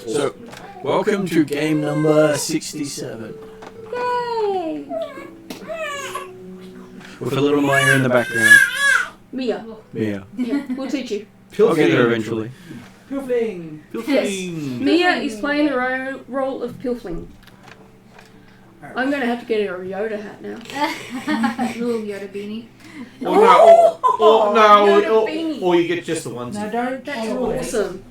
So, welcome to game number 67. Yay! With a little Maya in the background. Mia. Mia. Yeah, we'll teach you. I'll get there eventually. Pilfling! Yes. Mia is playing the role of Pilfling. I'm going to have to get her a Yoda hat now. Little Yoda beanie. Or you get just the ones. No, don't. That's awesome.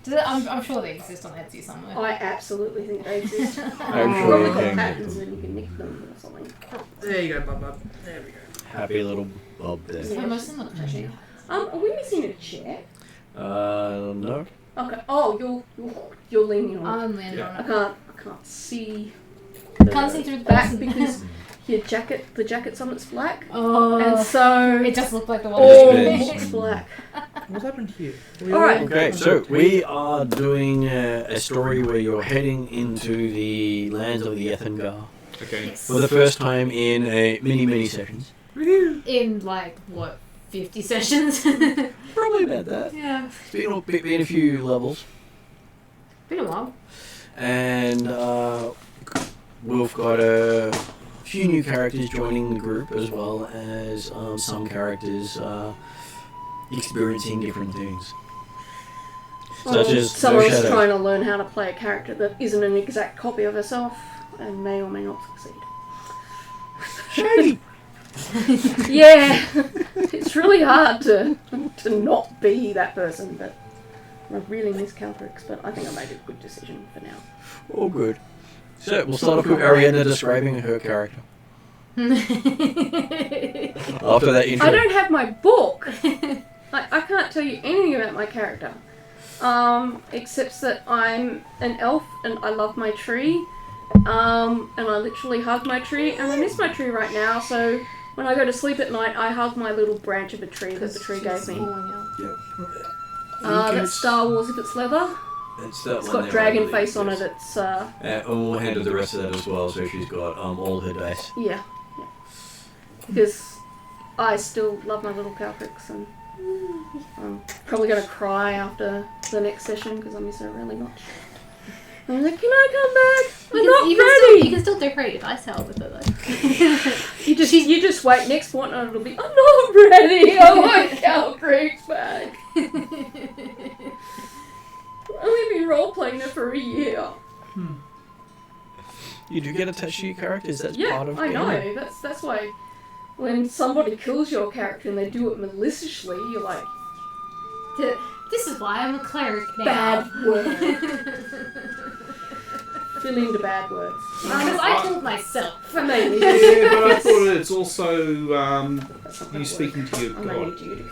I'm sure they exist on Etsy somewhere. I absolutely think they exist. I'm You've sure probably you got can get patterns them. and you can nick them or something. There you go, Bub. There we go. Happy little Bob there. Yeah, most of them look trashy. Are we missing a chair? No. Okay. Oh, you're leaning on it. I'm landing on I it. can't see. Can't see through the back person. because the jacket's on its black, Oh. and so It just looked like the one. all Depends. looks black. What's happened here? Alright. Okay, so we are doing a story where you're heading into the lands of the Ethengar Okay. Yes. for the first time in a mini sessions. In like what, 50 sessions? Probably about that. Yeah. It's been a few levels. Been a while. And we've got a few new characters joining the group, as well as some characters experiencing different things. Such as Someone's Shadow. trying to learn how to play a character that isn't an exact copy of herself and may or may not succeed. Shady! Yeah, it's really hard to not be that person, but I really miss Caltrix, but I think I made a good decision for now. All good. So we'll start off with Ariana describing her character. After that intro. I don't have my book. I can't tell you anything about my character. Except that I'm an elf and I love my tree. And I literally hug my tree, and I miss my tree right now, so when I go to sleep at night, I hug my little branch of a tree that the tree gave me. That's Star Wars if it's leather. It's that It's one got there, dragon I believe, face on yes. it, it's, And we'll handle the rest of that as well, so she's got all her dice. yeah. Because I still love my little Caltrix, and I'm probably going to cry after the next session, because I miss her really much. I'm like, can I come back? I'm You not can ready. you can still decorate your dice tower with it though. You just wait. Next one, and it'll be. I'm not ready. I want Cow Creek back. I've only been role playing it for a year. You do get attached to your characters. That's Yeah, part of I know. gaming. That's why when somebody kills your character and they do it maliciously, you're like, This is why I'm a cleric now. bad word. Fill in the bad words. Because I told myself. Maybe. Yeah, but I thought it's also you speaking to your I may god. need you to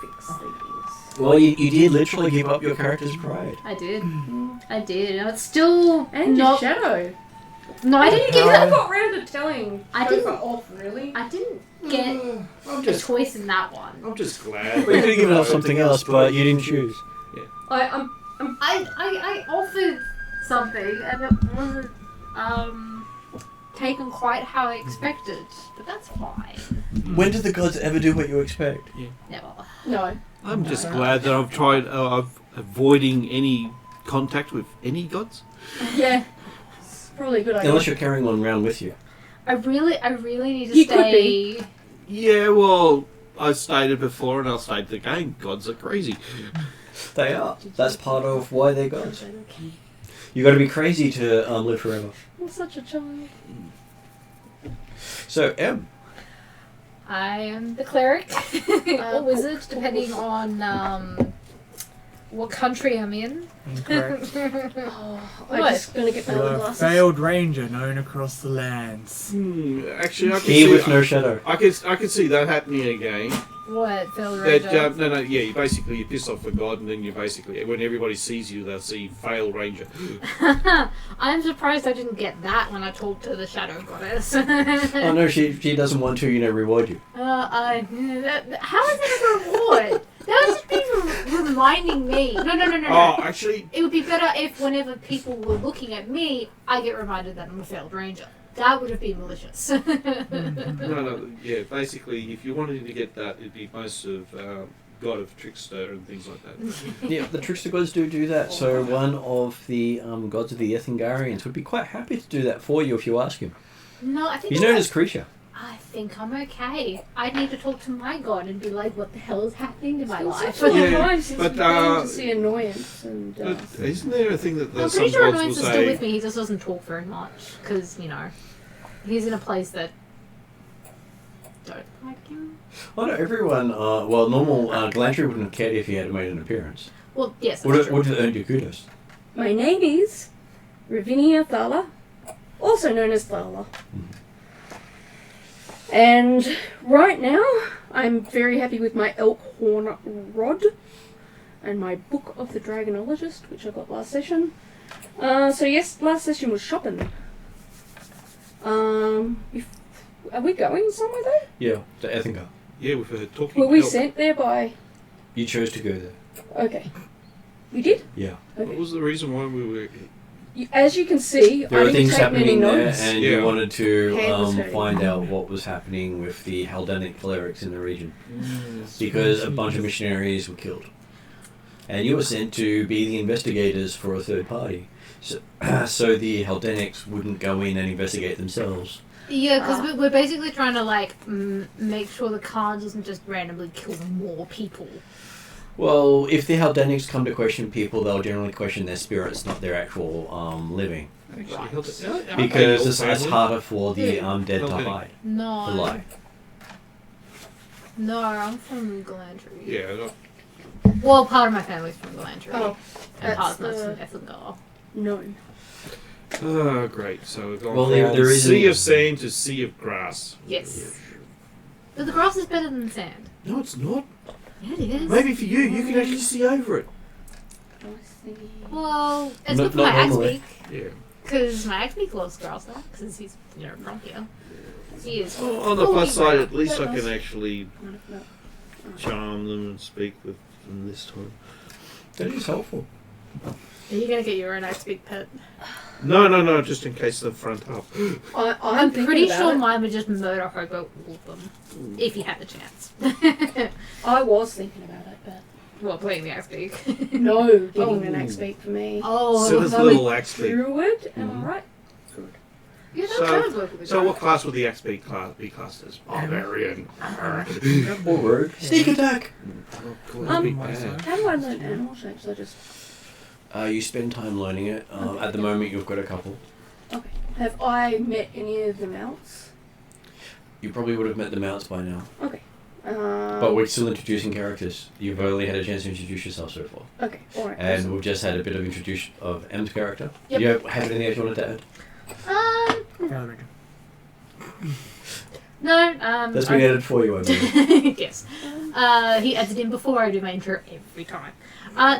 fix things. Well, you did literally give up your character's pride. I did. I did. And it's still And not. your shadow. No, I didn't get I that. got round to telling I didn't- Topher off, really. I didn't get I'm a just, choice in that one. I'm just glad. Well, you could have given up something else, but you didn't choose. I offered something and it wasn't taken quite how I expected, but that's fine. When did the gods ever do what you expect? Never. No. I'm just glad that I've tried avoiding any contact with any gods. Yeah. It's probably a good idea. Unless you're carrying one around with you. I really need to You could stay. Yeah, well, I stated before and I'll state it again, gods are crazy. They are. That's part of why they're gods. You got to be crazy to live forever. I'm such a child. So, Em. I am the cleric or wizard, depending on what country I'm in. Incorrect. Oh, I'm What? just gonna get my You're other a glasses. failed ranger known across the lands. Actually, I can He see with no shadow. I can see that happening again. What, Phil That, Ranger? no, yeah. You piss off the god, and then you basically, when everybody sees you, they'll see fail ranger. I'm surprised I didn't get that when I talked to the shadow goddess. Oh no, she doesn't want to, reward you. How is that a reward? That was just people reminding me. No. Oh, actually, It would be better if whenever people were looking at me, I get reminded that I'm a failed ranger. That would have been malicious. no, yeah. Basically, if you wanted to get that, it'd be most of god of trickster and things like that. Yeah, the trickster gods do that. So one of the gods of the Ethengarians would be quite happy to do that for you if you ask him. No, I think He's known as Creature. I think I'm okay. I need to talk to my god and be like, what the hell is happening to my life? Well, Yeah, time since but, we came to see annoyance and But isn't there a thing that I'm some pretty sure gods will Annoyance is still say? with me, he just doesn't talk very much. Because, he's in a place that don't like him. Well, no, everyone, normal Galantry wouldn't have cared if he had made an appearance. Well, yes, Would that's have true. earned you kudos. my name is Ravinia Thala, also known as Thala. And right now, I'm very happy with my elk horn rod and my Book of the Dragonologist, which I got last session. So yes, last session was shopping. Are we going somewhere though? Yeah, to Ethengar. Yeah, with her talking. Were we elk. sent there by... You chose to go there. Okay. We did? Yeah. What Okay. was the reason why we were? As you can see, There I are didn't things take many happening there, notes. and Yeah. you wanted to Hand was find out what was happening with the Haldanic clerics in the region. Because a bunch of missionaries were killed. And you were sent to be the investigators for a third party. So, so the Haldanics wouldn't go in and investigate themselves. Yeah, because we're basically trying to, make sure the car doesn't just randomly kill more people. Well, if the Haldanics come to question people, they'll generally question their spirits, not their actual living. Actually, Right. Because it's family. harder for the dead to Haldanic. hide, No. to lie. No, I'm from Galantry. Yeah, Well, part of my family's from Galantry. Oh, and part that's of my's from Ethengar. no. oh, great. So we've gone Well, from there is sea a- of sand to sea of grass. Yes. But the grass is better than the sand. No, it's not. Yeah, it is. Maybe for you can actually see over it. Well, it's No- good for my not axe normally. beak. Yeah. Because my axe beak loves grass now. Because he's, from here. He is. Well, on the fully plus side, brown. at least I That can was- actually charm them and speak with them this time. That is helpful. Are you going to get your own axe beak pet? No, just in case the front up. I'm thinking pretty about sure it. mine would just murder hobo all of them. If you had the chance. I was thinking about it, but Well, playing the axe beak. No, getting an axe beak for me. Oh, So this I'm little a axe beak. druid, am I right? Good. yeah, that So- sounds work with the So druid. what class would the axe beak be classed as? Barbarian. Or rogue. Sneak attack! Oh, cool. Um, Big bad. How do I learn animal shapes? I just... You spend time learning it. At the moment, you've got a couple. Okay. Have I met any of the mounts? You probably would have met the mounts by now. Okay. But we're still introducing characters. You've only had a chance to introduce yourself so far. Okay, alright. And awesome. we've just had a bit of introduction of M's character. Yep. Do you have anything else you wanted to add? Elevator. No, That's been added for you, I believe. yes. He adds it in before I do my intro every time.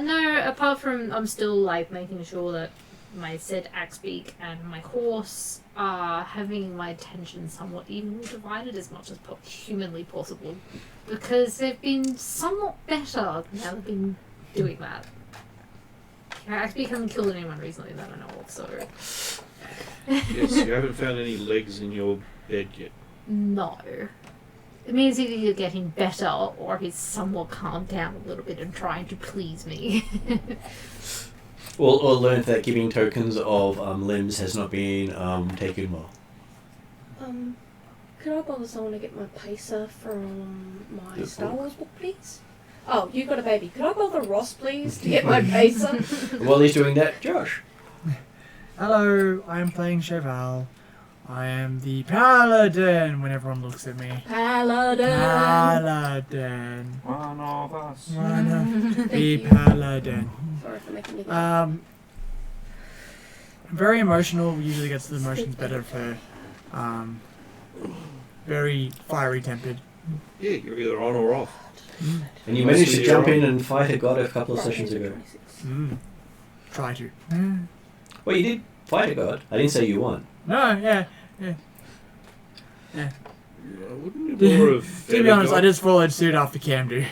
No, apart from I'm still like making sure that my said axe beak and my horse are having my attention somewhat evenly divided as much as humanly possible, because they've been somewhat better now they've been doing that. Axe beak hasn't killed anyone recently that I know of, so Yes, you haven't found any legs in your bed yet. no. It means either you're getting better or he's somewhat calmed down a little bit and trying to please me. Or learned that giving tokens of limbs has not been taken well. Could I bother someone to get my pacer from my The Star book? Wars book, please? Oh, you got a baby. Could I bother Ross, please, to get my pacer? While he's doing that, Josh. Hello, I am playing Cheval. I am the Paladin when everyone looks at me. Paladin. Paladin. One of us. The Paladin. Sorry for making you Very emotional, usually gets the emotions better for very fiery tempered. Yeah, you're either on or off. And you managed to jump in and fight a god a couple of sessions ago. Try to. Well, you did fight a god. I didn't say you won. No, yeah. Wouldn't you more of To be honest, I just followed suit after Cam do.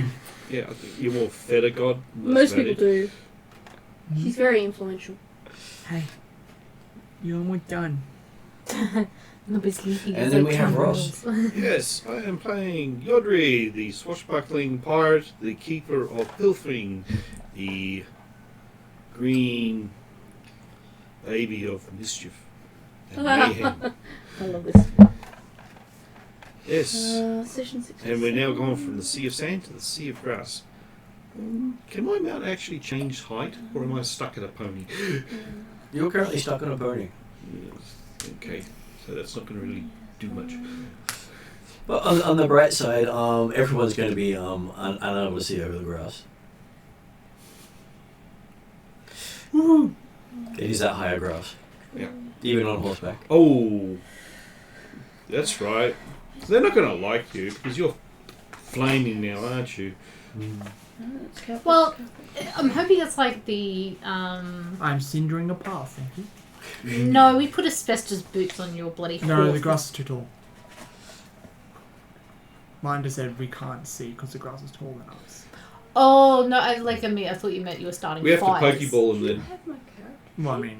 Yeah, I think you're more fed a god. Most people do. He's very influential. Hey, you're almost done. Nobody's sleeping. And then we have Ross. Yes, I am playing Yodri, the swashbuckling pirate, the keeper of pilfering, the green baby of mischief and mayhem. I love this. Yes, Session 6. and we're now going from the sea of sand to the sea of grass. Can my mount actually change height, or am I stuck at a pony? You're currently stuck on a pony. Yes, okay, so that's not going to really do much. But on the bright side, everyone's going to be unable to see over the grass. Woohoo! It is that higher grass. Yeah. Even on horseback. Oh, that's right. So they're not going to like you because you're flaming now, aren't you? Well, I'm hoping it's like the I'm cindering a path, thank you. No, we put asbestos boots on your bloody horse. No, the grass is too tall. Mine just said we can't see because the grass is taller than us. Oh no, I thought you meant you were starting We have to fires. Pokeball and I then. have my character. Well, I mean,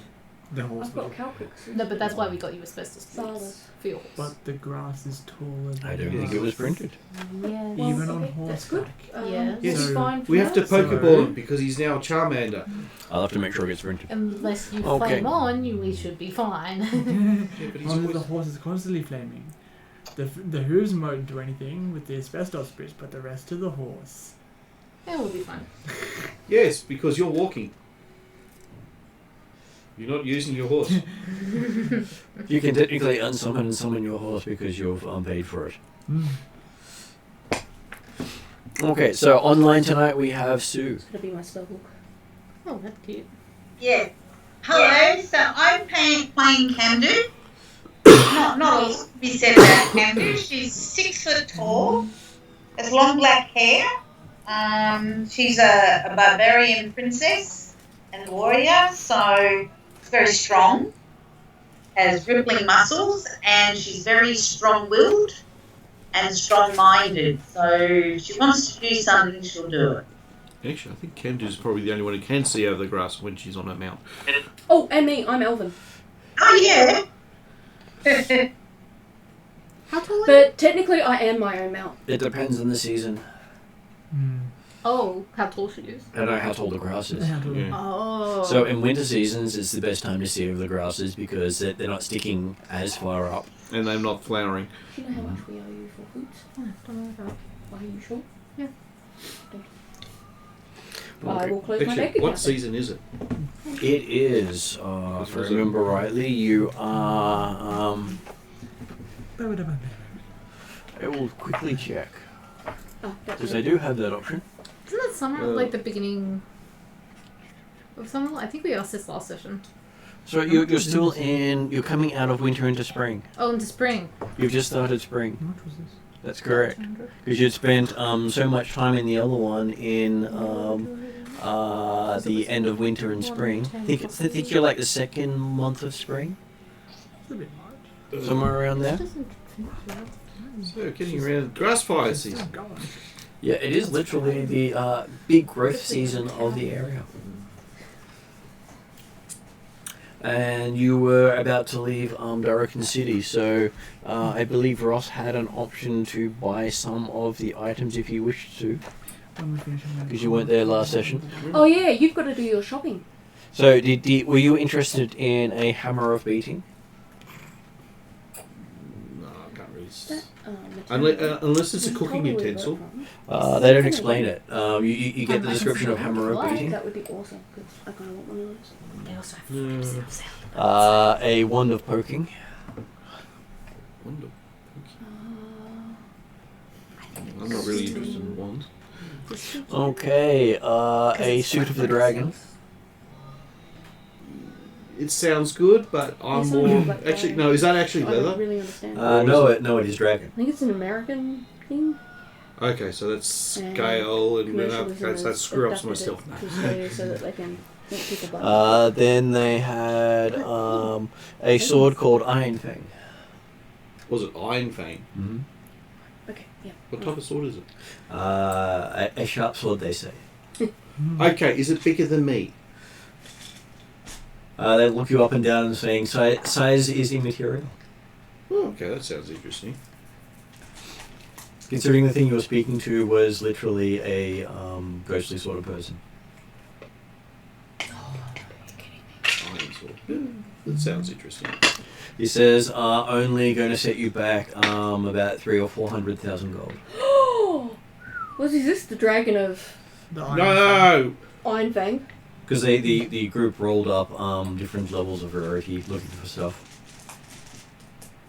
the horse. I've got cowpicks. No, but that's why we got you asbestos boots Flowers. for your horse. But the grass is taller than I don't think it was printed. Yeah. Even on That's good. horseback. Yeah. Yes. It's fine for We have to now. Pokeball him because he's now Charmander. I'll have to make sure it gets printed. Unless you Okay. flame on, we should be fine. Yeah, but he's Only the always... horse is constantly flaming. The hooves won't do anything with the asbestos bridge, but the rest of the horse. Yeah, we'll be fine. Yes, because you're walking. You're not using your horse. You can technically unsummon and summon your horse because you've paid for it. Okay, so online tonight we have Sue. It'll be my spell book. Oh, that's cute. Yeah. Hello. So I'm playing Camdu. Not a lot to be said about Camdu. She's 6 foot tall, has long black hair. She's a barbarian princess and warrior, so she's very strong. Has rippling muscles, and she's very strong-willed and strong-minded. So if she wants to do something, she'll do it. Actually, I think Camdu's probably the only one who can see over the grass when she's on her mount. Oh, and me. I'm Elven. Oh yeah. How tall are you? But technically, I am my own mount. It depends on the season. Oh, how tall she is. I don't know how tall the grass is. Yeah. Oh. So in winter seasons, it's the best time to see over the grasses because they're not sticking as far up. And they're not flowering. Do you know how much we owe you for boots? Don't know that. Are you sure? Yeah. Thank you. I will close my Actually, bank what account. season is it? It is, if I remember rightly, you are. I will quickly check Oh, that's because it. I do have that option. Isn't that summer like the beginning of summer? I think we asked this last session. So you're still in. You're coming out of winter into spring. Oh, into spring. You've just started spring. How much was this? That's correct. Because you'd spent so much time in the other one in the end of winter and spring. I think you're like the second month of spring, It's a bit much. somewhere around there. So, getting around grass fire season. Still going. Yeah, it is literally the big growth season of the area. And you were about to leave Darrocan City, so I believe Ross had an option to buy some of the items if you wished to, When we finish on that. because you weren't there last session. Oh yeah, you've got to do your shopping. So, were you interested in a hammer of beating? No, I can't really. Unless it's a cooking utensil. They don't explain it. You get the description of hammer of beating. That would be awesome because I kind of want one of those. They also have flips in sale. A wand of poking. I'm not really interested in wands. Okay, a suit of the dragon. It sounds good, but I'm It's more. not like Actually, that. no, is that actually I don't leather? really understand. No, it is dragon. I think it's an American thing. Okay, so that's scale and Commercialism that has screw ups adapted myself. it to Australia so that they can make people buy it. Then they had a sword called Iron Fang. Was it Iron Fang? Mm-hmm. Okay, yeah. What type of sword is it? A sharp sword, they say. Okay, is it bigger than me? They look you up and down and saying size is immaterial. Oh, okay, that sounds interesting. Considering the thing you were speaking to was literally a ghostly sort of person. Iron sword. Yeah, that sounds interesting. He says, only going to set you back about 300,000 or 400,000 gold. What is this? The dragon of The iron No! Iron Fang? Because the group rolled up different levels of rarity looking for stuff.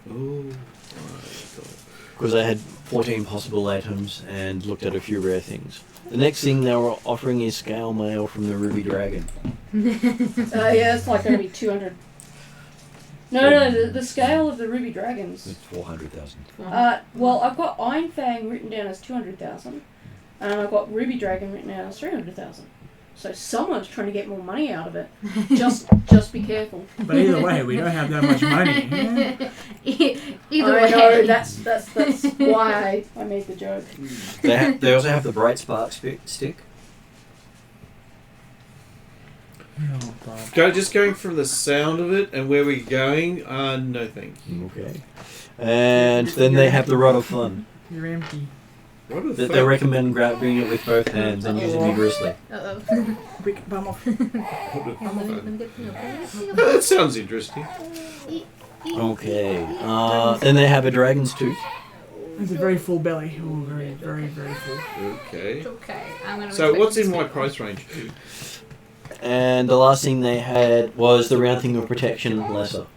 Oh my god. Because they had 14 possible items and looked at a few rare things. The next thing they were offering is scale mail from the Ruby Dragon. Yeah, it's like going to be 200. No, the scale of the Ruby Dragons. It's 400,000. Well, I've got Iron Fang written down as 200,000, and I've got Ruby Dragon written down as 300,000. So someone's trying to get more money out of it. Just be careful. But either way, we don't have that much money. Either I way. know, that's why I made the joke. They also have the Bright Spark stick. Oh, God. Just going from the sound of it and where we're going, no thank you. Okay. And then they have the Rod of Fun. You're empty. What the They recommend grabbing it with both hands and use it vigorously. Uh-oh. Quick, bum off. That sounds interesting. Okay. Then they have a Dragon's Tooth. It's a very full belly. Oh, very, very, very full. Okay. Okay, I'm gonna So respect what's this in my bit. price range? And the last thing they had was the Round Thing of Protection Lesser.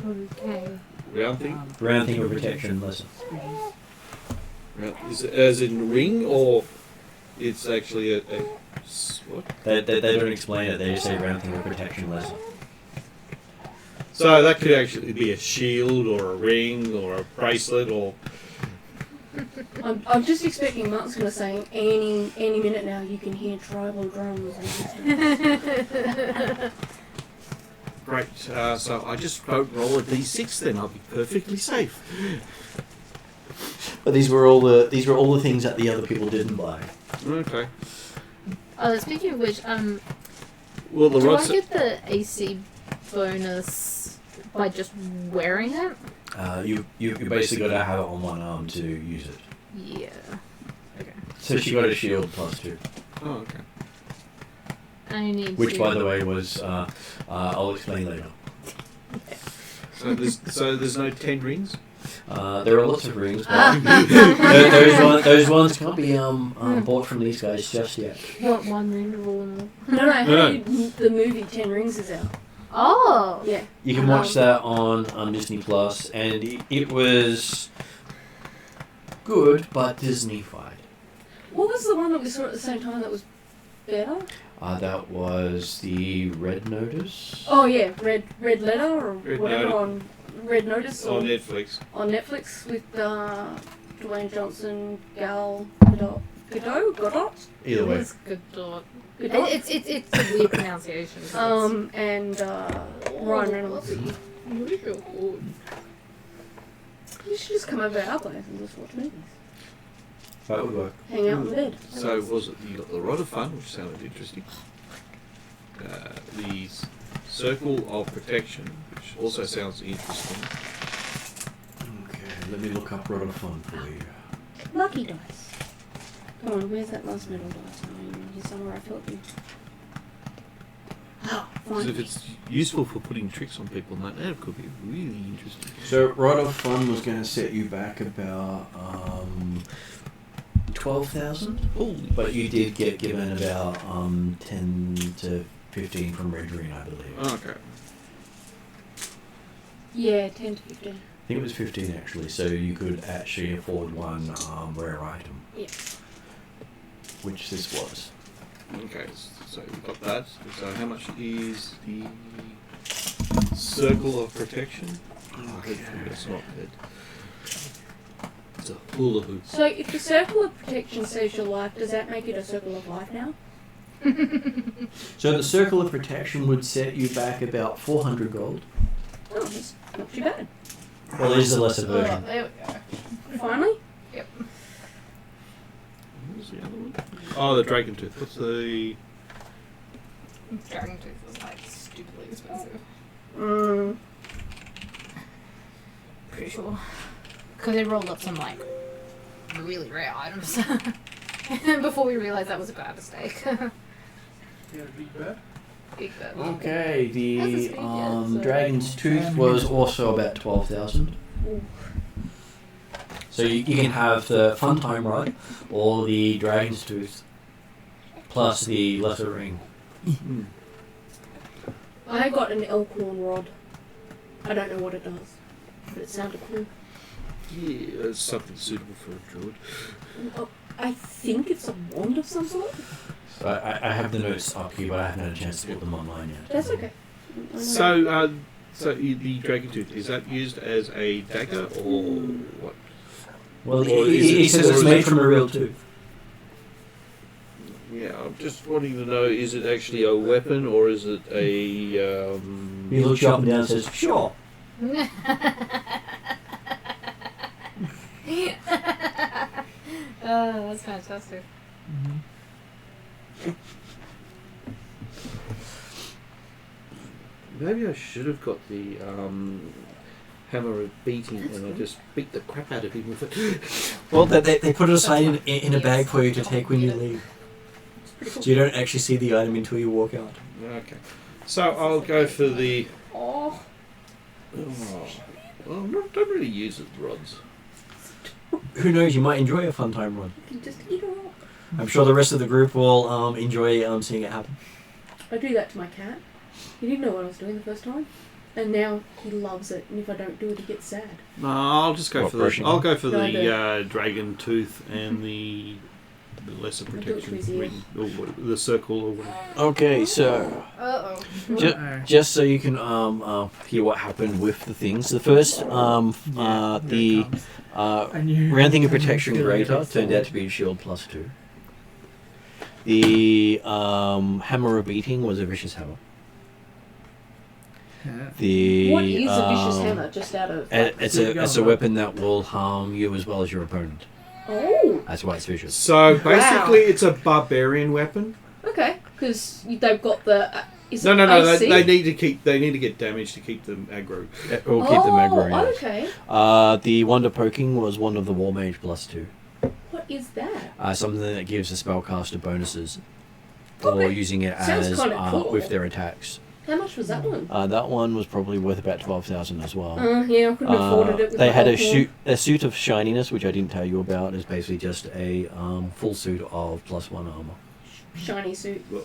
Okay. Round thing? Round Thing of Protection Lesser. Is it as in ring or it's actually a what? They don't explain it, they just say Round Thing of Protection Lesser. So that could actually be a shield or a ring or a bracelet or I'm just expecting Mark's going to say any minute now you can hear tribal drums and stuff. great. So I just won't roll a d6 then I'll be perfectly safe. But these were all the things that the other people didn't buy. Okay. Speaking of which, Well the do I rods get the AC bonus by just wearing it? You basically got to have it on one arm to use it. Yeah. Okay. So she got a shield +2. Oh, okay. I need Which, to... by the way, was I'll explain later. So there's no 10 rings? There are lots of rings, but those ones can't be bought from these guys just yet. What, one ring to rule them all? No, hey, the movie 10 Rings is out. Oh! Yeah. You can watch that on Disney Plus, and it was good, but Disney-fied. What was the one that we saw at the same time that was better? That was the Red Notice. Oh yeah, Red Letter or Red whatever Notice. on Red Notice On Netflix. on Netflix with Dwayne Johnson, Gal Gadot. Either way. It's good dog. Gadot? It's a weird pronunciation. And Ryan Reynolds. You should just come over to our place and just watch movies. That would work. Hang out in bed. So was it, you got the Rod of Fun, which sounded interesting. The Circle of Protection, which also sounds interesting. Okay, let me look up Rod of Fun for you. Lucky dice. Come on, where's that last metal dice? Here's somewhere I felt you. Oh, Because fine. if it's useful for putting tricks on people like that, it could be really interesting. So Rod of Fun was going to set you back about 12,000. Holy But you did get given about 10 to 15 from Red Green, I believe. Okay. Yeah, 10 to 15. I think it was 15 actually, so you could actually afford one rare item. Yeah. Which this was. Okay, so we've got that. So how much is the Circle of Protection? Okay. It's not good. It's a hula hoop. So if the Circle of Protection saves your life, does that make it a Circle of Life now? So the Circle of Protection would set you back about 400 gold. Oh, that's not too bad. Well, there's a lesser Oh, version. there we go. Finally? What was the other one? Oh, the Dragon Tooth. What's the... Dragon Tooth was like stupidly expensive. Pretty sure. Because they rolled up some like really rare items. Before we realised that was a bad mistake. Big bet. Okay, Hasn't the speak yet, so- Dragon's Tooth was also about 12,000. Ooh. So you can have the Fun Time Rod or the Dragon's Tooth plus the lesser ring. I got an Elkhorn rod. I don't know what it does, but it sounded cool. Yeah, it's something suitable for a druid. Oh, I think it's a wand of some sort. So I have the notes up here, but I haven't had a chance to put them online yet. That's okay. So, the Dragon Tooth, is that used as a dagger or what? Well, Or he says it's made from a real tooth. Yeah, I'm just wanting to know, is it actually a weapon or is it a... He looks you up and down and says, sure. Oh, that's fantastic. Maybe I should have got the hammer of beating and I just beat the crap out of him with it. Well, they put it aside in a bag for you to take when you leave. So you don't actually see the item until you walk out. Okay. So I'll go for the... Oh, well, don't really use it, rods. Who knows, you might enjoy a Fun Time Rod. you can just eat a rock. I'm sure the rest of the group will enjoy seeing it happen. I do that to my cat. He didn't know what I was doing the first time, and now he loves it. And if I don't do it, he gets sad. No, I'll just go What, for the... brushing? I'll go for No, I the Dragon Tooth and the lesser do it to protection his ear. ring, or the circle or whatever. Okay, so Uh-oh. just so you can hear what happened with the things. The first, the Rounding of Protection Greater turned out to be a shield +2. The Hammer of Beating was a vicious hammer. The What is a vicious hammer? Just out of. It's a weapon that will harm you as well as your opponent. Oh, That's why it's vicious. So basically, it's a barbarian weapon. okay. Because they've got the. Is No, it no, no. AC? They need to keep. They need to get damage to keep them aggro. It will keep them aggro. Oh, yes. okay. The Wonder Poking was one of the War Mage +2. What is that? Something that gives the spellcaster bonuses for Okay. using it Sounds as kinda cool. with their attacks. How much was that one? That one was probably worth about 12,000 as well. Yeah, I couldn't have afforded it with They the had alcohol. a suit of shininess, which I didn't tell you about. Is basically just a full suit of +1 armor. Shiny suit. Well,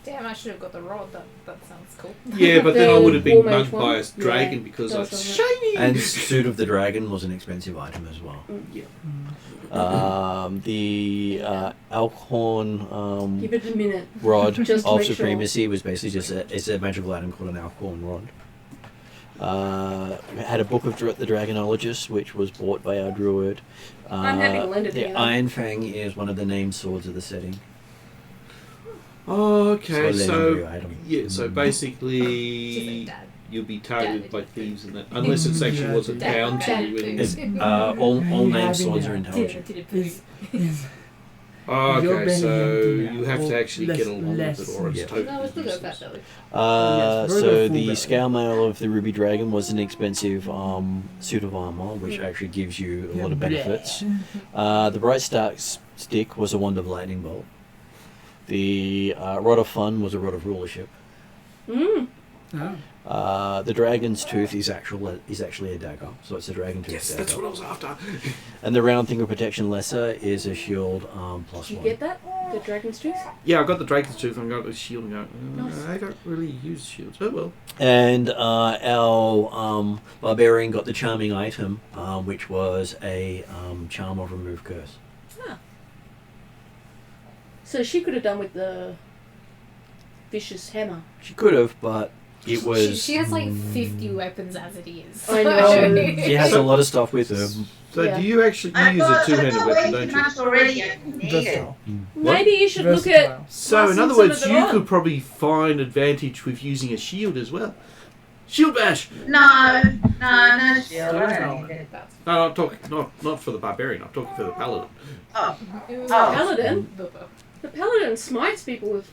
Damn, I should have got the rod. That sounds cool. yeah, but then I would have been War Mage mugged by a one? dragon Yeah, because that I was was on shiny. And suit of the dragon was an expensive item as well. Yeah. The Alkhorn Give it a minute. rod Just to of make sure. supremacy was basically just it's a magical item called an Alkhorn rod. It had a book of the Dragonologist, which was bought by our druid. I'm happy to lend it to The you. Iron Fang is one of the named swords of the setting. Oh, okay, So so legendary item. yeah, so She's like, basically Dad. you'll be targeted Dad. by thieves and that, unless it's actually Yeah, wasn't Dad. bound to Dad. you. It's, in- all named having swords are a- intelligent. Is Oh, You're okay, being so empty you have now, to or actually get along less- with it, or it's Yeah. totally No, we still got useless. that belly. Yes, very So good the full scale mail of the Ruby Dragon was an expensive suit of armor, which actually gives you a lot of benefits. The Bright Star Stick was a wand of lightning bolt. The Rod of Fun was a rod of rulership. Mm. The Dragon's Tooth is actually a dagger, so it's a dragon tooth Yes, dagger. that's what I was after. And the Round Thing of Protection Lesser is a shield +1. Did you get that? The dragon's tooth? Yeah, I got the Dragon's Tooth, I got the shield, and go, Nice. I don't really use shields. Oh well. And our Barbarian got the Charming item, which was a charm of Remove Curse. So she could have done with the vicious hammer. She could have, but it was. She has like 50 weapons as it is. I know. She has a lot of stuff with her. So Yeah. do you actually I've use a got two-handed weapon, way don't too you? much already. I don't need it. versatile. Maybe you should look at. Versatile. So in passing other some words, of it you on. could probably find advantage with using a shield as well. Shield bash. No shield. I don't need it. That's No, I'm talking not for the barbarian. I'm talking for the paladin. Oh, it was Paladin? The paladin smites people with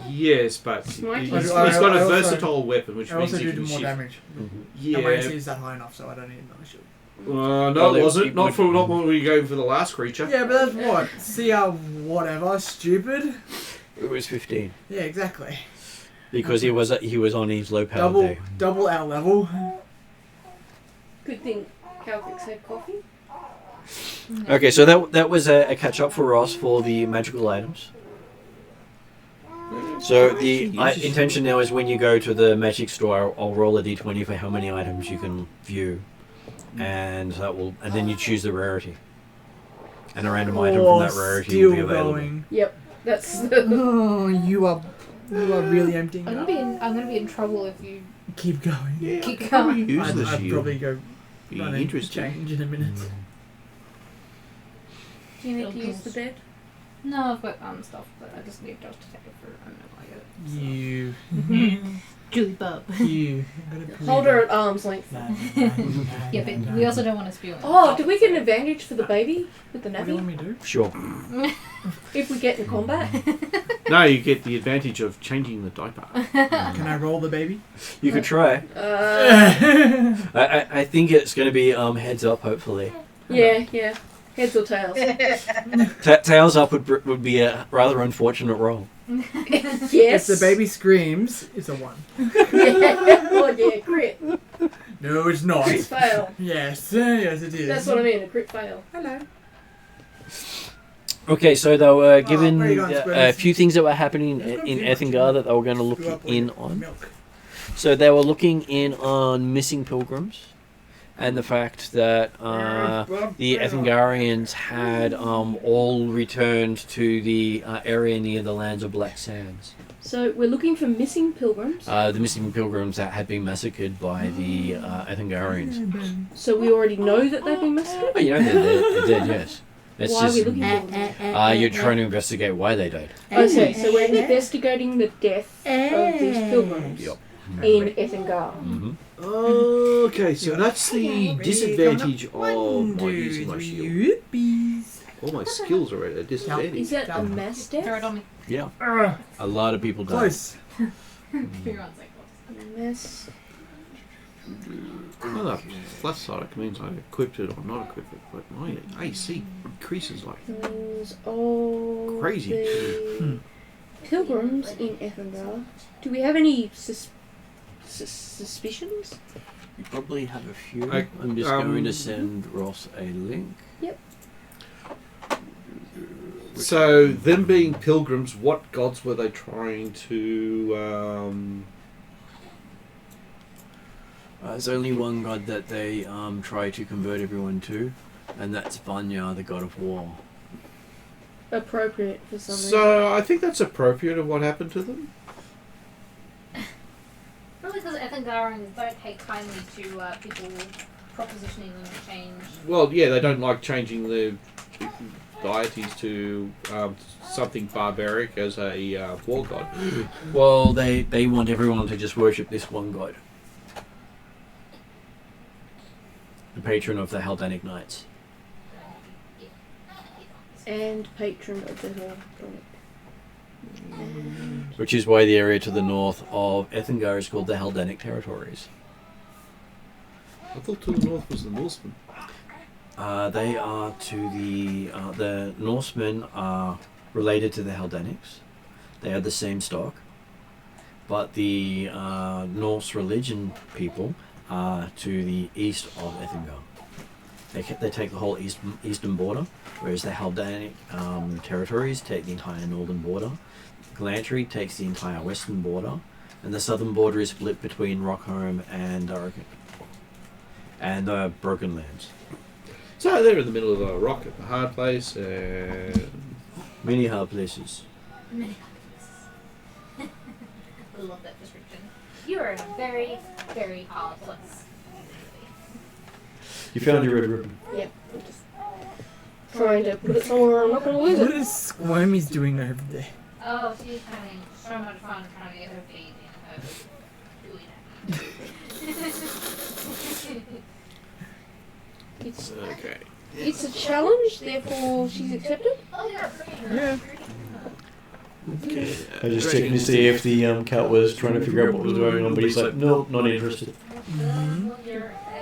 Yes, but he's Smite. got I a also- versatile weapon, which I means also he do can more shift. damage. Yeah. And my AC is that high enough, so I don't need another shield. No, Well, it it wasn't. Not would- when we were going for the last creature. Yeah, but that's what? See how whatever stupid? It was 15 Yeah, exactly. because he was on his low power day. Double our level. good thing Celtics had coffee. Okay, so that was a catch up for Ross for the magical items. So the intention now is when you go to the magic store, I'll roll a d20 for how many items you can view, and then you choose the rarity, and a random item from that rarity will be still available. going. Yep, that's Oh, you are really emptying I'm up. gonna be in trouble if you Keep going. Yeah, Keep I'd probably going. use I'd, the I'd shield. probably go Be run and interesting. change in a minute. Do you need to use the bed? No, I've got stuff, but I just need Josh to take it for I don't know why I You. Julie Bub. You. Hold her at arm's length. Yeah, but we also don't want to spew. Oh, do we get an advantage for the baby with the What do you want nappy me to do? Sure. if we get in combat? No, you get the advantage of changing the diaper. Can I roll the baby? You could try. I think it's going to be heads up. Hopefully, Yeah. Heads or tails? tails up would be a rather unfortunate roll. Yes. If the baby screams, it's a 1. Yeah. Oh yeah, crit. No, it's not. Crit fail. Yes, yes it is. That's what I mean, a crit fail. Hello. Okay, so they were given where you going, a Squirrels? few things that were happening Let's go in feed my Ethengar that they were going to look Screw up all in your on. milk. So they were looking in on missing pilgrims, and the fact that the Ethengarians had all returned to the area near the lands of Black Sands. So we're looking for missing pilgrims. The missing pilgrims that had been massacred by the Ethengarians. So we already know that they've been massacred. Oh, you know they're dead, yes. It's Why are we just looking for them? you're trying to investigate why they died. Okay, so we're investigating the death of these pilgrims Yep. in Ethengar. Mm-hmm. Okay, so that's the disadvantage of One, my two, using my three, shield. whoopies. All my skills are at a disadvantage. Is that a mass Throw it death? on me. Yeah, Ugh, a lot of people died. close. Figure out cycles. Mass. Well, the plus side it means I equipped it or not equipped it, but my AC increases like Crazy. crazy. The pilgrims in Ethengar. Do we have any suspicions? You probably have a few. I- I'm just going to send Ross a link. Yep. So, them being pilgrims, what gods were they trying to? There's only one god that they try to convert everyone to, and that's Vanya, the god of war. Appropriate for some reason. So, I think that's appropriate of what happened to them. Probably because Ethengarans don't take kindly to people propositioning them to change. Well, yeah, they don't like changing the deities to something barbaric as a war god. Well, they want everyone to just worship this one god. The patron of the Haldanic Knights. And patron of the hill. Which is why the area to the north of Ethengar is called the Haldanic Territories. I thought to the north was the Norsemen. They are to the Norsemen are related to the Haldanics. They are the same stock. But the Norse religion people are to the east of Ethengar. They take the whole eastern border, whereas the Haldanic territories take the entire northern border. Galantry takes the entire western border, and the southern border is split between Rockholm and Darken, and the Broken Lands. So they're in the middle of a rock at the hard place, and Many hard places. I love that description. You are in a very, very hard place. You found your red ribbon. Yep. I'm just trying to put it somewhere I'm not going to lose What it. is Squirmy's doing over there? Oh, she's having so much fun trying to get her feet in her gooey. It's okay. a challenge, therefore she's accepted. Oh, you're pretty. Yeah. Okay. I was just checking to see if the cat was trying to figure out what was going on, but he's like, no, not interested.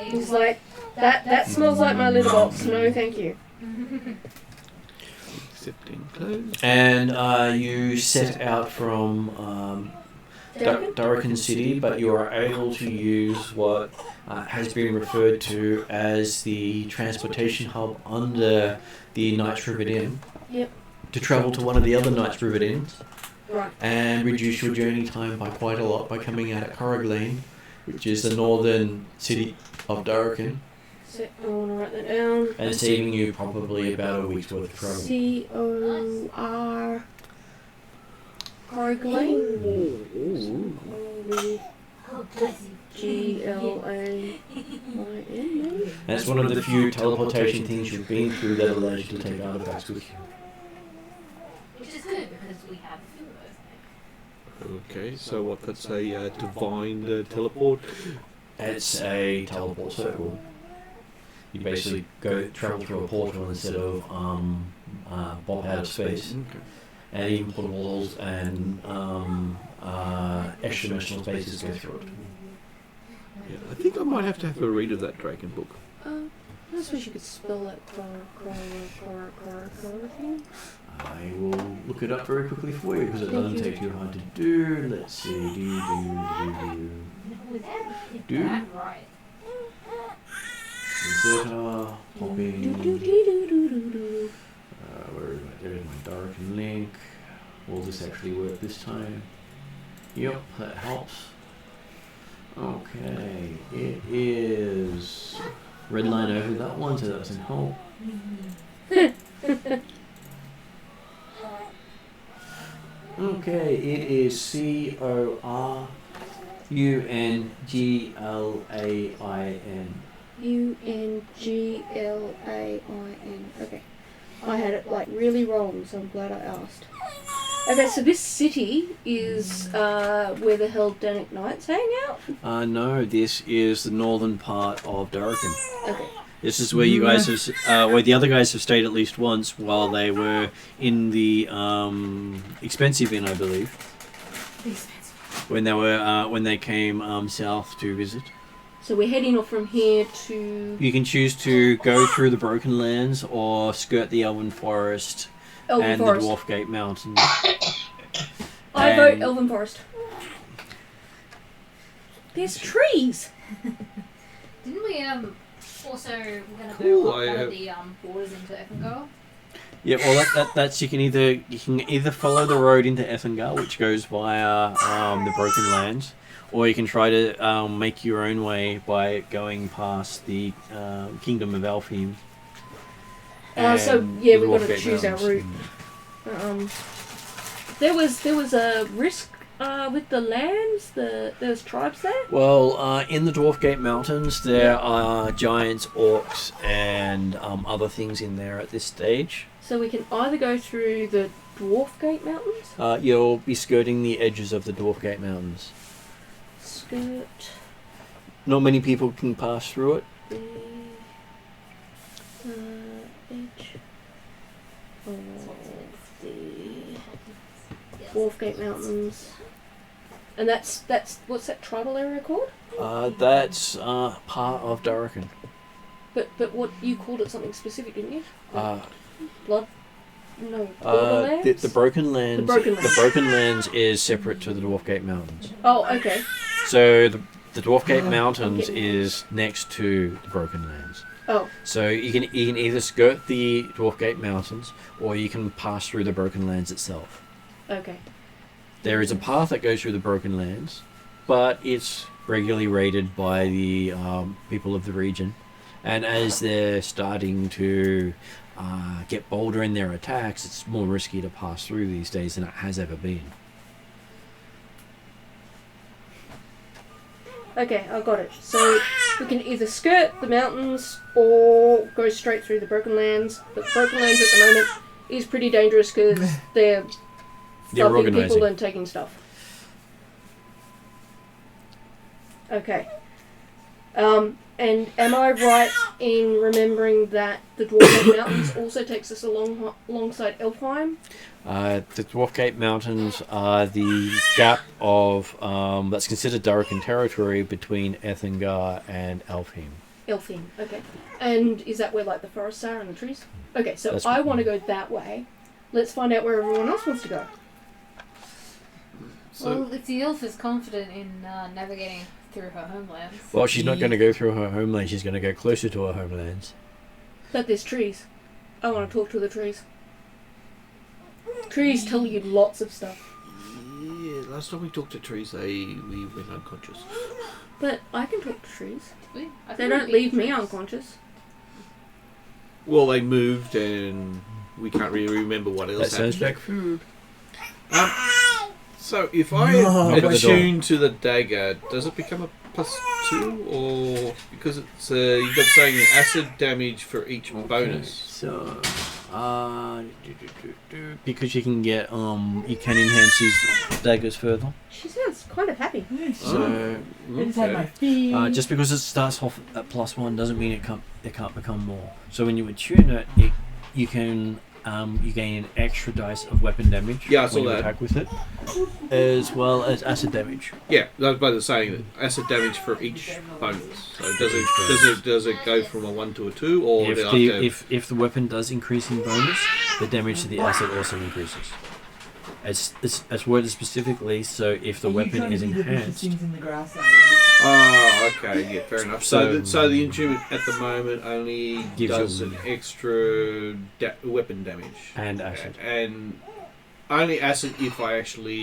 He's like, that smells like my litter box. No, thank you. Accepting clothes. And you set out from Darken City, but you are able to use what has been referred to as the transportation hub under the Knights River Inn. Yep. To travel to one of the other Knights River Inns Right. and reduce your journey time by quite a lot by coming out at Corriglane, which is the northern city of Darken, So I want to write that down. and saving you probably about a week's worth of travel. C-O-R... Corriglane? Oh, bless you. G-L-A-I-N, maybe? That's one of the few teleportation things you've been through that allows you to take artifacts with you. Which is good because we have a few of those. Okay, so what? That's a divine teleport. It's a teleport circle. You basically travel through a portal instead of bop out of space. Okay. And even portals and extra-dimensional spaces go through it. Yeah, I think I might have to have a read of that dragon book. I just wish you could spell that thing. I will look it up very quickly for you because it doesn't take too hard to do. Let's see. Do. That right. Zeta, hopping. Where is my? There's my darken link. Will this actually work this time? Yep, that helps. Okay, it is red line over that one, so that doesn't help. Okay, it is CORUNGLAIN. U-N-G-L-A-I-N. Okay. I had it like really wrong, so I'm glad I asked. Okay, so this city is where the Haldanic Knights hang out? No, this is the northern part of Darken. Okay. This is where you guys have, where the other guys have stayed at least once while they were in the expensive inn, I believe. When they were when they came south to visit. So we're heading off from here to You can choose to go through the Broken Lands or skirt the Elven Forest Elven and Forest. the Dwarfgate Mountains. I vote And- Elven Forest. There's trees. Didn't we also we're gonna Cool, go up I one have- of the borders into Ethengar? Yeah, well, that's you can either follow the road into Ethengar, which goes via the Broken Lands, or you can try to make your own way by going past the Kingdom of Elfheim. So and yeah, the we've got to Dwarfgate choose our Mountains. route. There was a risk with the lands. There's tribes there. Well, in the Dwarfgate Mountains, there are giants, orcs, and other things in there at this stage. So we can either go through the Dwarfgate Mountains, You'll be skirting the edges of the Dwarfgate Mountains. skirt Not many people can pass through it. the edge of the Dwarfgate Mountains. And that's what's that tribal area called? That's part of Durakan. But what you called it something specific, didn't you? The Borderlands? Broken Lands. The Broken Lands. The Broken Lands is separate to the Dwarfgate Mountains. Oh, okay. So the Dwarfgate Mountains is next to the Broken Lands. Oh, So you can either skirt the Dwarfgate Mountains or you can pass through the Broken Lands itself. okay. There is a path that goes through the Broken Lands, but it's regularly raided by the people of the region. And as they're starting to get bolder in their attacks, it's more risky to pass through these days than it has ever been. Okay, I got it. So we can either skirt the mountains or go straight through the Broken Lands. But Broken Lands at the moment is pretty dangerous because they're They're stopping people organising. and taking stuff. Okay. And am I right in remembering that the Dwarven Mountains also takes us alongside Elfheim? The Dwarfgate Mountains are the gap of that's considered Durakan territory between Ethengar and Elfheim. Elfheim, okay. And is that where like the forests are and the trees? Okay, so That's- I want to go that way. Let's find out where everyone else wants to go. So, Well, if the elf is confident in navigating through her homelands. Well, she's not going to go through her homeland. She's going to go closer to her homelands. But there's trees. I want to talk to the trees. Trees tell you lots of stuff. yeah, last time we talked to trees, we went unconscious. But I can talk to trees. I They think don't it'd leave be me trees. unconscious. Well, they moved and we can't really remember what That else sounds happened. like food. So if I No. attune to the dagger, does it become a +2 or because it's you've got saying acid damage for each bonus? So, because you can get you can enhance his daggers further. She sounds kind of happy. So, I just had my feet. just because it starts off at +1 doesn't mean it can't become more. So when you attune it, you can you gain an extra dice of weapon damage Yeah, I saw when you that. attack with it, as well as acid damage. Yeah, that's by the saying that acid damage for each bonus. So does it go from a 1 to a 2 or If do I the have to- if the weapon does increase in bonus, the damage to the acid also increases. It's worded specifically, so if the weapon is enhanced, Oh, okay, yeah, fair enough. So So- the instrument at the moment only Gives does you- an extra weapon damage and acid. and only acid if I actually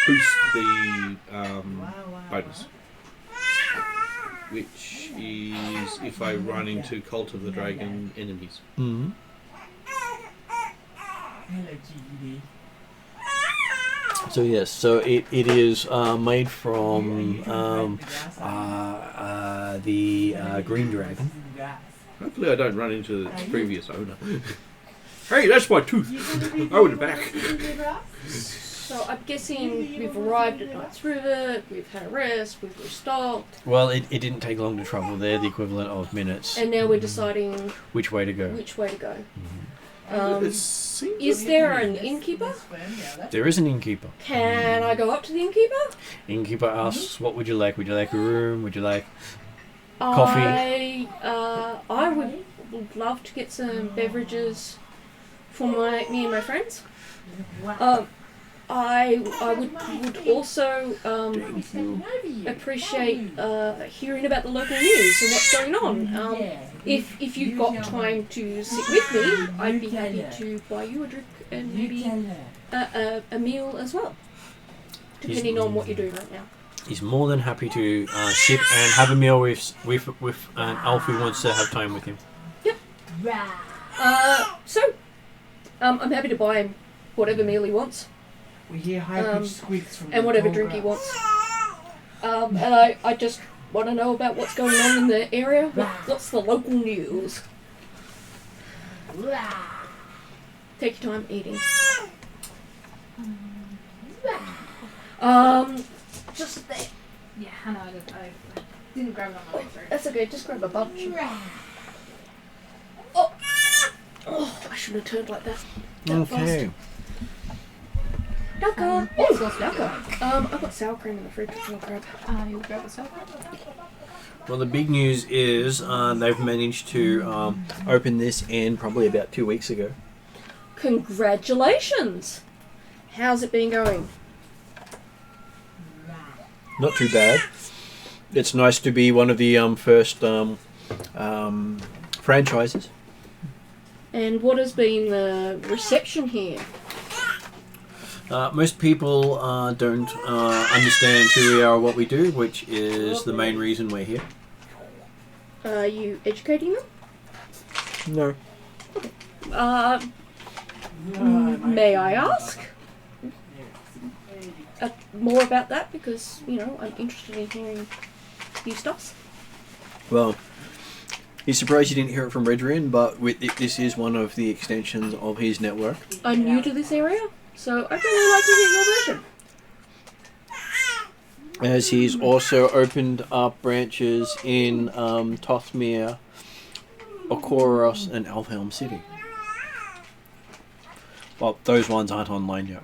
boost the bonus, which is if I run into Cult of the Dragon enemies. Mm-hmm. So yes, so it is made from the green dragon. Hopefully, I don't run into the previous owner. Hey, that's my tooth. I would have back. So I'm guessing we've arrived at Knight's River, we've had a rest, we've restocked, Well, it didn't take long to travel there, the equivalent of minutes. and now we're deciding Which way to go? which way to go. It seems Is there an innkeeper? There is an innkeeper. Can I go up to the innkeeper? Innkeeper asks, "What would you like? Would you like a room? Would you like Coffee. I would love to get some beverages for me and my friends. I would also appreciate hearing about the local news and what's going on. If you've got time to sit with me, I'd be happy to buy you a drink and maybe a meal as well, depending on what you're doing right now. He's more than happy to sit and have a meal with an elf who wants to have time with him. Yep. I'm happy to buy him whatever meal he wants. We hear high-pitched squeaks from and whatever drink he wants. And I just want to know about what's going on in the area. What's the local news? Take your time eating. Just there. Yeah, I know. I didn't grab it on my way through. That's okay. Just grab a bunch. Oh, I shouldn't have turned like that. Okay. Ducker. Oh, ducker. I've got sour cream in the fridge. Which I'll grab. You'll grab the sour cream? Well, the big news is they've managed to open this in probably about 2 weeks ago. Congratulations! How's it been going? Not too bad. It's nice to be one of the first franchises. And what has been the reception here? Most people don't understand who we are or what we do, which is the main reason we're here. Are you educating them? No. May I ask? More about that, because, I'm interested in hearing new stuff. Well, he's surprised you didn't hear it from Redrin, but this is one of the extensions of his network. I'm new to this area, so I'd really like to hear your version. As he's also opened up branches in Tothmere, Okoros, and Alfhelm City. Well, those ones aren't online yet.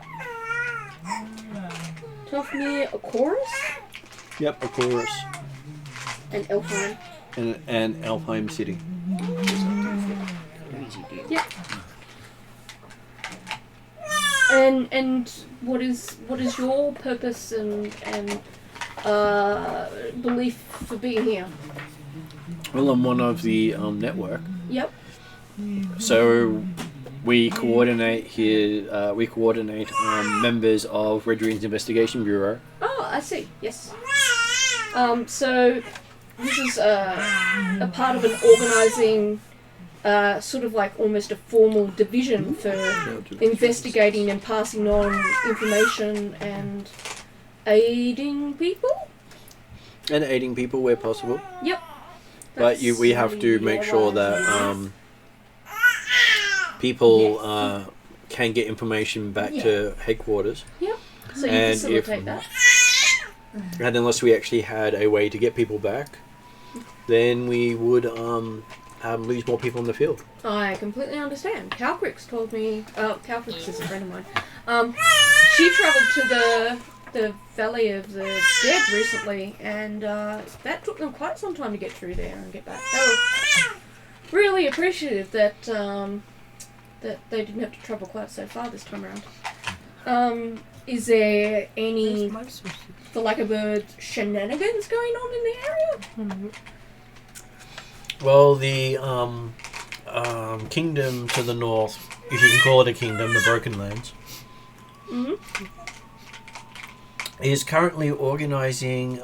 Tothmere, a chorus? Yep, Okoros. And Elfheim. And Alfheim City. Yep. And what is your purpose and belief for being here? Well, I'm one of the network. Yep. So we coordinate members of Redrin's Investigation Bureau. Oh, I see. Yes. So this is a part of an organising, sort of like almost a formal division for investigating and passing on information and aiding people. And aiding people where possible. Yep. But we have to make sure that people can get information back to headquarters. Yep. So you and facilitate that. And unless we actually had a way to get people back, then we would lose more people in the field. I completely understand. Calcrix told me. Calcrix is a friend of mine. She travelled to the Valley of the Dead recently, and that took them quite some time to get through there and get back. They were really appreciative that they didn't have to travel quite so far this time around. Is there any, for lack of words, shenanigans going on in the area? Well, the kingdom to the north, if you can call it a kingdom, the Broken Lands, is currently organising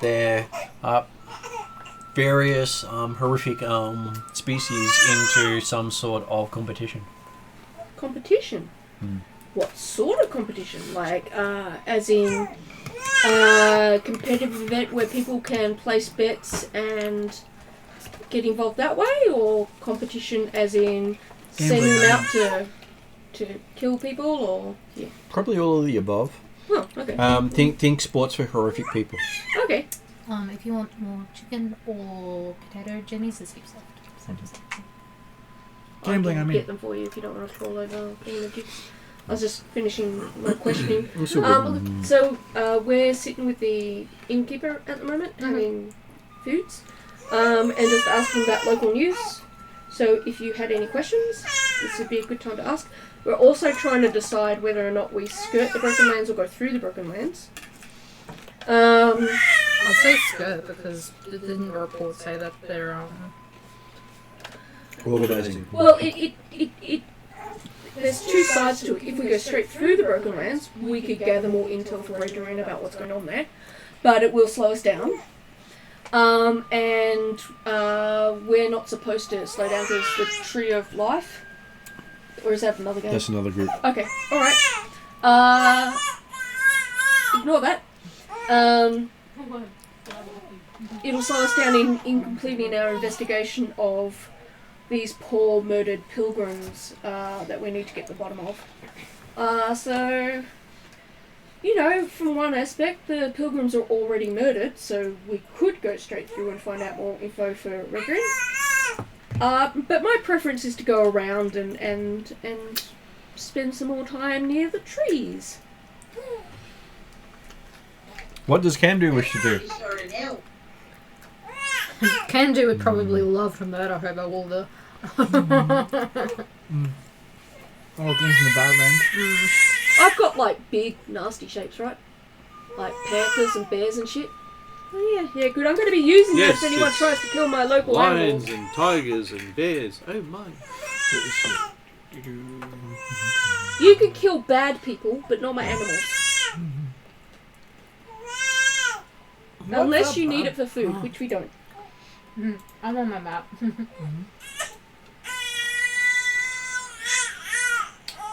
their various horrific species into some sort of competition. Competition? What sort of competition? Like, as in competitive event where people can place bets and get involved that way, or competition as in sending them out to kill people, or Probably all of the above. Oh, okay. Think sports for horrific people. Okay. If you want more chicken or potato jellies, there's heaps left. So just Gambling, I I can mean. get them for you if you don't want to crawl over any of chicks. I was just finishing my questioning. So we're sitting with the innkeeper at the moment, having foods. and just asking about local news. So if you had any questions, this would be a good time to ask. We're also trying to decide whether or not we skirt the Broken Lands or go through the Broken Lands. I'll say skirt because didn't the report say that they're Organising. Well, it there's two sides to it. If we go straight through the Broken Lands, we could gather more intel for Redoran about what's going on there, but it will slow us down. And we're not supposed to slow down because the Tree of Life, or is that another game? That's another group. Okay, alright. Ignore that. It'll slow us down in completing our investigation of these poor murdered pilgrims that we need to get to the bottom of. So, you know, from one aspect, the pilgrims are already murdered, so we could go straight through and find out more info for Redoran. But my preference is to go around and spend some more time near the trees. What does Camdo wish to do? Kandu would probably love to murder her Bewilder. All things in the Badlands. I've got, like, big, nasty shapes, right? Like panthers and bears and shit. Oh, yeah, good. I'm going to be using that if anyone tries to kill my local lions animals. and tigers and bears. Oh my. You can kill bad people, but not my animals. Unless you need it for food, which we don't. I'm on my map.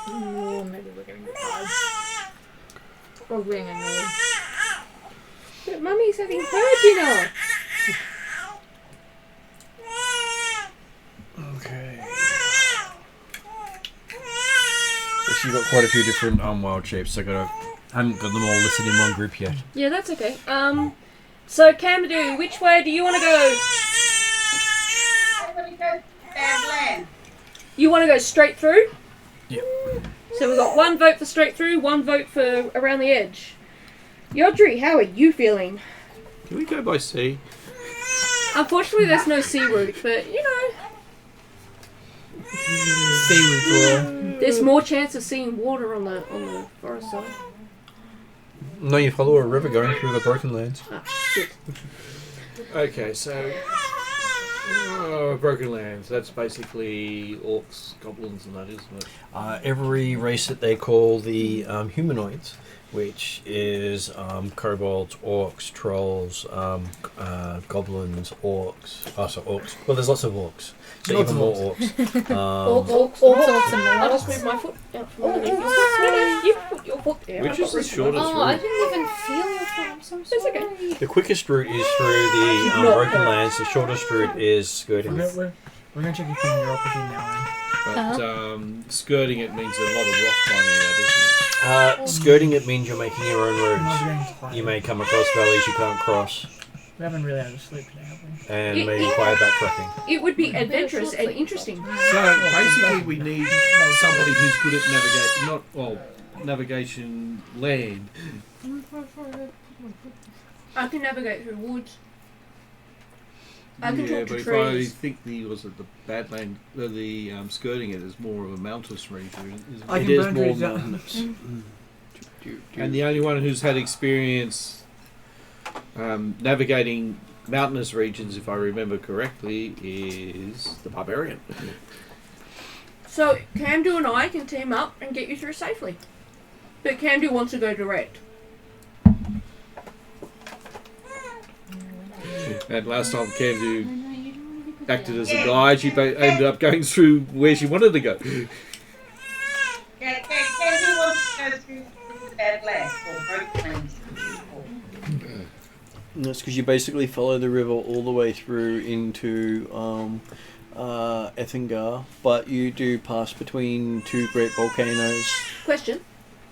Oh, maybe we're getting tired. Or being annoyed. But Mummy's having her dinner. Okay. She's got quite a few different wild shapes, so I haven't got them all listed in one group yet. Yeah, that's okay. So Camadoo, which way do you want to go? I want to go Badland. You want to go straight through? Yep. So we've got one vote for straight through, one vote for around the edge. Yodri, how are you feeling? Can we go by sea? Unfortunately, there's no sea route, but you know, there's more chance of seeing water on the forest side. No, you follow a river going through the Broken Lands. Ah, shit. Okay, so Broken Lands. That's basically orcs, goblins, and that, isn't it? Every race that they call the humanoids, which is kobolds, orcs, trolls, goblins, orcs. Oh, so orcs. Well, there's lots of orcs. So even more orcs. Orcs, and I'll just move my foot out from underneath your foot. No, you put your foot there. Which is the shortest Oh, route? I didn't even feel it. I'm so sorry. That's okay. The quickest route is through the Broken Lands. The shortest route is skirting. We're gonna check your finger up again now. But skirting it means a lot of rock climbing, that, isn't it? Skirting it means you're making your own We're not roads. getting tired. You may come across valleys you can't cross, We haven't really had a sleep today, have we? and may require backtracking. It would be adventurous and interesting. So basically, we need somebody who's good at navigation land. I can navigate through woods. I can Yeah, talk but to if I trees. think the Badland, skirting it is more of a mountainous region, isn't I it? can It is burn more trees down. mountainous. And the only one who's had experience navigating mountainous regions, if I remember correctly, is the barbarian. So Camdo and I can team up and get you through safely. But Camdo wants to go direct. And last time Camdu acted as a guide, she ended up going through where she wanted to go. Yeah, Candy wants to go through the Badlands or Broken Lands. That's because you basically follow the river all the way through into Ethengar, but you do pass between two great volcanoes. Question: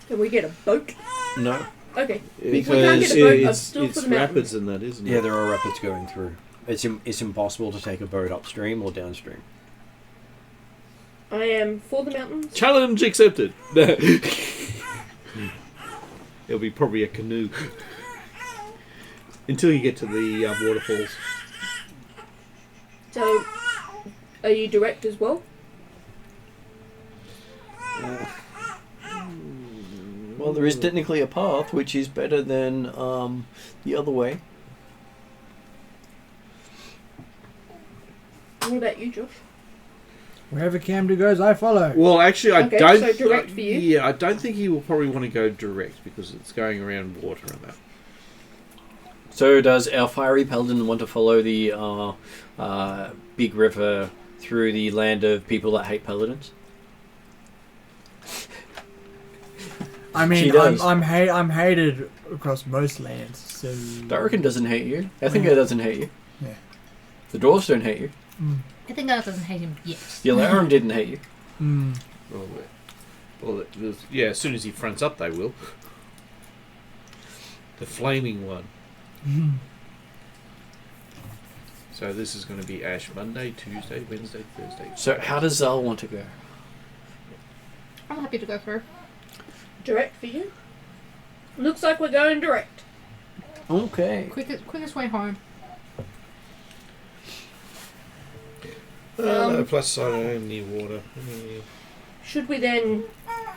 can we get a boat? No. Okay. Because get a boat, I'm it's still for the rapids and that, isn't it? Yeah, there are rapids going through. It's impossible to take a boat upstream or downstream. I am for the mountains. Challenge accepted. It'll be probably a canoe until you get to the waterfalls. So, are you direct as well? Well, there is technically a path, which is better than the other way. What about you, Josh? Wherever Camden goes, I follow. Well, actually, I Okay, don't. so direct for you? Yeah, I don't think he will probably want to go direct because it's going around water and that. So does our fiery paladin want to follow the big river through the land of people that hate paladins? I She mean, does. I'm hated across most lands. So Darkin doesn't hate you. Ethengar doesn't hate you. Yeah. The dwarves don't hate you. Ethengar doesn't hate him yet. The Alarum didn't hate you. Well, yeah. As soon as he fronts up, they will. The flaming one. So this is going to be Ash Monday, Tuesday, Wednesday, Thursday. So how does Zal want to go? I'm happy to go for Direct for you? Looks like we're going direct. Okay. quickest way home. Plus side only water. Should we then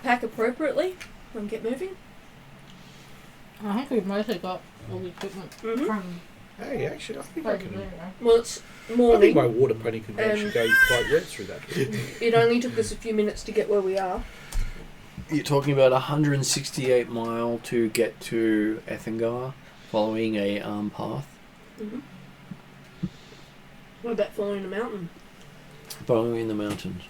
pack appropriately and get moving? I think we've mostly got all the equipment Mhm. from Hey, actually, I think I can. Well, it's I morning. think my water pony can actually go quite right through that. It only took us a few minutes to get where we are. You're talking about 168 mile to get to Ethengar, following a path. Mm-hmm. What about following the mountain? Following the mountains.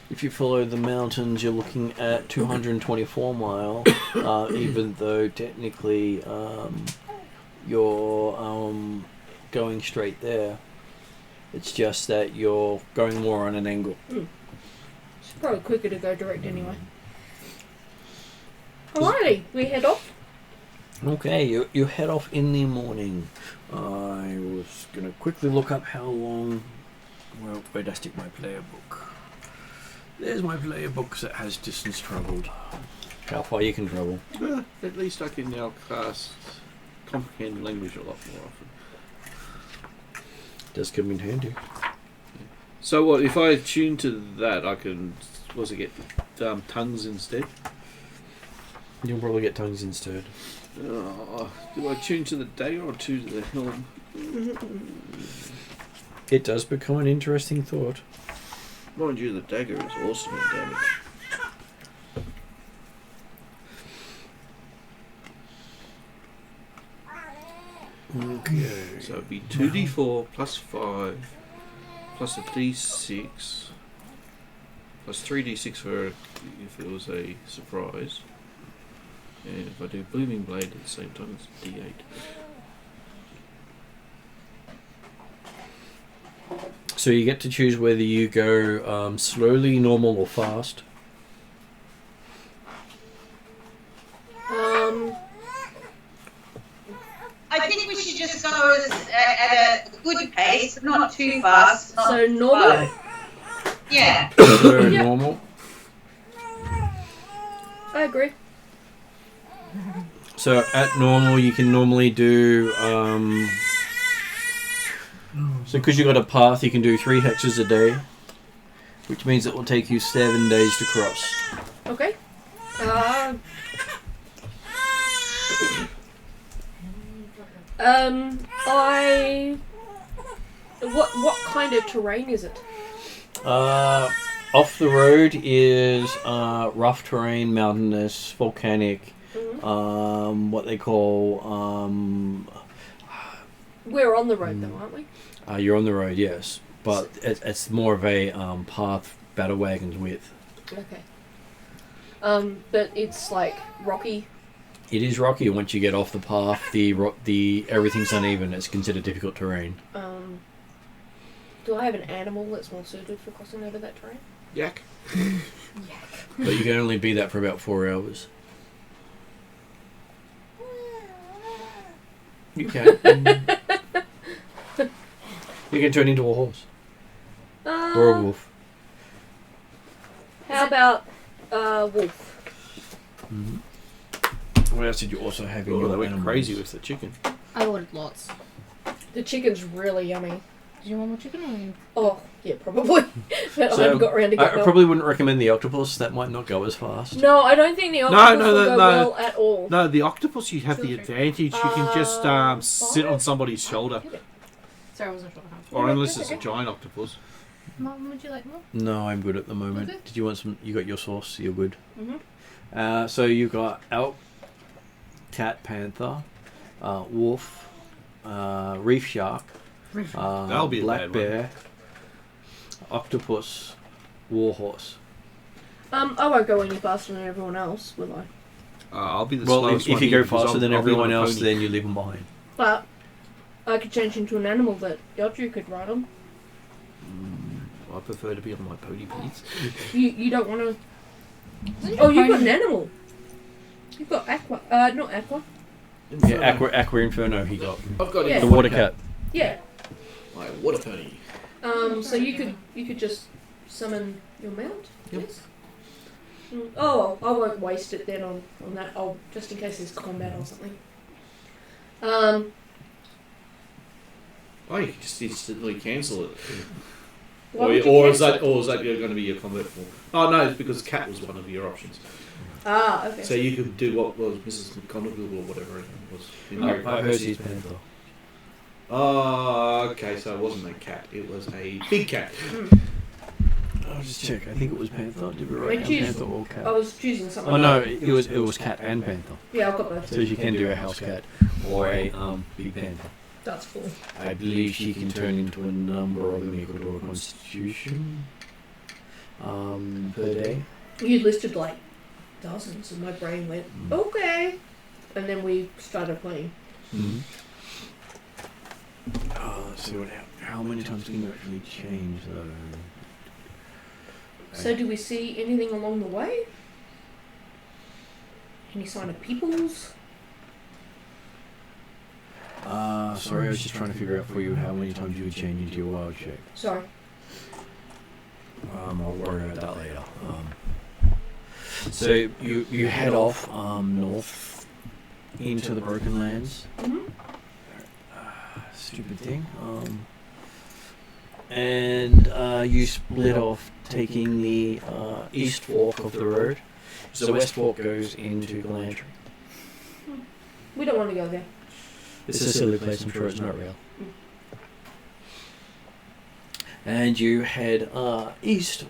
If you follow the mountains, you're looking at 224 mile, even though technically you're going straight there. It's just that you're going more on an angle. It's probably quicker to go direct anyway. Alrighty, we head off. Okay, you head off in the morning. I was going to quickly look up how long... Well, where did I stick my player book? There's my player book that has distance travelled. How far you can travel. At least I can now cast comprehend language a lot more often. Does come in handy. So what if I tune to that? I can get tongues instead. You'll probably get tongues instead. Do I tune to the dagger or tune to the helm? It does become an interesting thought. Mind you, the dagger is awesome at damage. Okay. So it'd be 2d4 plus 5 plus a d6 plus 3d6 for if it was a surprise. And if I do Booming Blade at the same time, it's d8. So you get to choose whether you go slowly, normal, or fast. I think we should just go at a good pace, not too fast. Not So too normal? slow. Yeah. So Yep. normal. I agree. So at normal, you can normally do. So because you got a path, you can do 3 hexes a day, which means it will take you 7 days to cross. Okay. What kind of terrain is it? Off the road is rough terrain, mountainous, volcanic. Mm-hmm. What they call We're on the road though, aren't we? you're on the road, yes, but it's more of a path battle wagons with. Okay. But it's like rocky. It is rocky once you get off the path. The everything's uneven. It's considered difficult terrain. Do I have an animal that's more suited for crossing over that terrain? Yak. But you can only be that for about 4 hours. You can. You can turn into a horse or a wolf. How about wolf? What else did you also have in Oh, your they went animals? crazy with the chicken. I ordered lots. The chicken's really yummy. Did you want more chicken or you? Oh, yeah, probably. But I haven't got around to I getting probably wouldn't recommend the octopus. That might not go as fast. No, I don't think the octopus will go well at all. No, the octopus, you have the advantage. You can just sit on five? somebody's shoulder. Sorry, I wasn't sure. Or Yeah, unless that's it's a okay. giant octopus. Mum, would you like more? No, I'm good at the moment. Okay. Did you want some? You got your sauce. You're good. Mhm. So you got elk, cat, panther, wolf, reef shark, That'll be a black bad one. bear, octopus, warhorse. I won't go any faster than everyone else, will I? I'll be the Well, slowest if one you here go because faster than I'll be on everyone a else, pony. then you leave them behind. But I could change into an animal that Yodru could ride on. I prefer to be on my pony, please. You don't want to... Oh, you've got an animal. You've got aqua... not aqua. Yeah, Aqua Inferno. He got I've got Yeah. the water cat. Yeah. My water pony. So you could just summon your mount. Yep. Yes. Oh, well, I won't waste it then on that. I'll just in case there's combat or something. Oh, you can just instantly cancel it. Why would you Or is cancel that it? going to be your combat form? Oh no, it's because cat was one of your options. Ah, okay. So you could do what was Mrs. McGonagall or whatever it was. In Harry I Potter. heard he's panther. Oh, okay, so it wasn't a cat, it was a big cat. I'll just check. I think it was panther. Did we I write down choose- panther or cat? I was choosing something. Oh no, it was cat and panther. Yeah, I've got both. So you can do a house cat or a big panther. That's cool. I believe she can turn into a number of them equal to a constitution per day. You listed like dozens, and my brain went okay, and then we started playing. Mm-hmm. Let's see how many times can you actually change though? So, do we see anything along the way? Any sign of peoples? Sorry, I was just trying to figure out for you how many times you would change into your wild shape. Sorry. I'll worry about that later. So you head off north into the Broken Lands. Mm-hmm. Stupid thing. And you split off, taking the east fork of the road. So the west fork goes into Galantry. We don't want to go there. It's a silly place, I'm sure it's not real. And you head east,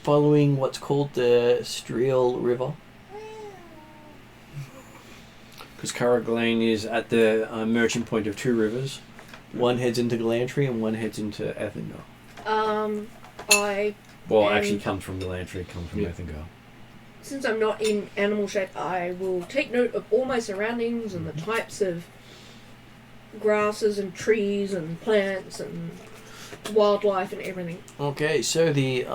following what's called the Striel River. Because Caraglain is at the merging point of two rivers. One heads into Galantry and one heads into Ethengar. Actually comes from Galantry, comes from Ethengar. Since I'm not in animal shape, I will take note of all my surroundings and the types of grasses and trees and plants and wildlife and everything. Okay, so the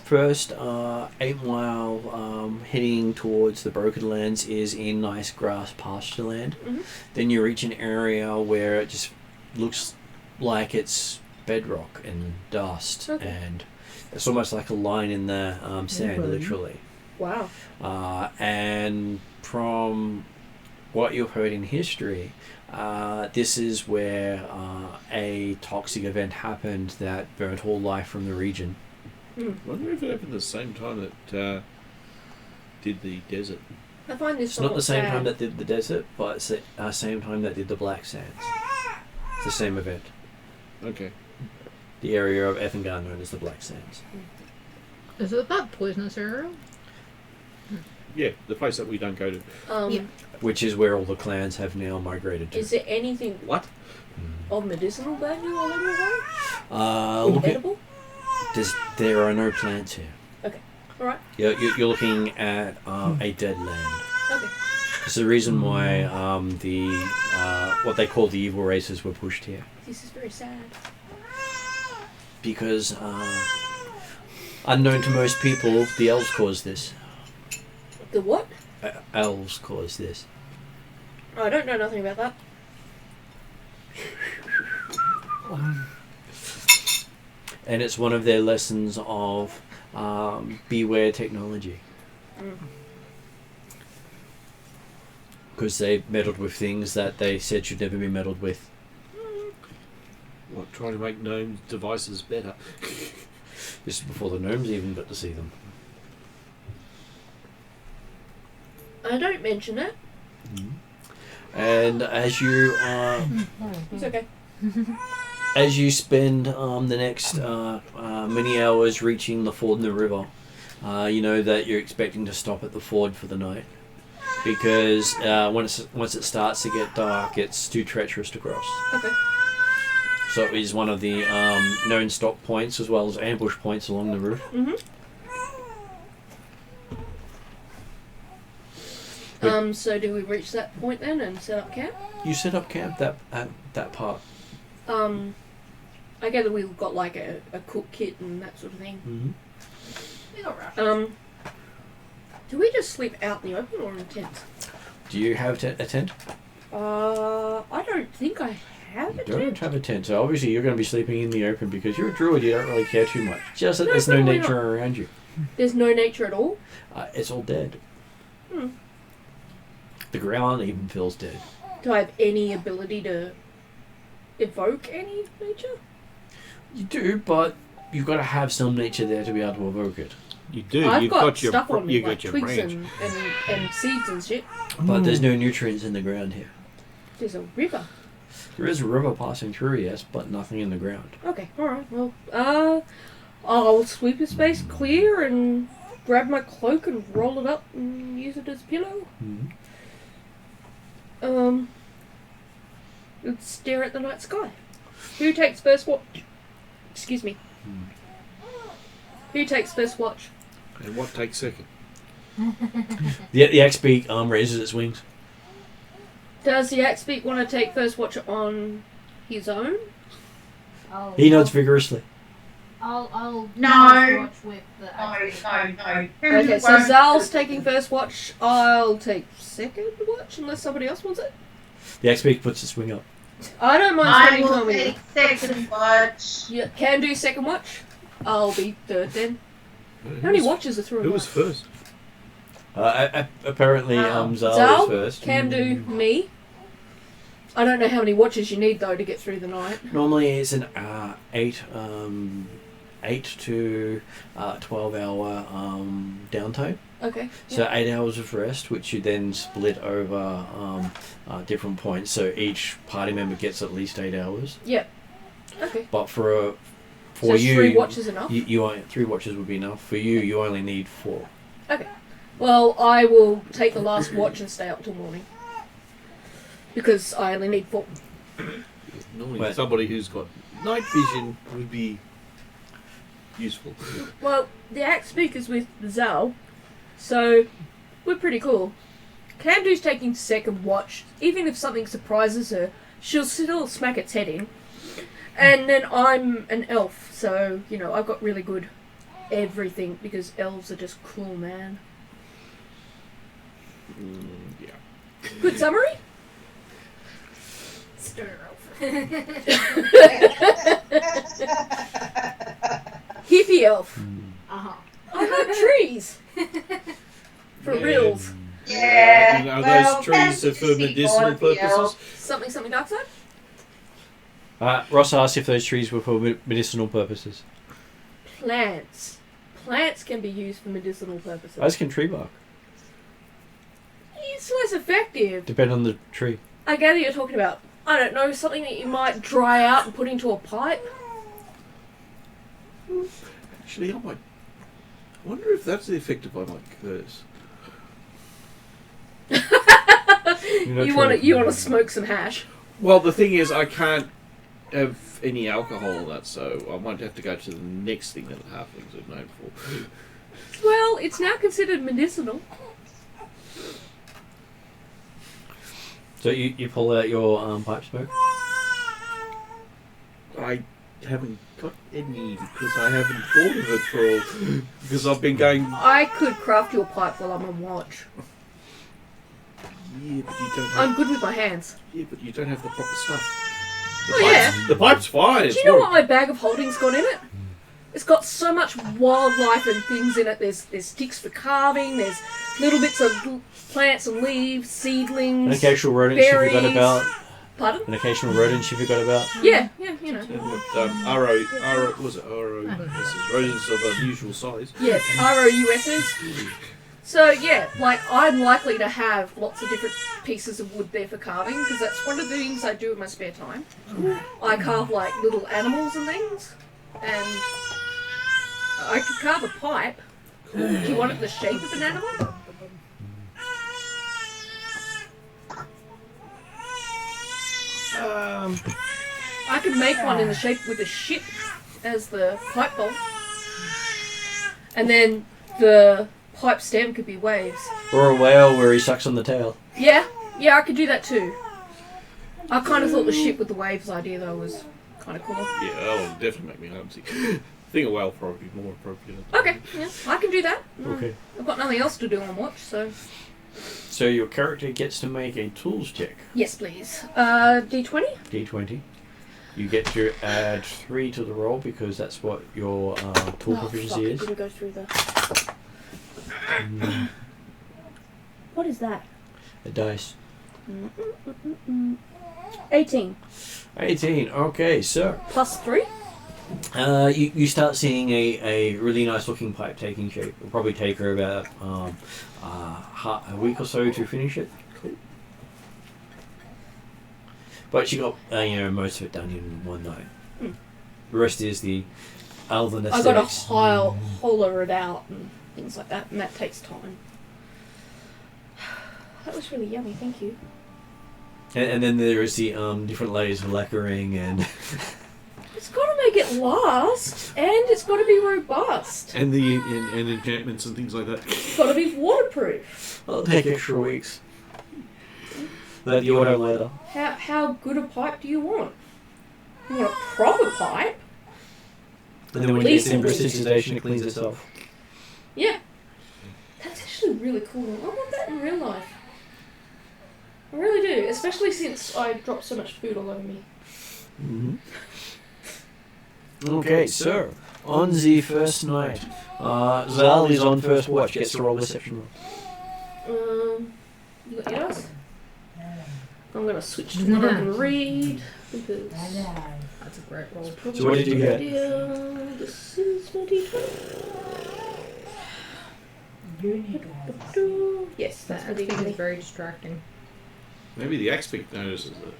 first 8 mile heading towards the Broken Lands is in nice grass pasture land. Mhm. Then you reach an area where it just looks like it's bedrock and dust, Okay. and it's almost like a line in the sand, Okay. literally. Wow. And from what you've heard in history, this is where a toxic event happened that burnt all life from the region. I wonder if it happened the same time that did the desert. I find this It's not the same sad. time that did the desert, but it's the same time that did the Black Sands. It's the same event. Okay. The area of Ethengar known as the Black Sands. Is it that poisonous area? Yeah, the place that we don't go to. Yeah. Which is where all the clans have now migrated to. Is there anything What? of medicinal value along the way? Look at, Edible? there are no plants here. Okay. Alright. You're looking at a dead land. Okay. It's the reason why the what they call the evil races were pushed here. This is very sad. Because unknown to most people, the elves caused this. The what? Elves caused this. Oh, I don't know nothing about that. and it's one of their lessons of beware technology. Because they meddled with things that they said should never be meddled with. What, trying to make gnome devices better? This is before the gnomes even got to see them. I don't mention it. And as you It's okay. as you spend the next many hours reaching the ford in the river, you know that you're expecting to stop at the ford for the night, because once it starts to get dark, it's too treacherous to cross. Okay. So it is one of the known stop points as well as ambush points along the route. So do we reach that point then and set up camp? You set up camp at that part. I gather we've got like a cook kit and that sort of thing. Do we just sleep out in the open or in tents? Do you have a tent? I don't think I have a You don't tent. have a tent, so obviously you're going to be sleeping in the open because you're a druid. You don't really care too much. Just that No, there's no probably nature not. around you. There's no nature at all. It's all dead. The ground even feels dead. Do I have any ability to evoke any nature? You do, but you've got to have some nature there to be able to evoke it. You do. I've You've got your stuff on me, you like got your twigs branch. and seeds and shit. But there's no nutrients in the ground here. There's a river. There is a river passing through, yes, but nothing in the ground. Okay, alright, well, I'll sweep the space clear and grab my cloak and roll it up and use it as a pillow. Let's stare at the night sky. Who takes first watch? Excuse me. Who takes first watch? And what takes second? The axe-beak raises its wings. Does the Axebeak want to take first watch on his own? He nods vigorously. I'll No. watch with the No. Okay, so Zal's taking first watch. I'll take second watch unless somebody else wants it. The axe-beak puts its wing up. I don't mind I spending will time with you. take second watch. Yeah, can do second watch. I'll be third then. How many watches are through? Who was first? Apparently, Zal Zal is first. can do me. I don't know how many watches you need though to get through the night. Normally, it's an 8 to 12 hour downtime. Okay. So 8 hours of rest, which you then split over different points. So each party member gets at least 8 hours. Yep. Okay. But for So you, 3 watches enough? you only, 3 watches would be enough. For you, you only need 4. Okay. Well, I will take the last watch and stay up till morning. Because I only need 4. Normally, Wait. somebody who's got night vision would be useful. Well, the axe speaker's with Zal, so we're pretty cool. Candu's taking second watch. Even if something surprises her, she'll still smack its head in. And then I'm an elf, so, you know, I've got really good everything because elves are just cool, man. Yeah. Good summary? Stir elf. Hippie elf. Uh-huh. I love trees. For Yeah. reals. Yeah. Are well, those trees are for fantasy medicinal God, the purposes? elf. Something dark side? Ross asked if those trees were for medicinal purposes. Plants. Plants can be used for medicinal purposes. As can tree bark. It's less effective. Depend on the tree. I gather you're talking about, I don't know, something that you might dry out and put into a pipe. Actually, I wonder if that's the effect of I might curse. You want to smoke some hash. Well, the thing is, I can't have any alcohol in that, so I might have to go to the next thing that halflings are known for. Well, it's now considered medicinal. So you pull out your pipe smoke? I haven't got any because I haven't thought of it for all. Because I've been going. I could craft you a pipe while I'm on watch. Yeah, but you don't have. I'm good with my hands. Yeah, but you don't have the proper stuff. Oh, yeah. The pipe's fine. Do you know what my bag of holding's got in it? It's got so much wildlife and things in it. There's sticks for carving. There's little bits of plants and leaves, seedlings. An occasional rodent you forgot berries. about. Pardon? An occasional rodent you forgot about. Yeah, you know. Was it RO? Rodents of unusual size. Yes, ROUSs. So yeah, like I'm likely to have lots of different pieces of wood there for carving because that's one of the things I do in my spare time. I carve like little animals and things, and I could carve a pipe. Do you want it the shape of an animal? I could make one in the shape with a ship as the pipe bowl, and then the pipe stem could be waves. Or a whale where he sucks on the tail. Yeah, I could do that too. I kind of thought the ship with the waves idea though was kind of cool. Yeah, that would definitely make me homesick. I think a whale probably more appropriate. Okay, yeah, I can do that. Okay. I've got nothing else to do on watch, so... So your character gets to make a tools check. Yes, please. D20? D20. You get to add 3 to the roll because that's what your tool proficiency It is. didn't go through the... What is that? A dice. 18. 18. Okay, so Plus 3? you start seeing a really nice looking pipe taking shape. It'll probably take her about a week or so to finish it. Cool. But she got most of it done in one night. The rest is the elven I got aesthetics. to holler it out and things like that, and that takes time. That was really yummy, thank you. And then there is the different layers of lacquering and It's got to make it last, and it's got to be robust. And the and enchantments and things like that. It's got to be waterproof. it'll take extra weeks. Let the auto later. How good a pipe do you want? You want a proper pipe? And then when it gets in Decent. precipitation, it cleans itself. Yeah. That's actually really cool. I want that in real life. I really do, especially since I dropped so much food all over me. Mm-hmm. Okay, so on the first night, Zal is on first watch. Gets to roll deception roll. You got yours? I'm gonna switch to what I can read because That's a great roll. So what did you get? This is my D20. Yes, that's my That thing is D20. very distracting. Maybe the axe beak notices it,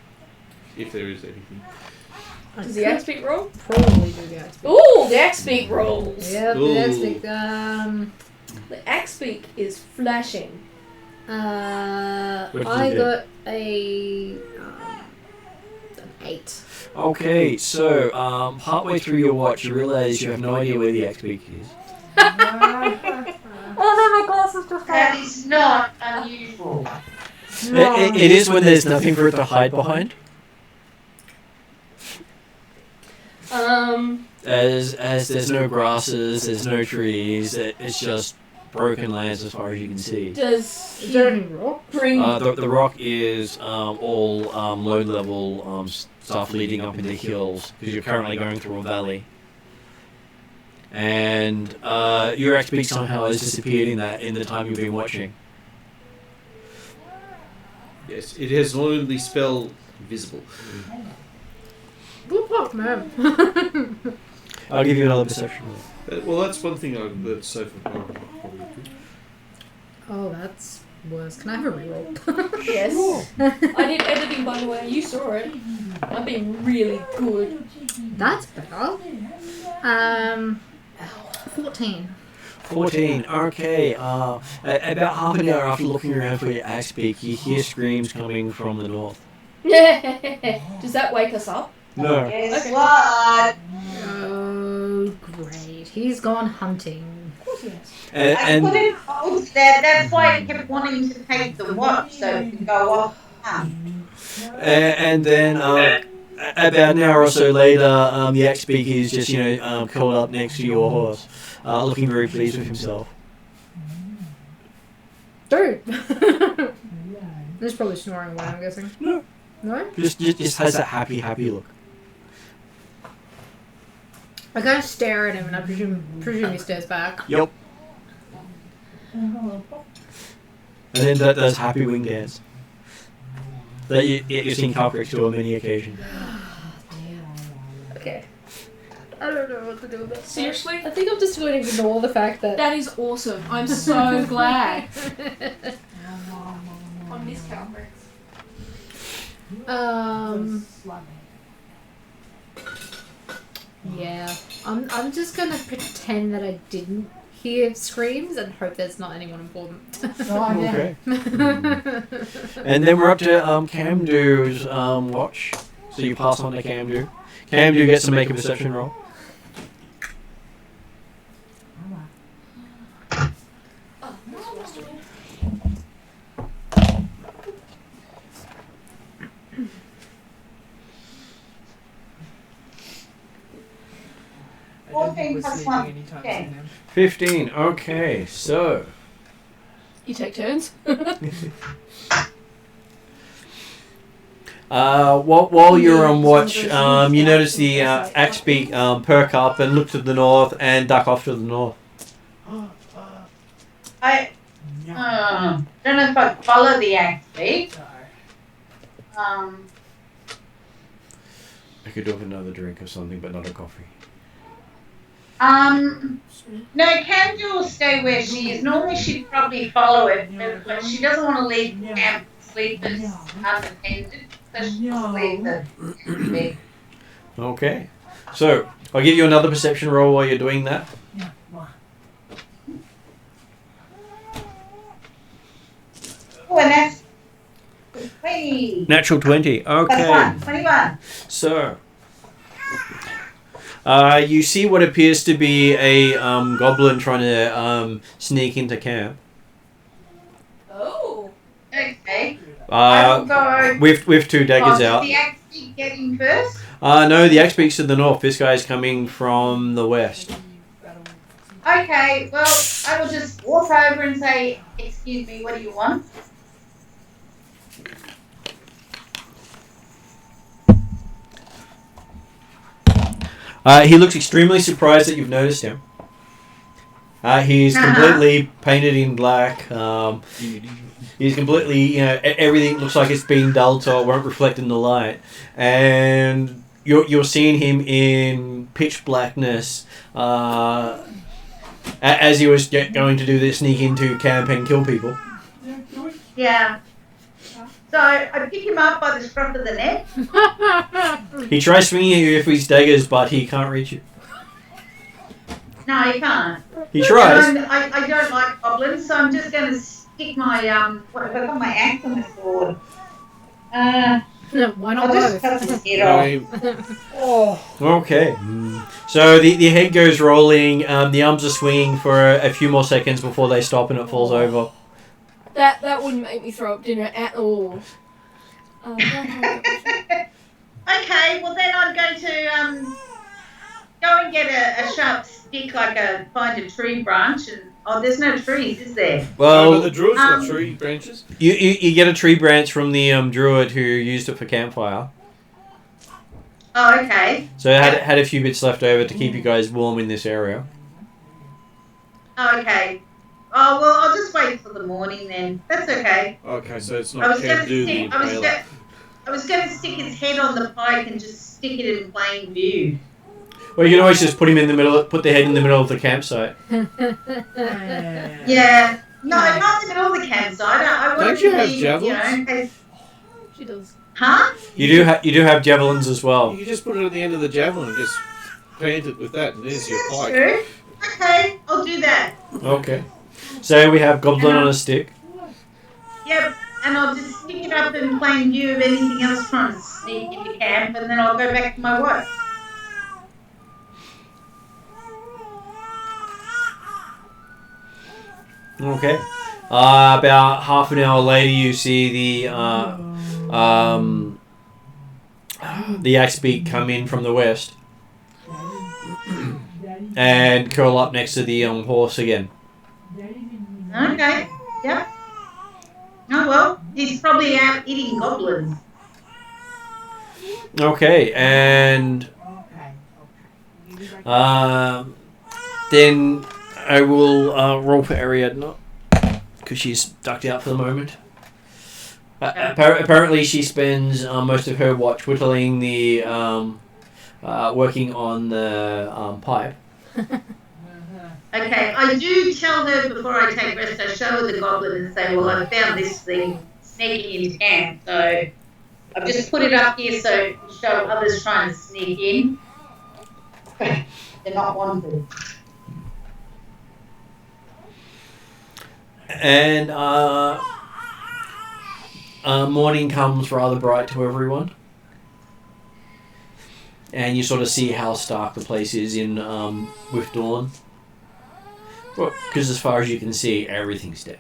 if there is anything. Does the axe beak roll? Probably do the axe beak. Ooh, the axe beak rolls. Yeah, Ooh. the axe beak. The axe beak is flashing. What did you I get? got an 8. Okay, so partway through your watch, you realise you have no idea where the axe beak is. Oh no, my glasses just That is not unusual. It is when there's nothing for it to hide behind. As there's no grasses, there's no trees. It's just broken lands as far as you can see. Does Is there any rock? bring The rock is all low level stuff leading up into hills because you're currently going through a valley. And your axe beak somehow has disappeared in the time you've been watching. Yes, it has learned the spell invisible. Good luck, man. I'll give you another perception roll. Well, that's one thing that's so far probably good. Oh, that's worse. Can I have a reroll? yes? I did editing, by the way. You saw it. I've been really good. That's better. 14. 14. Okay. About half an hour after looking around for your axe beak, you hear screams coming from the north. Does that wake us up? No. Guess Okay. what? Oh, great. He's gone hunting. Of course he has. I And couldn't hold that. That's why I kept wanting to take the watch so it could go off. and then about an hour or so later, the axe beak is just curled up next to your horse, looking very pleased with himself. Dude. He's probably snoring away, I'm guessing. No. No? Just has that happy look. I kind of stare at him, and I presume he stares back. Yep. And then does happy wing dance. That you've seen Calcrix do on many occasions. Okay. I don't know what to do with that. Seriously? I think I'm just going to ignore the fact that... That is awesome. I'm so glad. I miss Calcrix. Yeah. I'm just gonna pretend that I didn't hear screams and hope there's not anyone important. Okay. And then we're up to Camdu's watch. So you pass on to Camdu. Camdu gets to make a perception roll. I don't think we're 14 plus sleeping 1. anytime Okay. soon. 15. Okay, so You take turns. while you're on watch, you notice the Axbeak perk up and look to the north and duck off to the north. I don't know if I follow the actually. I could do with another drink or something, but not a coffee. No, Camden will stay where she is. Normally she'd probably follow it, but she doesn't want to leave camp sleepers unattended, so she'll leave the bed. Okay, so I'll give you another perception roll while you're doing that. Yeah, why? Oh, and that's 20. Natural 20. Plus Okay, 1, 21. so you see what appears to be a goblin trying to sneak into camp. Oh. Okay. I will go. With two daggers Did out. the actually get in first? No, the Axbeak's to the north. This guy's coming from the west. Okay, well, I will just walk over and say, excuse me, what do you want? He looks extremely surprised that you've noticed him. He's completely painted in black. He's completely, everything looks like it's being dulled so it won't reflect in the light. And you're seeing him in pitch blackness as he was going to do this sneak into camp and kill people. Yeah. So I pick him up by the scruff of the neck. He tries swinging at you with his daggers, but he can't reach you. No, you can't. He tries. And I don't like goblins, so I'm just going to stick my, what have I got my axe on the sword? Why not I'll just both? cut his head off. Okay. So the head goes rolling, the arms are swinging for a few more seconds before they stop and it falls over. That wouldn't make me throw up dinner at all. Okay, well then I'm going to go and get a sharp stick, find a tree branch, and there's no trees, is there? Well, the druid's got tree branches. You get a tree branch from the druid who used it for campfire. Oh, okay. So it had a few bits left over to keep you guys warm in this area. Oh, okay. Oh, well, I'll just wait till the morning then. That's okay. Okay, so it's I not was going Camp Do to the stick. Impaler. I was going to stick his head on the pike and just stick it in plain view. Well, you can always just put him in the middle. Put the head in the middle of the campsite. Yeah. No, not in the middle of the campsite. I want Don't it you to have be, javelins? in case... She does. Huh? You do have javelins as well. You can just put it at the end of the javelin and just plant it with that, and there's your That's pike. true. Okay, I'll do that. Okay. So we have goblin on a stick. Yep, and I'll just stick it up in plain view of anything else trying to sneak into camp, and then I'll go back to my work. Okay. About half an hour later, you see the Axbeak come in from the west and curl up next to the horse again. Okay, yep. Oh well, he's probably out eating goblins. Then I will roll for Ariana because she's ducked out for the moment. Apparently, she spends most of her watch whittling the working on the pipe. Okay, I do tell her before I take rest, I show her the goblin and say, well, I found this thing sneaking into camp, so I've just put it up here so to show others trying to sneak in. They're not wanted. And morning comes rather bright to everyone. And you sort of see how stark the place is in with dawn. Because as far as you can see, everything's dead.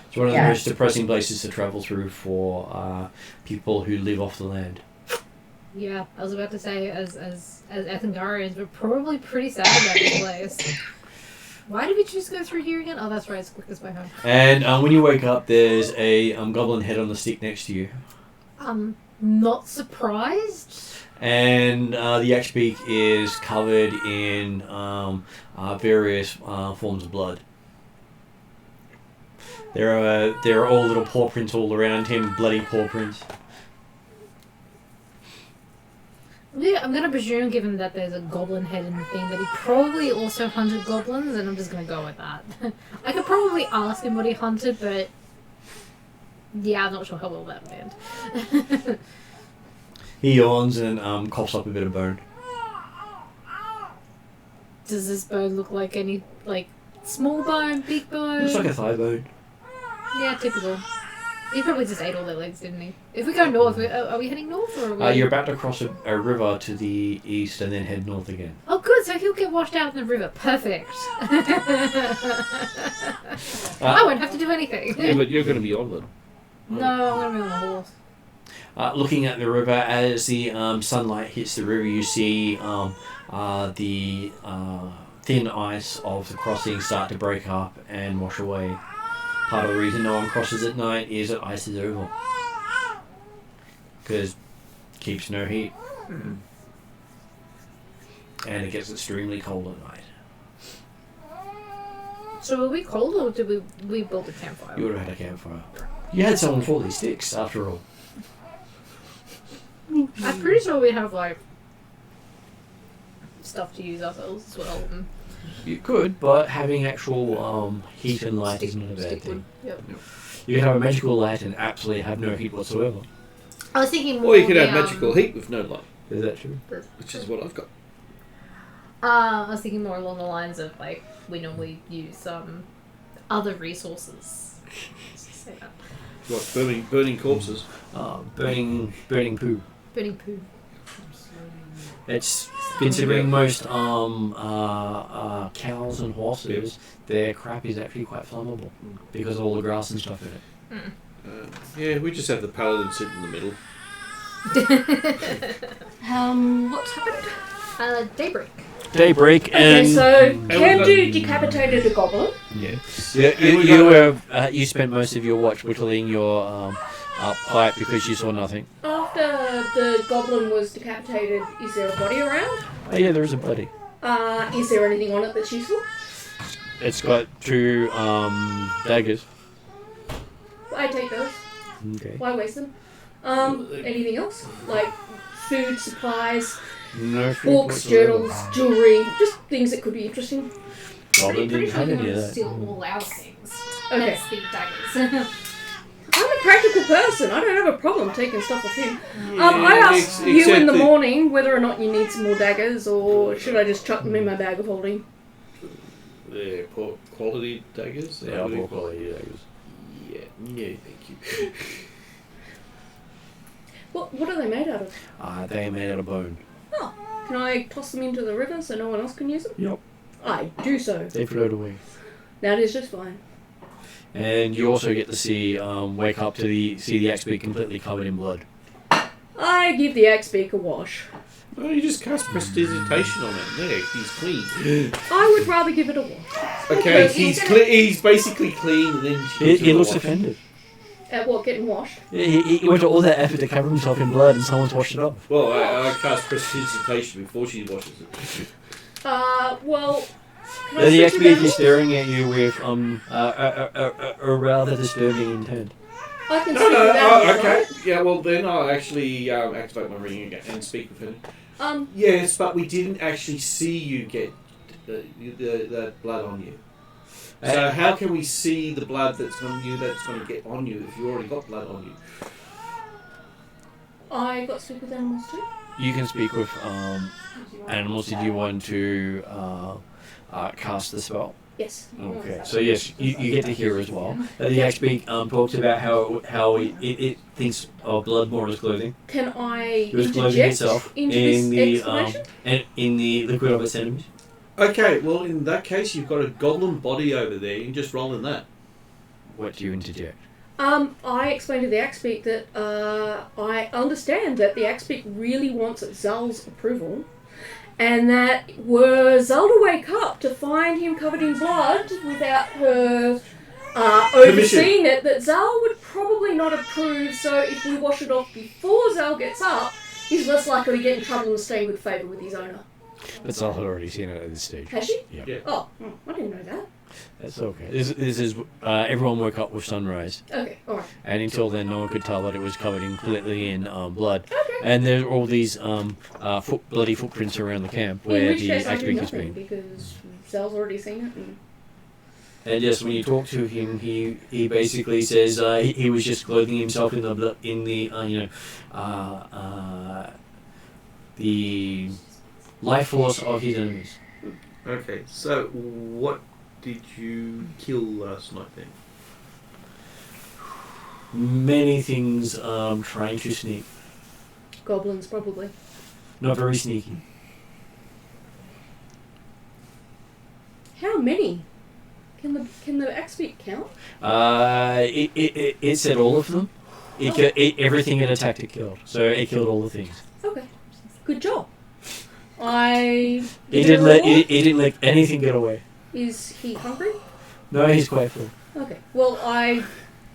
It's one of the most depressing places to travel through for people who live off the land. Yeah, I was about to say, as Ethengarians, we're probably pretty sad about this place. Why did we choose to go through here again? Oh, that's right, it's the quickest way home. And when you wake up, there's a goblin head on the stick next to you. Not surprised. And the X-Beak is covered in various forms of blood. There are all little paw prints all around him, bloody paw prints. Yeah, I'm gonna presume, given that there's a goblin head in the thing, that he probably also hunted goblins, and I'm just gonna go with that. I could probably ask him what he hunted, but yeah, I'm not sure how well that would end. He yawns and coughs up a bit of bone. Does this bone look like any, like, small bone, big bone? Looks like a thigh bone. Yeah, typical. He probably just ate all their legs, didn't he? If we go north, are we heading north, or are we... You're about to cross a river to the east and then head north again. Oh, good, so he'll get washed out in the river. Perfect. I won't have to do anything. Yeah, but you're going to be on them. No, I'm going to be on the horse. Looking at the river, as the sunlight hits the river, you see the thin ice of the crossing start to break up and wash away. Part of the reason no one crosses at night is that ice is over. Because it keeps no heat. Mm. And it gets extremely cold at night. So were we cold, or did we build a campfire? You would have had a campfire. You had someone for these sticks, after all. I'm pretty sure we have, like, stuff to use ourselves as well. You could, but having actual heat and light is not a bad thing. Yep. You can have a magical light and absolutely have no heat whatsoever. I was thinking more Or you could the, have magical heat with no light, Is that true? which is what I've got. I was thinking more along the lines of, like, we normally use other resources. Let's just say that. What, burning corpses? Burning poo. Burning poo. It's considering most cows and horses, their crap is actually quite flammable because of all the grass and stuff in it. Yeah, we just have the Paladin sit in the middle. What's happened? Daybreak. And Okay, so Kendu decapitated a goblin. you spent most of your watch whittling your pipe because you saw nothing. After the goblin was decapitated, is there a body around? Oh yeah, there is a body. Is there anything on it that's useful? It's got 2 daggers. I take those. Okay. Why waste them? Anything else? Like food, supplies, No food books, whatsoever. journals, jewellery, just things that could be interesting. Goblin Pretty didn't sure have you any of want to that. steal all our things. Okay. Hence the daggers. I'm a practical person. I don't have a problem taking stuff off him. I asked you except in the that- morning whether or not you need some more daggers, or should I just chuck them in my bag of holding? They're poor quality daggers. They are poor quality daggers. Yeah, thank you. What are they made out of? They are made out of bone. Oh, can I toss them into the river so no one else can use them? Yep. I do so. They float away. That is just fine. And you also get to see, wake up to see the axe be completely covered in blood. I give the axe-beak a wash. Oh, you just cast prestidigitation on it. There, he's clean. I would rather give it a wash. Okay, Because he's basically clean, and then He looks offended. At what, getting washed? He went to all that effort to cover himself in blood and someone's washed it off. Well, I cast prestidigitation before she washes it. Well... can I The speak XP to them? is staring at you with a rather disturbing intent. I can No, speak no, with them, oh, okay. right? Yeah, well then I'll actually activate my ring again and speak with her. Um, Yes, but we didn't actually see you get the blood on you. So how can we see the blood that's on you that's going to get on you if you already got blood on you? I got to speak with animals too. You can speak with animals if you want to cast the spell. Yes. Okay, so yes, you get to hear as well. The XP talks about how it thinks of blood more as clothing. Can I It was clothing interject itself into in this the explanation? and in the liquid of its enemies. Okay, well in that case you've got a goblin body over there. You can just roll in that. What do you interject? I explained to the Axpeak that I understand that the Axpeak really wants Zal's approval, and that were Zal to wake up to find him covered in blood without her overseeing it, that Zal would probably not approve, so if we wash it off before Zal gets up, he's less likely to get in trouble and stay in good favour with his owner. But Zal had already seen it at this stage. Has she? Yeah. Yeah. Oh, I didn't know that. That's okay. This is everyone woke up with sunrise, Okay, alright. and until then, no one could tell that it was covered completely in blood. Okay. And there's all these bloody footprints around the camp In where which the case I do Axpeak has nothing, been. because Zal's already seen it. And yes, when you talk to him, he basically says he was just clothing himself in the life force of his enemies. Okay, so what did you kill last night then? Many things trying to sneak, Goblins, probably. not very sneaky. How many? Can the Axpeak count? It said all of them. Everything it attacked it killed. So it killed all the things. Okay. Good job. I... It didn't let anything get away. Is he hungry? No, he's quite full. Okay. Well, I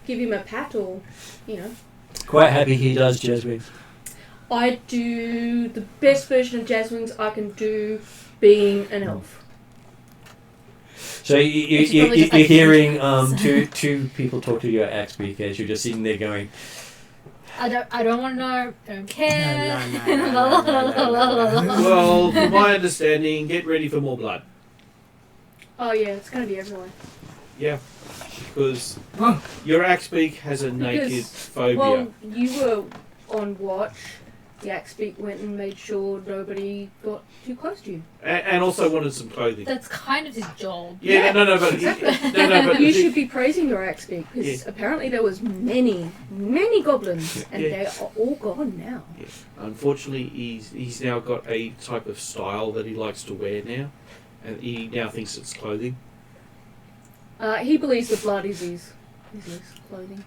give him a pat or, Quite happy he does jazz wings. I do the best version of jazz wings I can do being an elf. So It's probably just you're like hearing two people talk to your Axpeak as you're just sitting there going, I don't want to know. I don't care. Well, from my understanding, get ready for more blood. Oh yeah, it's going to be everywhere. Yeah, because your Axpeak has a naked Because, phobia. well, you were on watch. The Axpeak went and made sure nobody got too close to you. And also wanted some clothing. That's kind of his job. Yeah, no, but You should be praising your Axpeak, because apparently there was many goblins, and Yeah. they are all gone now. Yeah. Unfortunately, he's now got a type of style that he likes to wear now, and he now thinks it's clothing. He believes the blood is his clothing.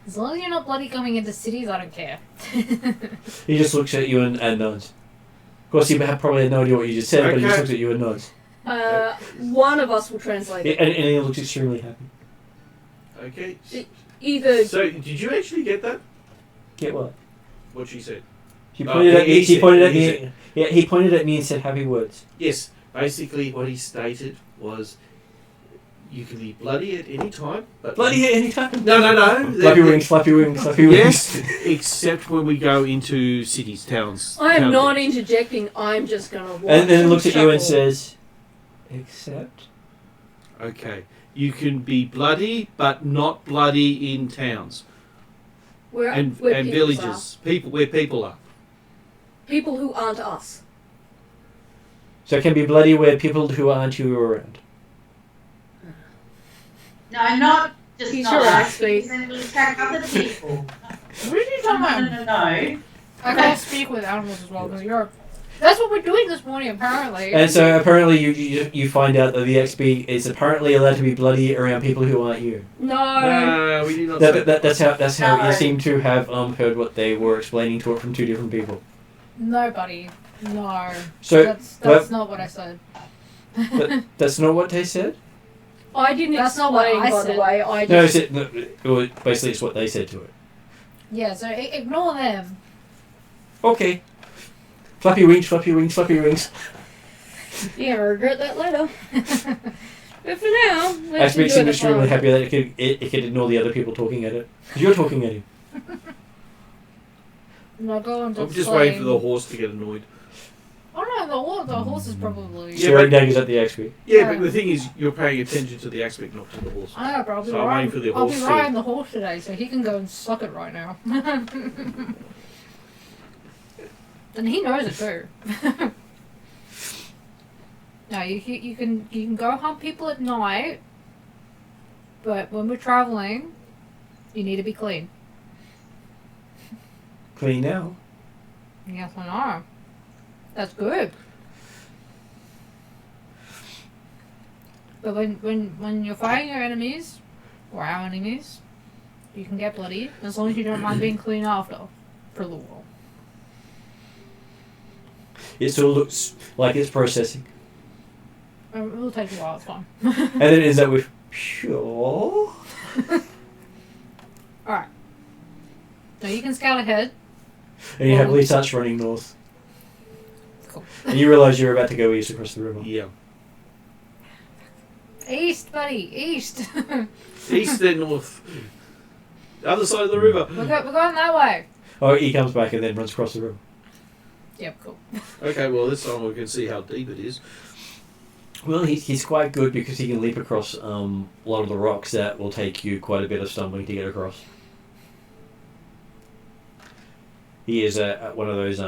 As long as you're not bloody coming into cities, I don't care. he just looks at you and nods. Of course, he probably had no idea what you just said, but he just Okay. looks at you and nods. One of us will translate it. And he looks extremely happy. Okay. Either So, did you actually get that? Get what? What she said? He Oh, pointed at me. he He pointed at he me. said- Yeah, he pointed at me and said happy words. Yes. Basically, what he stated was, you can be bloody at any time, but Bloody at any time. No. Flappy wings, flappy wings, flappy wings. Yes, except when we go into cities, towns. I am town not bits. interjecting. I'm just gonna watch. And then looks at you and chuckle. says, except? Okay. You can be bloody, but not bloody in towns Where and people villages. People where people are. are. People who aren't us. So it can be bloody where people who aren't you are around. No, not just He's not your us. Axpeak. Then it will attack other people. What are you talking about? No. I can't speak with animals as well because you're. That's what we're doing this morning, apparently. And so apparently you find out that the XP is apparently allowed to be bloody around people who aren't you. No. No, we did not say That's how No. you seem to have heard what they were explaining to it from two different people. No, buddy. No. So That's not what I said. but that's not what they said? I didn't That's not what explain, I by said. the way. I No, just... basically it's what they said to it. Yeah, so ignore them. Okay. Flappy wings, flappy wings, flappy wings. You're gonna regret that later. But for now, let's That makes enjoy him the extremely fun. happy that it could ignore the other people talking at it. 'Cause you're talking at him. Now go on to I'm just waiting for the horse to get annoyed. Oh no, the horse is probably... Yeah, Throwing but- daggers at the XP. Yeah, but the thing is, you're paying attention to the aspect, not to the horse. I know, but I'll be, So I'm waiting for the I'll be horse to- riding the horse today, so he can go and suck it right now. And he knows it too. No, you can go hunt people at night, but when we're traveling, you need to be clean. Clean now. Yes, I know. That's good. But when you're fighting your enemies, or our enemies, you can get bloody, as long as you don't mind being clean after, for the while. It still looks like it's processing. It will take a while, it's fine. And then it ends up with, sure. Alright. So you can scout ahead. And he happily starts running north. Cool. And you realise you're about to go east across the river. Yeah. East, buddy, east. East then north. The other side of the river. We're going that way. Oh, he comes back and then runs across the river. Yep, cool. Okay, well this time we can see how deep it is. Well, he's quite good because he can leap across a lot of the rocks that will take you quite a bit of stumbling to get across. He is one of those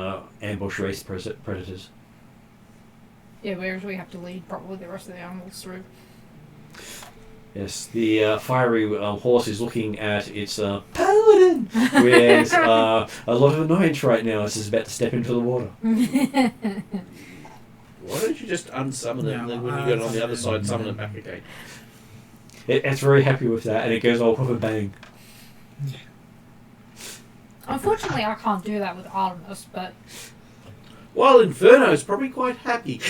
ambush race predators. Yeah, whereas we have to lead probably the rest of the animals through. Yes, the fiery horse is looking at its Paladin with a lot of annoyance right now as it's about to step into the water. Why don't you just unsummon it and then when you get on the other side, summon it back again? It's very happy with that and it goes off with a bang. Unfortunately, I can't do that with Artemis, but While Inferno's probably quite happy.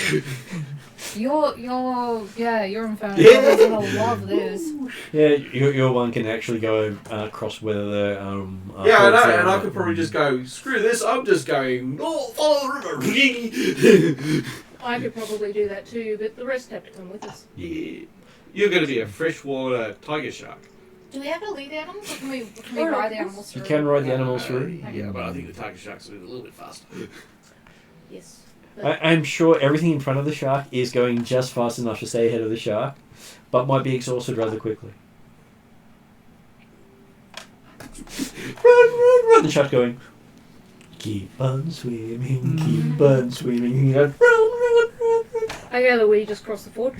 your Inferno Yeah. doesn't love this. Yeah, your one can actually go across whether the Yeah, I know, forks are- and I could probably just go, screw this, I'm just going north, follow the river. I could probably do that too, but the rest have to come with us. Yeah. You're going to be a freshwater tiger shark. Do we have to lead animals, or can we Or ride the octopus. animals You through? can ride the animals through. Yeah, but I think the tiger sharks move a little bit faster. Yes. I'm sure everything in front of the shark is going just fast enough to stay ahead of the shark, but might be exhausted rather quickly. Run! The shark's going, keep on swimming, keep on swimming, run. I gather we just crossed the ford.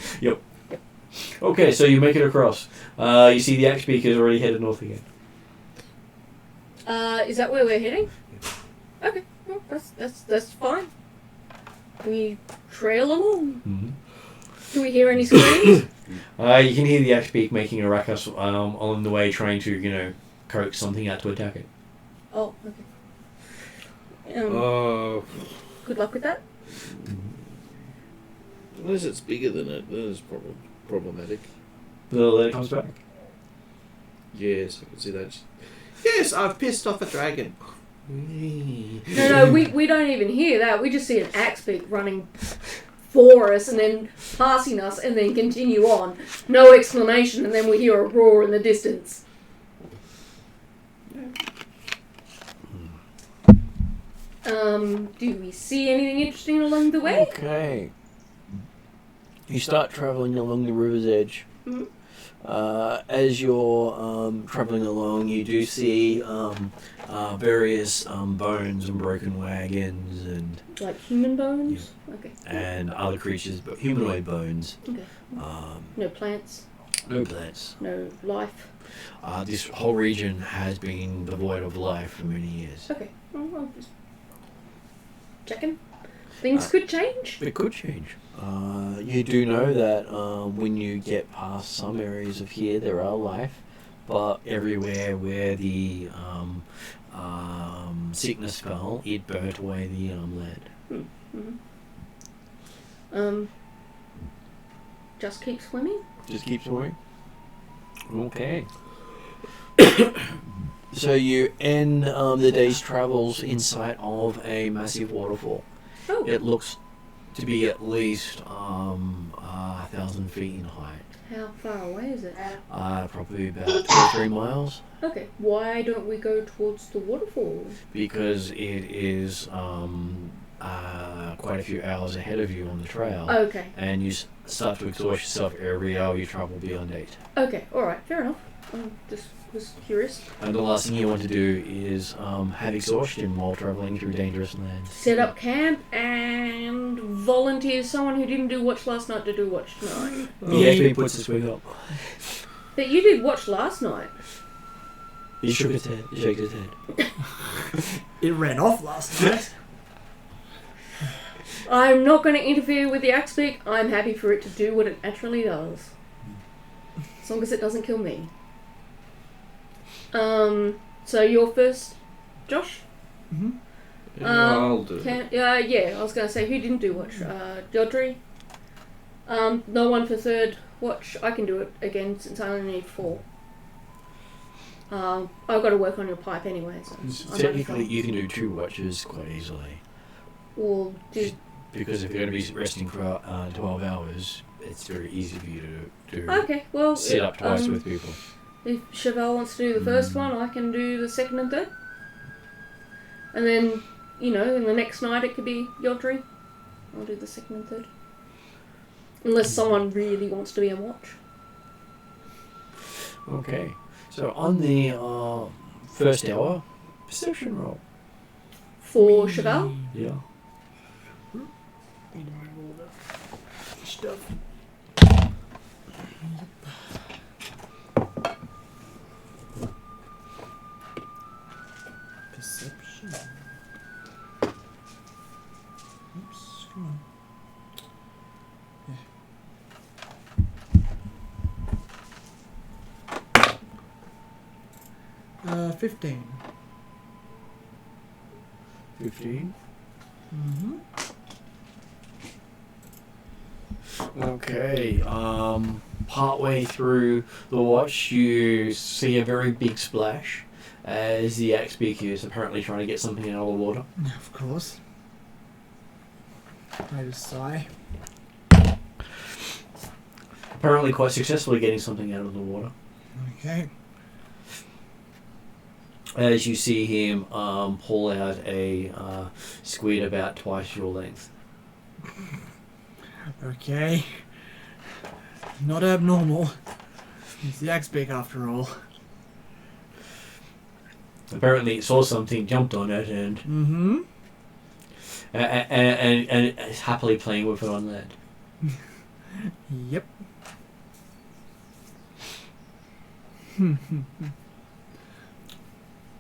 Okay, so you make it across. You see the axe beaker's already headed north again. Is that where we're heading? Okay, well, that's fine. We trail along. Mm-hmm. Do we hear any screams? You can hear the axe beak making a ruckus on the way, trying to, coax something out to attack it. Oh, okay. Good luck with that. Unless it's bigger than it, that is problematic. Then it comes back. Yes, I can see that. Yes, I've pissed off a dragon. No, we don't even hear that. We just see an axe beak running for us and then passing us and then continue on. No explanation, and then we hear a roar in the distance. Do we see anything interesting along the way? Okay. You start travelling along the river's edge. Mhm. As you're travelling along, you do see various bones and broken wagons Like human bones? Okay. and other creatures, but humanoid bones. Okay. No plants, No plants. no life. This whole region has been devoid of life for many years. Okay. Well, I'll just checking. Things could change. It could change. You do know that when you get past some areas of here, there are life, but everywhere where the sickness fell, it burnt away the land. Mm-hmm. Just keep swimming? Just keeps going. Okay. So you end the day's travels in sight of a massive waterfall. Oh. It looks to be at least 1,000 feet in height. How far away is it? Probably about 2 or 3 miles. Okay. Why don't we go towards the waterfall? Because it is quite a few hours ahead of you on the trail. Okay. And you start to exhaust yourself every hour you travel beyond 8. Okay. All right. Fair enough. Just was curious. And the last thing you want to do is have exhaustion while traveling through dangerous land. Set up camp and volunteer someone who didn't do watch last night to do watch tonight. He actually puts his wig up. But you did watch last night. He shook his head. He shook his head. It ran off last night. I'm not going to interfere with the axe beak. I'm happy for it to do what it naturally does. As long as it doesn't kill me. So you're first, Josh? Mm-hmm. I'll do it. Yeah, I was going to say, who didn't do watch? Jodri? No one for third watch. I can do it again since I only need 4. I've got to work on your pipe anyway. So Technically, you can do 2 watches quite easily. Well, Because if you're going to be resting for 12 hours, it's very easy for you to okay, well, sit up twice with people. if Chevelle wants to do the first one, I can do the second and third. And then, in the next night it could be Yodri. I'll do the second and third. Unless someone really wants to be on watch. Okay. So on the first hour, perception roll. For Chevelle? Yeah. Need to move all the stuff. Perception. Oops, come on. 15. 15. Mm-hmm. Okay. Partway through the watch, you see a very big splash as the axe beak is apparently trying to get something out of the water. Of course. I just sigh. Apparently quite successfully getting something out of the water. Okay. As you see him pull out a squid about twice your length. Okay. Not abnormal. It's the axe beak after all. Apparently it saw something, jumped on it, and Mm-hmm. and is happily playing with it on land. Yep.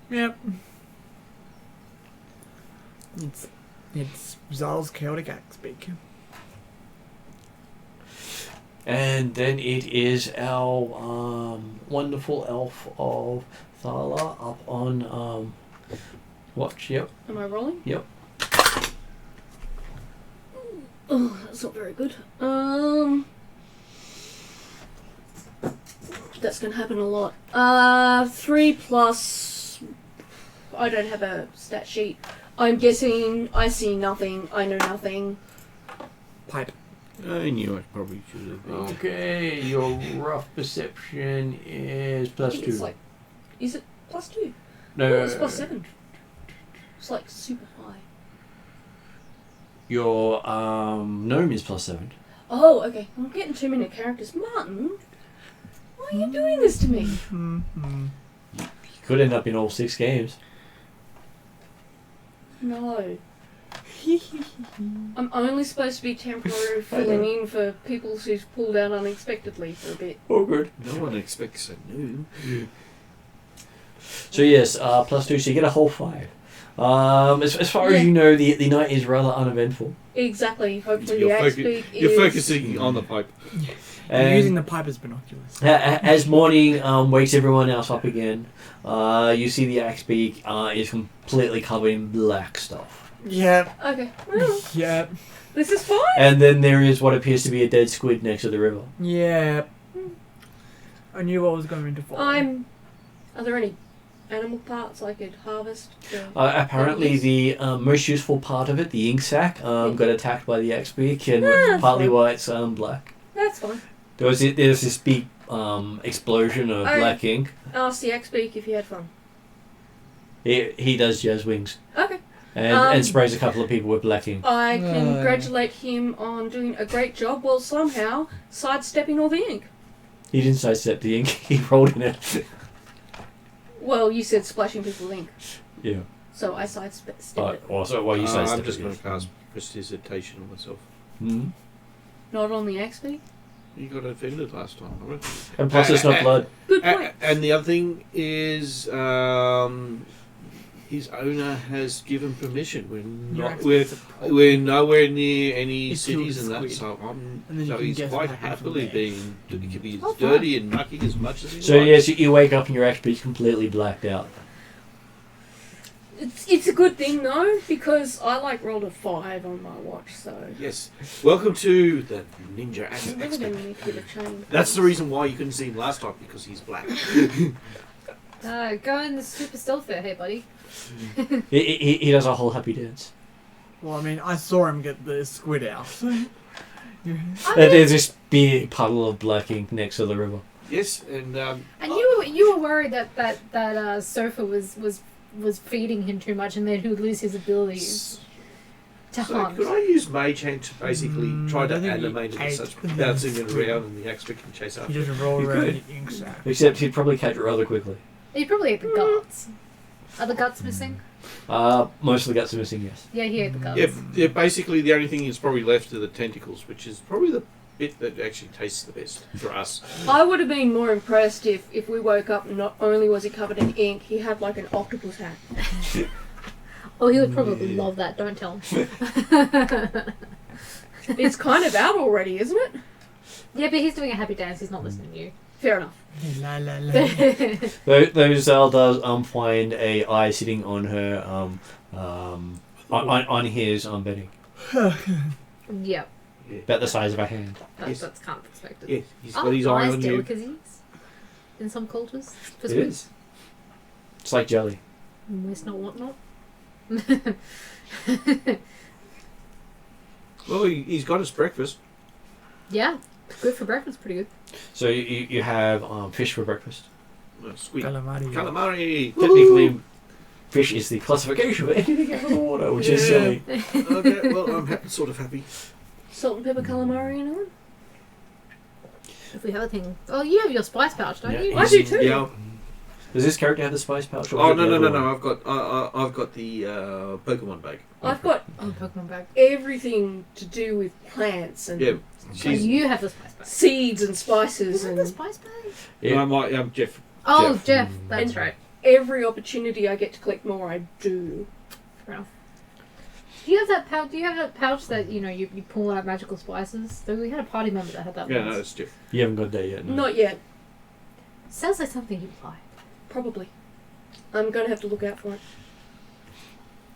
Yep. It's Zal's chaotic axe beak. And then it is our wonderful elf of Thala up on watch. Yep. Am I rolling? Yep. Oh, that's not very good. That's going to happen a lot. 3 plus... I don't have a stat sheet. I'm guessing I see nothing. I know nothing. Pipe. I knew I probably should have been. Okay, your rough perception is I plus think 2. it's like... Is it plus 2? No, Oh, it's plus 7. It's like super high. your gnome is plus 7. Oh, okay. I'm getting too many characters. Martin, why are you doing this to me? Mm-hmm. You could end up in all 6 games. No. I'm only supposed to be temporarily filling in for people who's pulled out unexpectedly for a bit. Oh, good. No one expects a noob. So yes, plus 2, so you get a whole 5. As far as you know, the night is rather uneventful. Exactly. Hopefully You're the axe focu- beak You're is... focusing on the pipe. I'm And using the pipe as binoculars. as morning wakes everyone else up again, you see the axe beak is completely covered in black stuff. Yep. Okay. Well, Yep. this is fine. And then there is what appears to be a dead squid next to the river. Yep. I knew what was going to fall. Are there any animal parts I could harvest? Apparently, use? the most useful part of it, the ink sac, got attacked by the axe beak, and That's partly fine. why it's black. That's fine. There's this big explosion of black ink. Ask the X-Beak if he had fun. He does jazz wings. Okay. And sprays a couple of people with black ink. I congratulate him on doing a great job while somehow sidestepping all the ink. He didn't sidestep the ink, he rolled in it. Well, you said splashing people with ink, Yeah. so I sidestepped it. Also, why you sidestepped I'm just it? going to cast prestidigitation on myself. Hmm. Not on the X-Beak? You got offended last time, alright? And plus, it's not blood. Good point. And the other thing is, his owner has given permission. We're nowhere near any It's cities killed and that, squid. so And then you so can he's guess quite what happened happily from being. He can be Oh, as dirty and mucky as much as he So likes. yes, you wake up and you're actually completely blacked out. It's a good thing though, because I rolled a 5 on my watch, so Yes. Welcome to the Ninja I'm really going Expert. to need to get a chain. That's the reason why you couldn't see him last time, because he's black. Go in the super stealth there, hey buddy. He does a whole happy dance. Well, I mean, I saw him get the squid out. There's this big puddle of black ink next to the river. Yes, and And you were worried that Sofa was feeding him too much, and then he would lose his abilities to so hunt. could I use Mage Hand to basically try I to don't think animate he it as ate such, the bouncing it squid. around and the axe can chase He after? just rolled You around could. the ink sac. Except he'd probably catch it rather quickly. He probably ate the guts. Are the guts missing? Most of the guts are missing, yes. Yeah, he ate the guts. Yeah, basically the only thing is probably left are the tentacles, which is probably the bit that actually tastes the best for us. I would have been more impressed if we woke up and not only was he covered in ink, he had like an octopus hat. Oh, he would probably love that. Don't tell him. It's kind of out already, isn't it? Yeah, but he's doing a happy dance. He's not listening to you. Fair enough. La la la. Those does find a eye sitting on her on his bedding, Yep, about the size of a hand. Yes. that's kind of expected. Yeah, he's Oh, got his eye eyes on you. delicacies in some cultures. For It sweets. is. It's like jelly. It's not whatnot. Well, he's got his breakfast. Yeah, good for breakfast. Pretty good. So you have fish for breakfast. Squid. Calamari. Calamari. Technically, fish is the classification for anything out of the water, which is silly. Okay, well, I'm sort of happy. Salt and pepper calamari and all. If we have a thing. Oh, you have your spice pouch, don't Yeah, you? I do too. Yeah. Does this character have the spice pouch? or Oh is it the no! other one? I've got the Pokemon bag. I've got Oh, Pokemon bag. everything to do with plants and Yeah. Oh, She's you have the spice bag. seeds and You spices have the and spice bag? Yeah. my Jeff. Oh, Jeff. Jeff. That's And- right. every opportunity I get to collect more, I do. Fair enough. Do you have that pouch? Do you have that pouch that you pull out magical spices? So we had a party member that had that. Yeah, once. no, it's Jeff. You haven't got that yet. No. Not yet, Sounds like something you'd like. probably. I'm going to have to look out for it.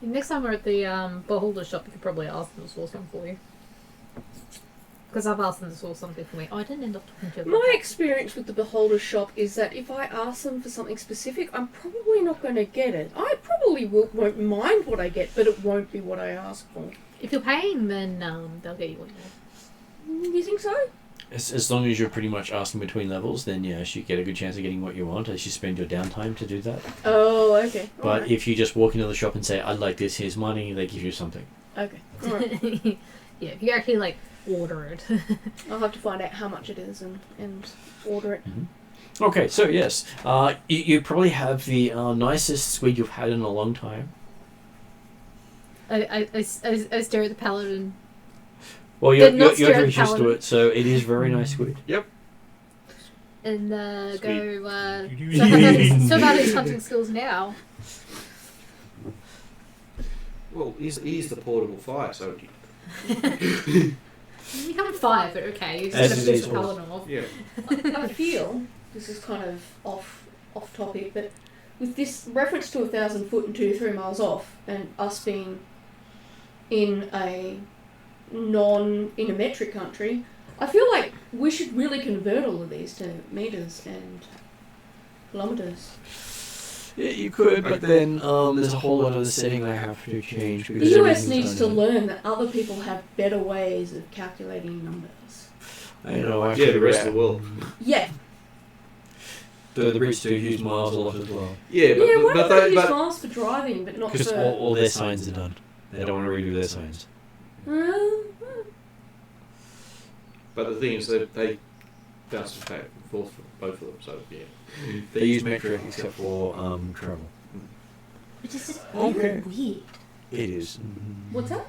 Next time we're at the Beholder shop, you could probably ask them to source one for you. Because I've asked them to source something for me. Oh, I didn't end up talking to them. My experience with the Beholder shop is that if I ask them for something specific, I'm probably not going to get it. I probably won't mind what I get, but it won't be what I ask for. If you're paying, then they'll get you what you want. You think so? As long as you're pretty much asking between levels, then yes, you get a good chance of getting what you want as you spend your downtime to do that. Oh, okay. But Alright. if you just walk into the shop and say, I'd like this, here's money, they give you something. Okay. Alright. Yeah, if you actually order it. I'll have to find out how much it is and order it. Okay, so yes, you probably have the nicest squid you've had in a long time. I stare at the paladin. Well, Did you're not stare at very used to paladin. it, so it is very nice squid. And Sweet. go. So about his hunting skills now. Well, he's the portable fire, so You haven't fired, but okay. You As just it have is to the paladin off. yeah. I feel this is kind of off topic, but with this reference to 1,000 foot and 2 to 3 miles off, and us being in a non-metric country, I feel like we should really convert all of these to meters and kilometers. Yeah, you could, but then there's a whole lot of the setting I have to change. The Because US everything's needs to done. learn that other people have better ways of calculating numbers. I know. I Yeah, the rest of the world. Yeah. The Brits do use miles a lot as well. Yeah, but, Yeah, why but, don't they they, use but miles for driving, but not Because for... all their signs are done. They don't want to redo their signs. but the thing is that they bounce back and forth from both of them. So yeah. They use metric except for travel. Which is just Okay. weird. It is. What's that?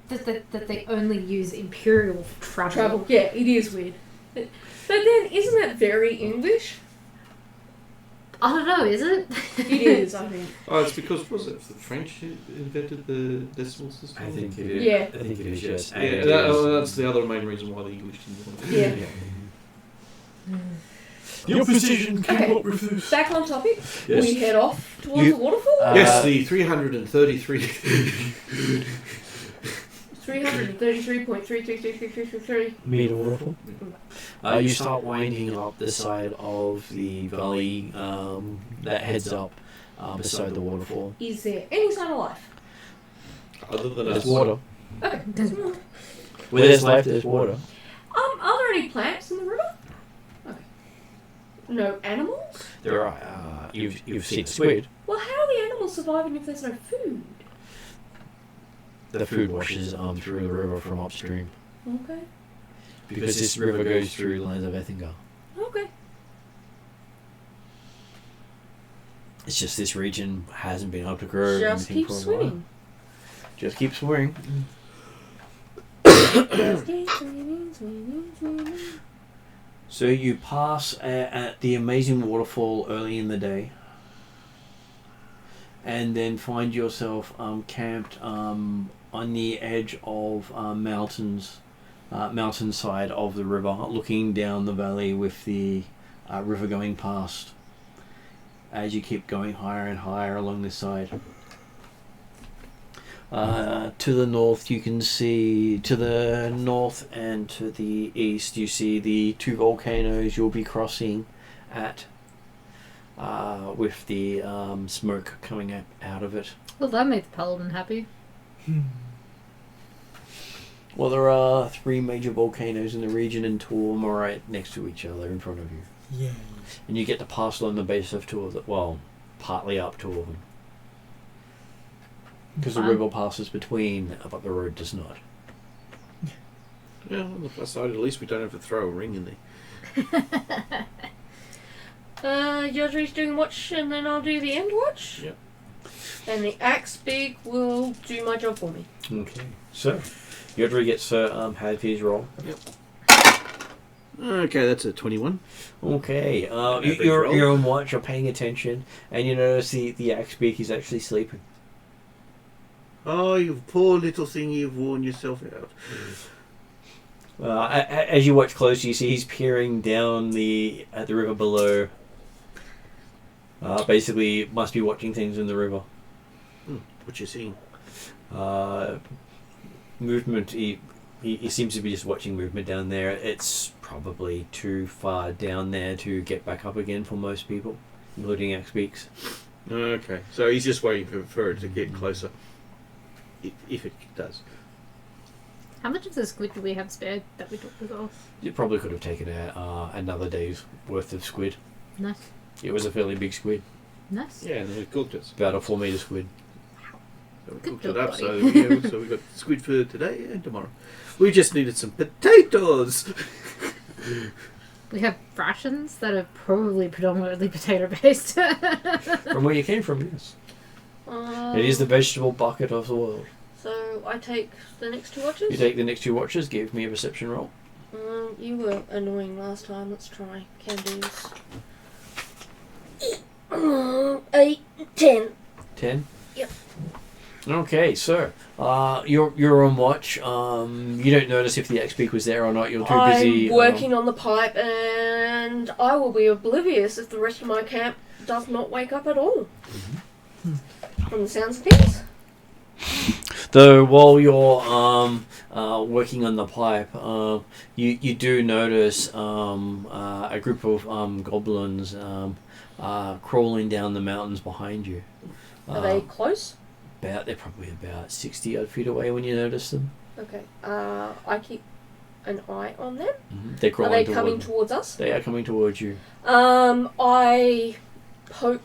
That they only use Imperial for travel. Travel. Yeah, it is weird. But then, isn't that very English? I don't know, is it? It is, I think. Oh, it's because was it the French who invented the decimal system? I think it is. Yeah. I think it is, yes. And Yeah, it that, is- that's the other main reason why the English didn't want to. Yeah. The opposition came Okay. up with this. Back on topic. Yes. We head off towards You- the waterfall. Yes, the 333. 333.3333333. Meter waterfall. You start winding up the side of the valley that heads up beside the waterfall. Is there any sign of life? Other than There's us. water. Okay. Where there's life, there's water. Are there any plants in the river? Okay. No animals? There are. You've seen squid. Well, how are the animals surviving if there's no food? The food washes through the river from upstream Okay. because this river goes through the lands of Ethengar. Okay. It's just this region hasn't been able to grow Just anything keep for a while. swimming. Just keep swimming. Just keep swimming, swimming, swimming. So you pass at the amazing waterfall early in the day, and then find yourself camped on the edge of mountainside of the river, looking down the valley with the river going past. As you keep going higher and higher along this side. To the north, you can see, to the north and to the east, you see the two volcanoes you'll be crossing at, with the smoke coming out of it. Well, that made the Paladin happy. Well, there are 3 major volcanoes in the region, and 2 of them are right next to each other in front of you. Yeah. And you get to pass along the base of 2 of them, well, partly up 2 of them. Because the Fun. river passes between, but the road does not. Yeah, on the plus side, at least we don't have to throw a ring in there. Yodri's doing watch, and then I'll do the end watch. Yep. And the axe beak will do my job for me. Okay, so Yodri gets had his roll. Okay, that's a 21. Okay, Average you're roll. on watch, you're paying attention, and you notice the axe beak is actually sleeping. Oh, you poor little thing, you've worn yourself out. As you watch closely, you see he's peering down at the river below. Basically, must be watching things in the river. What you seeing? Movement. He seems to be just watching movement down there. It's probably too far down there to get back up again for most people, including axe beaks. Okay, so he's just waiting for it to get closer. If it does. How much of the squid do we have spared that we took with us? You probably could have taken another day's worth of squid. Nice. It was a fairly big squid, Nice. Yeah, and then we cooked it. about a 4-meter squid. So we Good cooked job, it up, buddy. so we got squid for today and tomorrow. We just needed some potatoes. We have rations that are probably predominantly potato based. From where you came from, yes. It is the vegetable bucket of the world. So I take the next 2 watches? You take the next 2 watches, give me a perception roll. You were annoying last time. Let's try. Can do's. 8, 10. 10? Yep. Okay, so you're on watch. You don't notice if the X-Beak was there or not. You're too busy. I'm working on the pipe, and I will be oblivious if the rest of my camp does not wake up at all. From the sounds of things. Though while you're working on the pipe, you do notice a group of goblins crawling down the mountains behind you. Are they close? They're probably about 60 odd feet away when you notice them. Okay. I keep an eye on them. They're Are crawling they toward coming towards us? They are coming towards you. I poke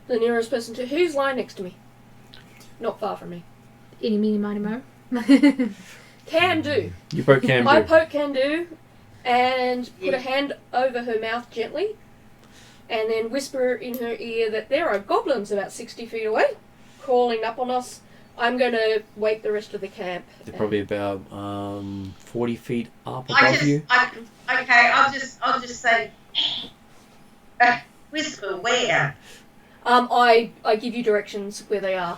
the nearest person to who's lying next to me. Not far from me. Any, meeny, miny, mo. Can do. You poke Cam. I poke can do, and put a hand over her mouth gently, and then whisper in her ear that there are goblins about 60 feet away, crawling up on us. I'm going to wake the rest of the camp. They're probably about 40 feet up above I'll just say, whisper where? I give you directions where they are.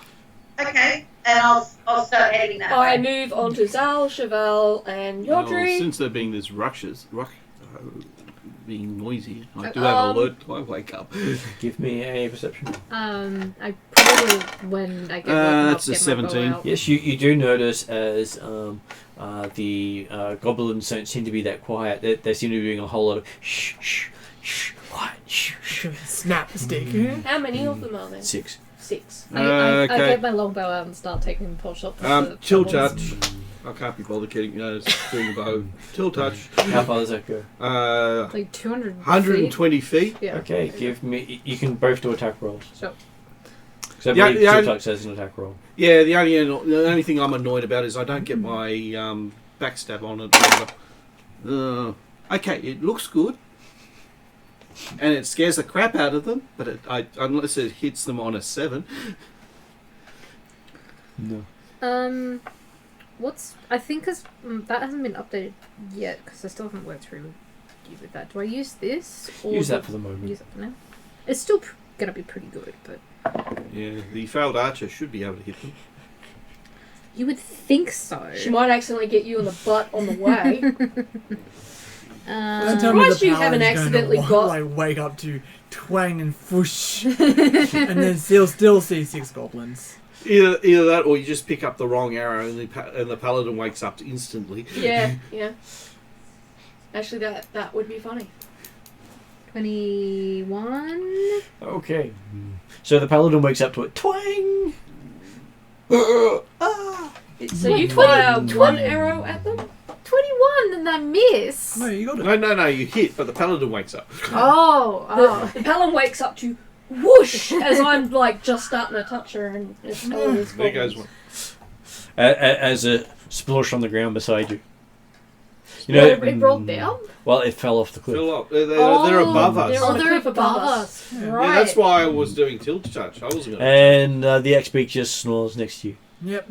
Okay, and I'll start heading that I way. move on to Zal, Cheval, and Well, Yodri. since there being this being noisy, I do have alert. I wake up. Give me a perception. I probably when I get that's a get my bow 17. out. Yes, you do notice as the goblins don't seem to be that quiet. They seem to be doing a whole lot of shh, shh, shh, quiet, shh, shh. Snap the stick. How many of them are there? 6. 6. I Okay. get my longbow out and start taking pole shots. Chill touch. I can't be bothered getting doing a bow. Till touch. How far does that go? Like 200 120 feet. Yeah. Okay, give me. You can both do attack rolls. Sure. So I Yeah, believe yeah, Tilt Touch says an attack roll. Yeah, the only thing I'm annoyed about is I don't get my backstab on it. Okay, it looks good, and it scares the crap out of them, but unless it hits them on a 7. No. I think that hasn't been updated yet because I still haven't worked through with that. Do I use this? Or Use that for the moment. Use that for now. It's still gonna be pretty good, but Yeah, the failed archer should be able to hit them. you would think so. She might accidentally get you in the butt on the way. Don't tell me surprised the you haven't paladin's accidentally gonna, got- like wake up to twang and whoosh, and then still see 6 goblins. Either that, or you just pick up the wrong arrow, and the paladin wakes up instantly. Yeah. Actually, that would be funny. 21. Okay. So the paladin wakes up to it. Twang! So you fire one arrow at them? 21 and I miss. No, you got it. No, you hit, but the paladin wakes up. The paladin wakes up to whoosh as I'm like just starting to touch her, and it's all this There goes one. As a splosh on the ground beside you. You It rolled down? Well, it fell off the cliff. Fill up. They're above us. they're on a They're cliff above us. Right. Yeah, that's why I was doing tilt touch. I wasn't going to. And the X-Beak just snores next to you. Yep.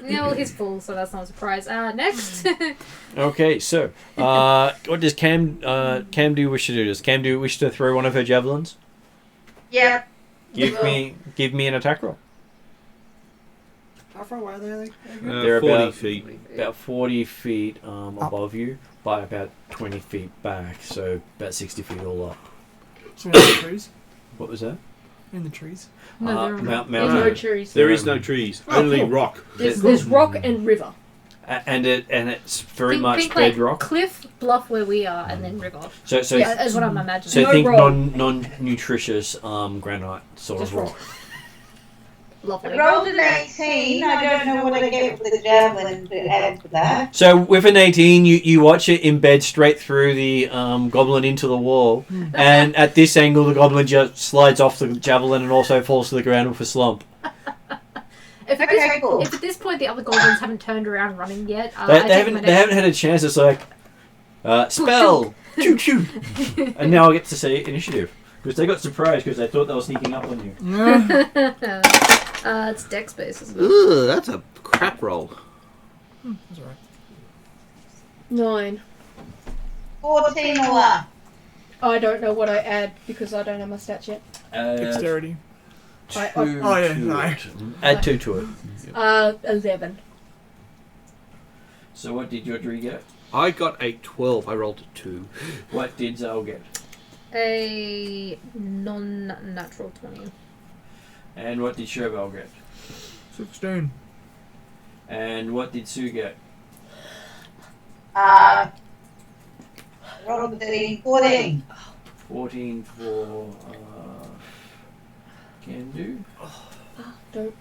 Yeah, well, he's full, so that's not a surprise. Next. Okay, so what does Cam do wish to do? Does Cam do wish to throw one of her javelins? Yep. Give me an attack roll. How far away are they? They're 40 about- feet. About 40 feet above you, by about 20 feet back, so about 60 feet all up. So in the trees. What was that? In the trees. No, they're Mount There's no Mount. trees. There is no trees, only cool. rock. There's rock and river. And it's very think, much think like bedrock. cliff, bluff where we are, and then river. So Yeah, That's what I'm imagining. so No think roll. non-nutritious granite sort Just of rock. rock. Lovely. I rolled an 18. I don't know what I get with the javelin to add to that. So with an 18, you watch it embed straight through the goblin into the wall, and at this angle, the goblin just slides off the javelin and also falls to the ground with a slump. If at, Okay, cool. if at this point the other goblins haven't turned around running yet, They haven't had a chance. It's like spell, choo choo, and now I get to say initiative because they got surprised because they thought they were sneaking up on you. It's dex based, isn't it? Ugh, that's a crap roll. That's alright. 9. 14 all up. I don't know what I add because I don't have my stats yet. Dexterity. Two I- oh, yeah, to no. it. Add 2 to it. 11. So what did Yodri get? I got a 12. I rolled a 2. What did Zal get? A non-natural 20. And what did Cheval get? 16. And what did Sue get? Roll of 13, 14. 14 for can do. Don't.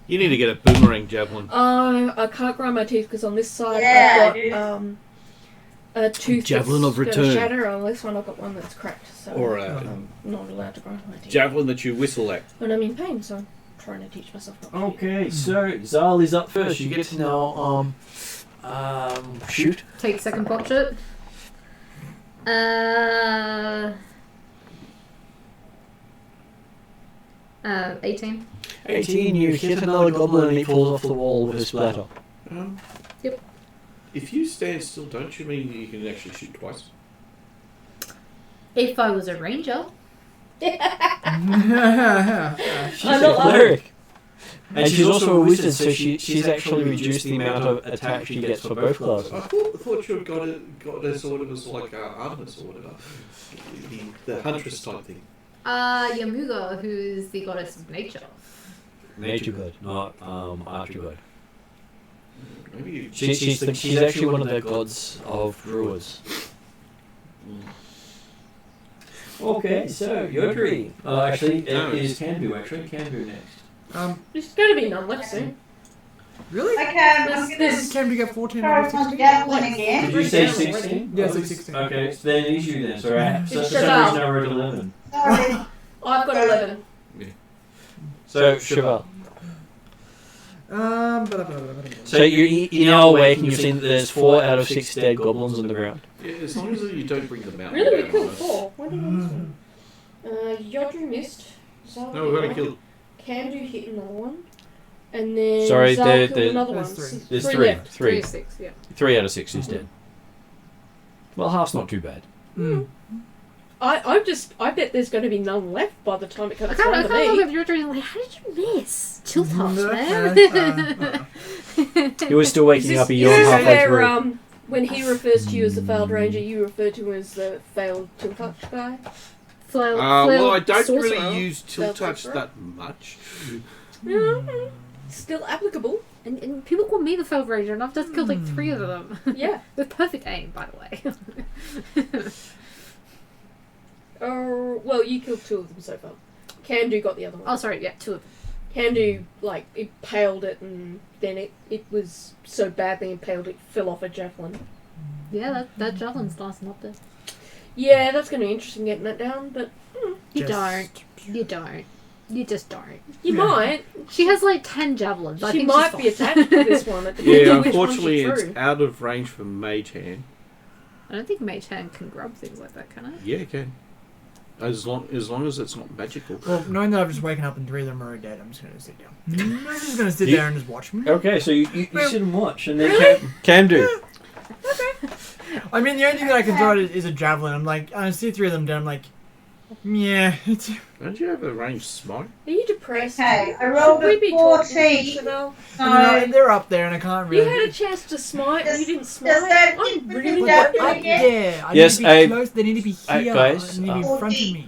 You need to get a boomerang javelin. I can't grind my teeth because on this side Yeah, I've got a tooth Javelin that's of return. gonna shatter. On this one I've got one that's cracked, so Or I'm not allowed to grind my teeth. javelin that you whistle at. When I'm in pain, so I'm trying to teach myself not to. Okay, so Zal is up first. You get to now shoot. Take second pot shot. 18. 18, you hit another goblin and he falls off the wall with a splatter. Yep. If you stand still, don't you mean you can actually shoot twice? If I was a ranger. She's I'm a not cleric. And she's also a wizard, so she's actually reduced the amount of attack she gets for both classes. I thought you got a sort of as like Artemis or whatever. The huntress type thing. Yamuga, who's the goddess of nature. Nature god, not archer god. Maybe you... She's actually one of the gods of druids. Okay, so Yodri. Actually, it is Kandu. Actually, Kandu next. There's going to be none left soon. Really? Okay, I'm going This- to Came to get 14 throw out of it on 16? javelin again. Did you say 16? Yeah, it's like 16. Okay, so then it is you then. So for It's some Cheval. reason I wrote 11. Sorry. I've got 11. So Cheval. But So you're now awake and you've seen that there's 4 out of 6 dead goblins on the ground. Yeah, as long as you don't bring them out. Really? We killed 4. Why did I miss one? Yodru missed. Zal No, we're hit going to one. kill... Kandu hit another one. And then Sorry, Zal there- killed there- another one. there's three. There's 3 3. left. 3. 6, yeah. 3 out of 6 is dead. Well, half's not too bad. I bet there's going to be none left by the time it I comes can't around to look me. at your dream like, how did you miss? Chill touch, man. He was still waking up a Is yawn this halfway where, through. when he refers to you as the failed ranger, you refer to him as the failed tilt touch guy? well, I don't sorcerer. really use tilt Failed touch sorcerer. that much. Yeah, still applicable. And people call me the failed ranger, and I've just killed like 3 of them. Yeah. With perfect aim, by the way. Well, you killed 2 of them so far. Kandu got the other one. Oh, sorry, yeah, 2 of them. Kandu, impaled it, and then it was so badly impaled it fell off a javelin. Yeah, that javelin's lasting up there. Yeah, that's going to be interesting getting that down, but You Just- don't. You don't. You just don't. you Yeah. might. She has like 10 javelins. I She think might she's be fine. attached to this one. It depends Yeah, on which one unfortunately, she it's threw. out of range for mage hand. I don't think Mage Hand can grab things like that, can I? Yeah, it can. As long as it's not magical. Well, knowing that I've just waken up and 3 of them are dead, I'm just going to sit down. I'm just going to sit You- there and just watch them. Okay, so you sit and watch, and then Kandu. I mean, the only thing that I can throw is a javelin. I'm like, I see 3 of them dead. I'm like, yeah. It's... Don't you have a ranged smite? Are you depressed? Okay, I rolled Should we a be talking 14. Chevelle? So, they're up there, and I can't You really. had a chance to smite, and you didn't smite. does that I'm give really you But that they're up again? there. I Yes, need to be I- close. They need to be here. guys, They need to be in front of me.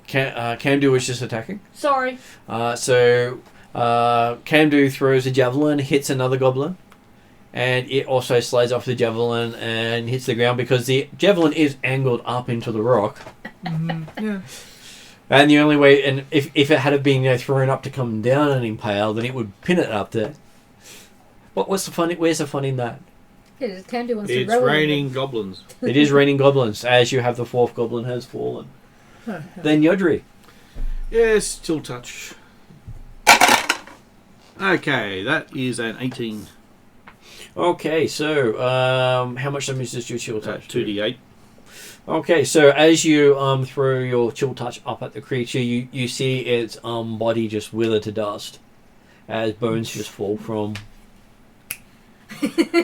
Kandu is just attacking. sorry. So Kandu throws a javelin, hits another goblin, and it also slides off the javelin and hits the ground because the javelin is angled up into the rock. Yeah. And the only way, and if it had been thrown up to come down and impale, then it would pin it up there. What's the fun? Where's the fun in that? Yeah, just Kandu wants to It's roll raining goblins. It is raining goblins, as you have the 4th goblin has fallen. Then Yodri. Yes, tilt touch. Okay, that is an 18. Okay, so how much damage does your chill touch do? 2d8. Okay, so as you throw your chill touch up at the creature, you see its body just wither to dust as bones just fall from.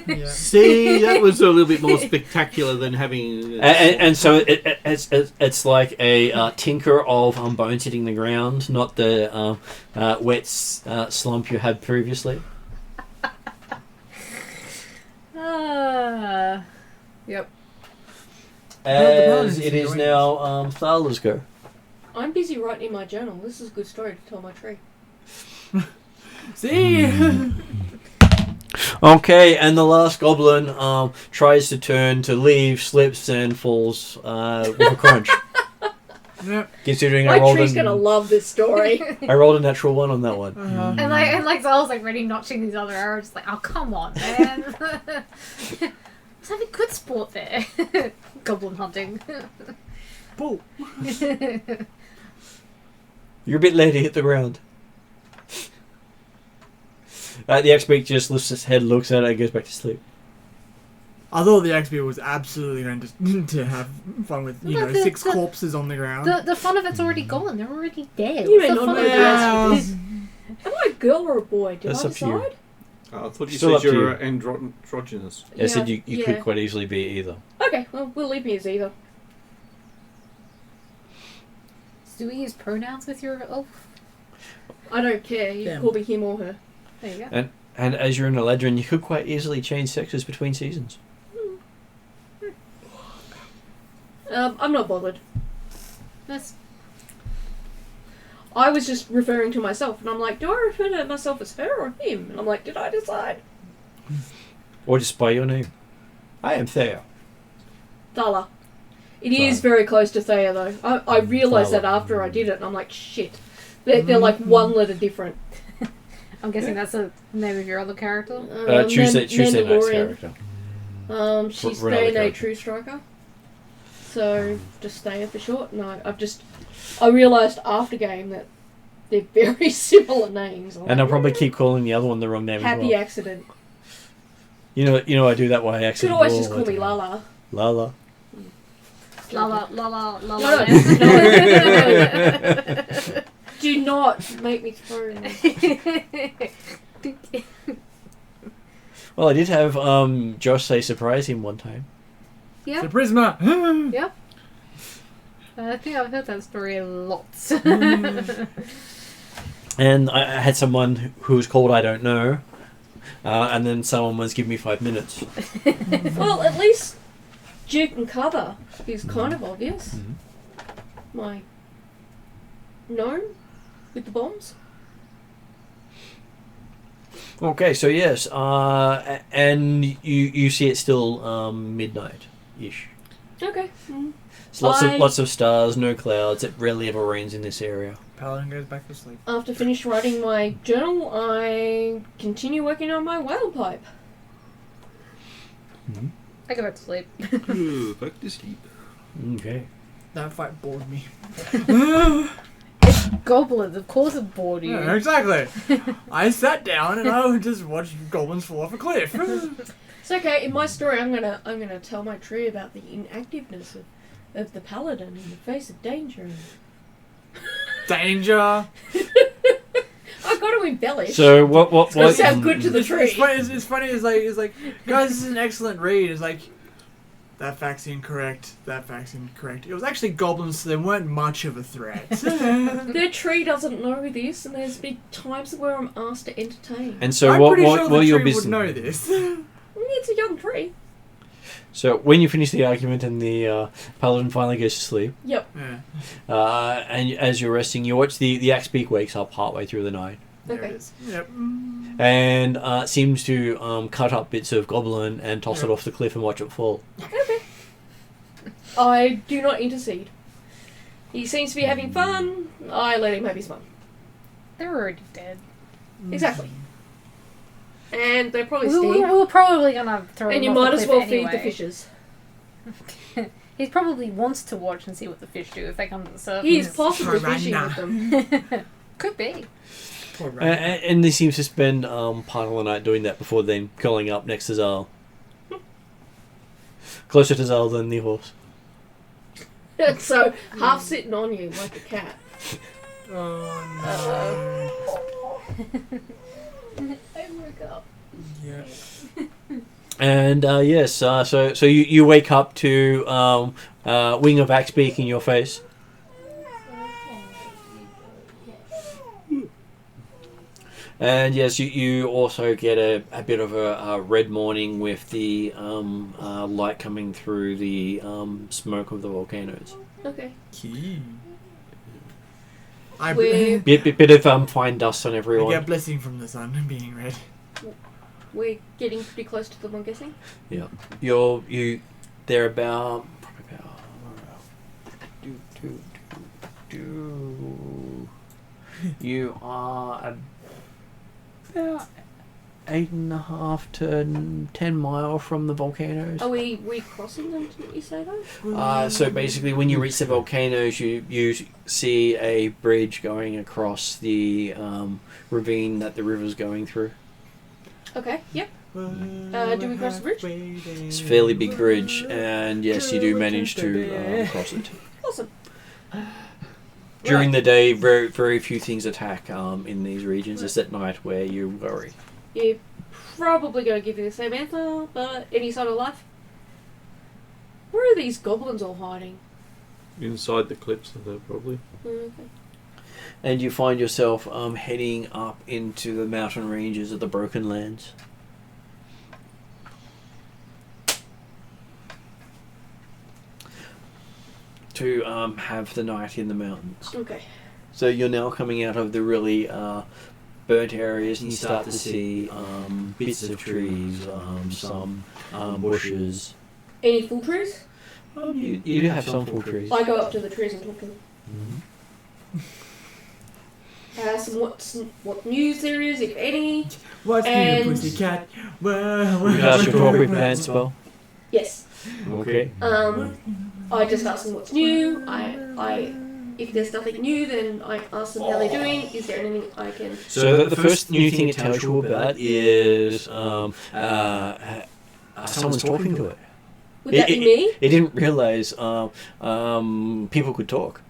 Yeah. See, that was a little bit more spectacular than having... And so it's like a tinker of bones hitting the ground, not the wet slump you had previously. Yep. As it is now Thal's go. I'm busy writing in my journal. This is a good story to tell my tree. See? Okay, and the last goblin tries to turn to leave, slips, and falls with a crunch. Yep. Considering My tree's gonna love this story. I rolled a natural 1 on that one. Uh-huh. And like Zal's like ready notching these other arrows. Just like, oh come on, man. Let's have a good sport there. Goblin hunting. Bull. You're a bit late to hit the ground. The X-Beak just lifts his head, looks at it, and goes back to sleep. I thought the XP was absolutely going to have fun with, you know, 6 corpses on the ground. The fun of it's already gone. They're already dead. You What's may the not fun know of the that? answer to this. Am I a girl or a boy? Did That's I up to you. decide? I thought you Still said up to you were you. androgynous. I said you yeah. could quite easily be either. Okay, well, we'll leave me as either. Do we use pronouns with your elf? I don't care. You can call me him or her. There you go. And as you're in Eladrin, you could quite easily change sexes between seasons. I'm not bothered. That's I was just referring to myself, and I'm like, do I refer to myself as her or him? And I'm like, did I decide? Or just by your name. I am Thea. Thala. It is very close to Thea, though. I realised that after I did it, and I'm like, shit. They're like one letter different. I'm guessing that's the name of your other character. Choose their next Mandalorian. character. She's For another Thea, character. True Striker. So, just Thea for short. No, I realised after game that they're very similar names. And I'll probably keep calling the other one the wrong name Happy as well. accident. You know I do that by You accident. could always all just call the me time. Lala. Lala. La la la la la No, la. no. Do not make me throw. Well, I did have Josh say surprise him one time. Yeah, The Prisma. I think I've heard that story lots. And I had someone who was called I don't know. And then someone was giving me 5 minutes. Well, at least Duke and cover is kind of obvious. Mhm. My gnome with the bombs. Okay, so yes, and you see it's still midnight-ish. Okay. It's lots of stars, no clouds. It rarely ever rains in this area. Paladin goes back to sleep. After finish writing my journal, I continue working on my whale pipe. I go back to sleep. Ooh, back to sleep. Okay. That fight bored me. Goblins, of course, it bored you. Yeah, exactly. I sat down and I just watched goblins fall off a cliff. It's okay. In my story, I'm gonna tell my tree about the inactiveness of the paladin in the face of danger. Danger. I got to embellish. So what? Gotta sound good to the tree. It's funny. It's like, guys, this is an excellent read. It's like, that fact's incorrect. That fact's incorrect. It was actually goblins, so they weren't much of a threat. Their tree doesn't know this, and there's been times where I'm asked to entertain. And so I'm what? pretty What? sure What are the your tree would business? know this. It's a young tree. So when you finish the argument and the paladin finally goes to sleep, Yep. Yeah, and as you're resting, you watch the axe beak wakes up partway through the night there Okay. it is. Yep. and seems to cut up bits of goblin and toss it off the cliff and watch it fall. Okay. I do not intercede. He seems to be having fun. I let him have his fun. They're already dead. Exactly. And they're probably We staying. were probably gonna throw And him you off the might as cliff well feed the anyway. fishes. He probably wants to watch and see what the fish do if they come to the surface. He's possibly fishing Piranha. with them. Could be. Poor rabbit. And they seem to spend part of the night doing that before then curling up next to Zal. Closer to Zal than the horse. So, half sitting on you like a cat. Oh I woke up. no. Yeah. And yes, so you wake up to wing of axe beak in your face. And yes, you also get a bit of a red morning with the light coming through the smoke of the volcanoes. Okay. Key. We're Bit of fine dust on I everyone. get blessing from the sun being red. we're getting pretty close to them, I'm guessing. They're about you are about 8.5 to 10 miles from the volcanoes. Are we crossing them, didn't you say that? So basically, when you reach the volcanoes, you see a bridge going across the ravine that the river's going through. Okay, yep. Do we cross the bridge? It's a fairly big bridge, and yes, you do manage to cross it. Awesome. During the day, very, very few things attack in these regions. It's at night where you worry. You're probably going to give you the same answer, but any sort of life? Where are these goblins all hiding? Inside the cliffs, though, probably. Okay. And you find yourself heading up into the mountain ranges of the Broken Lands. To have the night in the mountains. Okay. So you're now coming out of the really burnt areas, and you start to see bits of trees, some bushes. Any full trees? You do have some full trees. I go up to the trees and talk to them. Ask them what news there is, if any. What's And- new, pussycat? You cast your talk with pants spell. Yes. Okay. I just ask them what's new. If there's nothing new, then I ask them how they're doing. Is there anything I can? So the first new thing it tells you about is someone's talking to it. Would that be me? It didn't realize people could talk.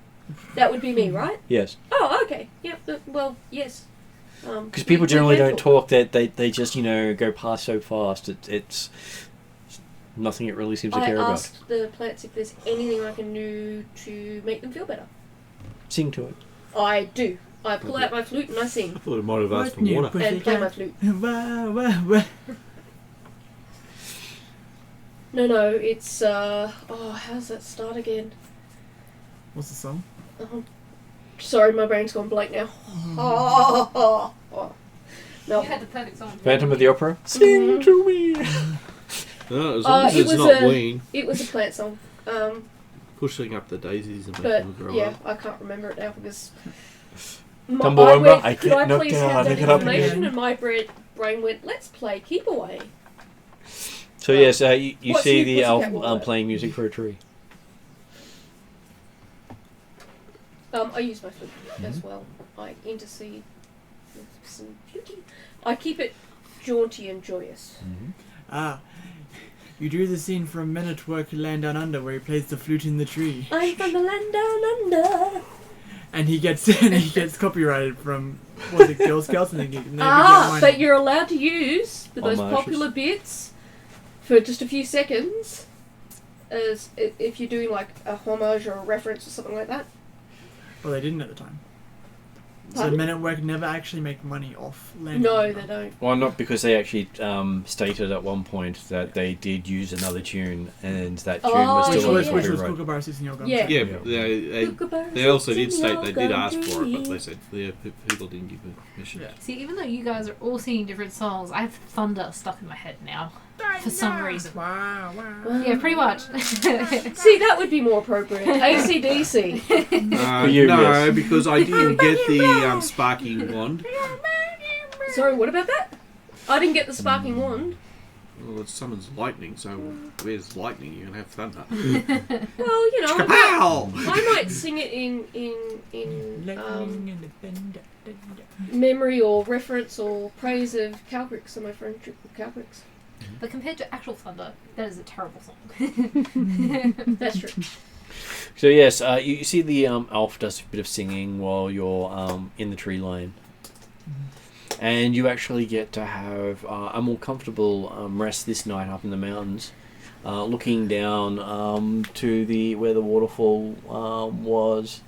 That would be me, right? Yes. Oh, okay. Yep. Well, yes. Because people generally don't talk. They just go past so fast. It's nothing it really seems to care I about. asked the plants if there's anything I can do to make them feel better. Sing to it. I do. I pull out my flute and I sing. I thought it might have asked for What's new, water. And play my flute. Wah, wah, wah. No, it's how's that start again? What's the song? Sorry, my brain's gone blank now. No. You had the perfect song. Phantom of the Opera. Sing to me. No, as long as it it's was not a- Ween, It was a plant song. pushing up the daisies and making But them grow yeah, up. I can't remember it now because Tumblewumba, I could I can't knock please down, have that pick it up information? again. And my brain went, let's play Keep Away. So yes, you What's see new the elf pussycat water? playing music for a tree. I use my flute as well. I intercede with some beauty. I keep it jaunty and joyous. Ah, you drew the scene from Men at Work Land Down Under where he plays the flute in the tree. I'm from the land down under. And he gets copyrighted from, was it Girl Scouts? And they never get money. But you're allowed to use the most Homages. popular bits for just a few seconds, as if you're doing like a homage or a reference or something like that. Well, they didn't at the time. So Pardon? Men at Work never actually make money off Land No, Down they Under. don't. Well, not because they actually stated at one point that they did use another tune, and that tune was Oh, still Which on was the Which was copyright. Kookaburra 6 in Your Gum. Yeah. Yeah, but they also did state they did ask for it, but they they said the people didn't give permission. Yeah. See, even though you guys are all singing different songs, I have Thunder stuck in my head now. For some reason. Wow, wow. Yeah, pretty much. See, that would be more appropriate. AC/DC. For you, No, yes. because I didn't get the sparking wand. Sorry, what about that? I didn't get the sparking wand. Well, it summons lightning, so where's lightning? You're gonna have thunder. Well, you know, Kapow! I might sing it in Lightning and the thunder. memory or reference or praise of Calcrix and my friend Calcrix. But compared to actual Thunder, that is a terrible song. That's true. So yes, you see the elf does a bit of singing while you're in the tree line, and you actually get to have a more comfortable rest this night up in the mountains, looking down to where the waterfall was,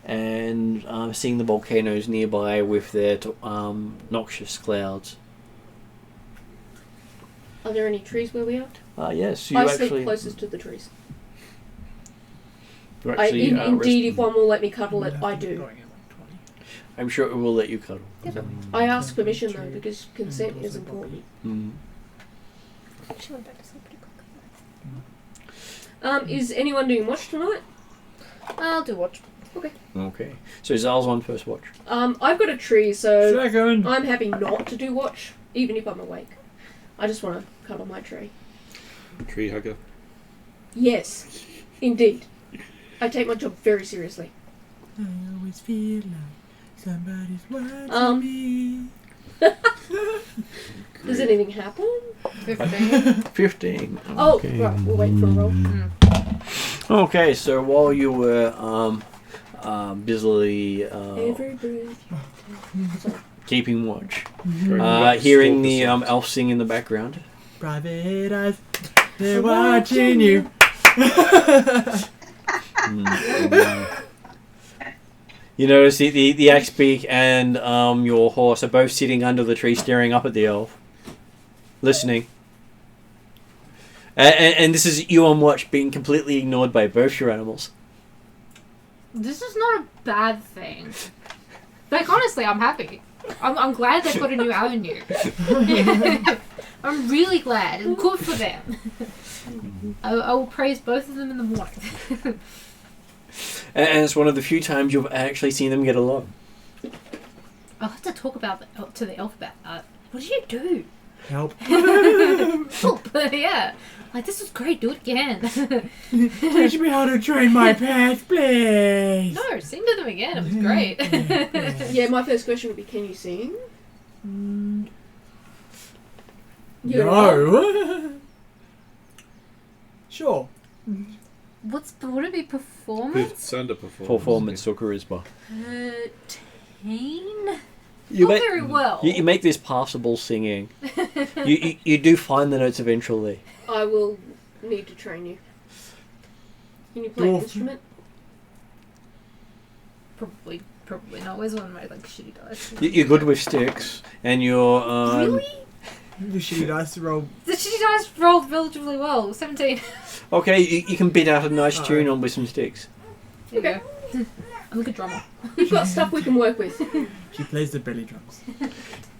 and seeing the volcanoes nearby with their noxious clouds. Are there any trees where we are? Yes, you I actually. sleep closest to the trees. You actually Indeed, if rest- one will let me cuddle it, I do. Going in like I'm sure it will let you cuddle. I ask permission though because consent is important. Mm. She went back to sleep pretty quick. Is anyone doing watch tonight? I'll do watch. Okay. So Zal's on first watch. I've got a tree, so Second. I'm happy not to do watch, even if I'm awake. I just want to cuddle my tree. Tree hugger. Yes, indeed. I take my job very seriously. I always feel like somebody's watching me. Does anything happen? 15. Oh, Okay. right, we'll wait for a roll. Okay, so while you were busily Every breath. keeping watch, Right. hearing the elf sing in the background. Private eyes, they're watching you. You notice the Axbeak and your horse are both sitting under the tree staring up at the elf, listening. And this is you on watch being completely ignored by both your animals. This is not a bad thing. Like, honestly, I'm happy. I'm glad they've got a new avenue. I'm really glad. And good for them. I will praise both of them in the morning. And it's one of the few times you've actually seen them get along. I'll have to talk to the elf about that. What did you do? Help. Help! Yeah. Like, this was great. Do it again. Teach me how to train my pets, please. No, sing to them again. It was great. Yeah, my first question would be, can you sing? You're No. Sure. Would it be performance? It's under performance. Performance or charisma. 13? You Not make, very well. you make this passable singing. you do find the notes eventually. I will need to train you. Can you play an Dwarf. instrument? Probably not. Where's one of my shitty dice? You're good with sticks, and you're Really? The shitty dice roll. The shitty dice rolled relatively well. 17. okay. You can beat out a nice tune on with some sticks. There you Okay. go. I'm a good drummer. We've got stuff we can work with. She plays the belly drums.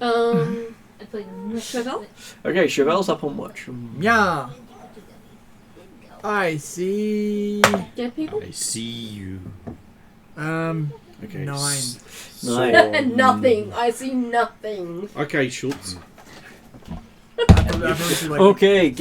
I play Chevelle? Okay, Chevelle's up on watch. Yeah. I see. Dead people? I see you. Okay. Okay. 9. Nothing. I see nothing. Okay, Schultz. Okay,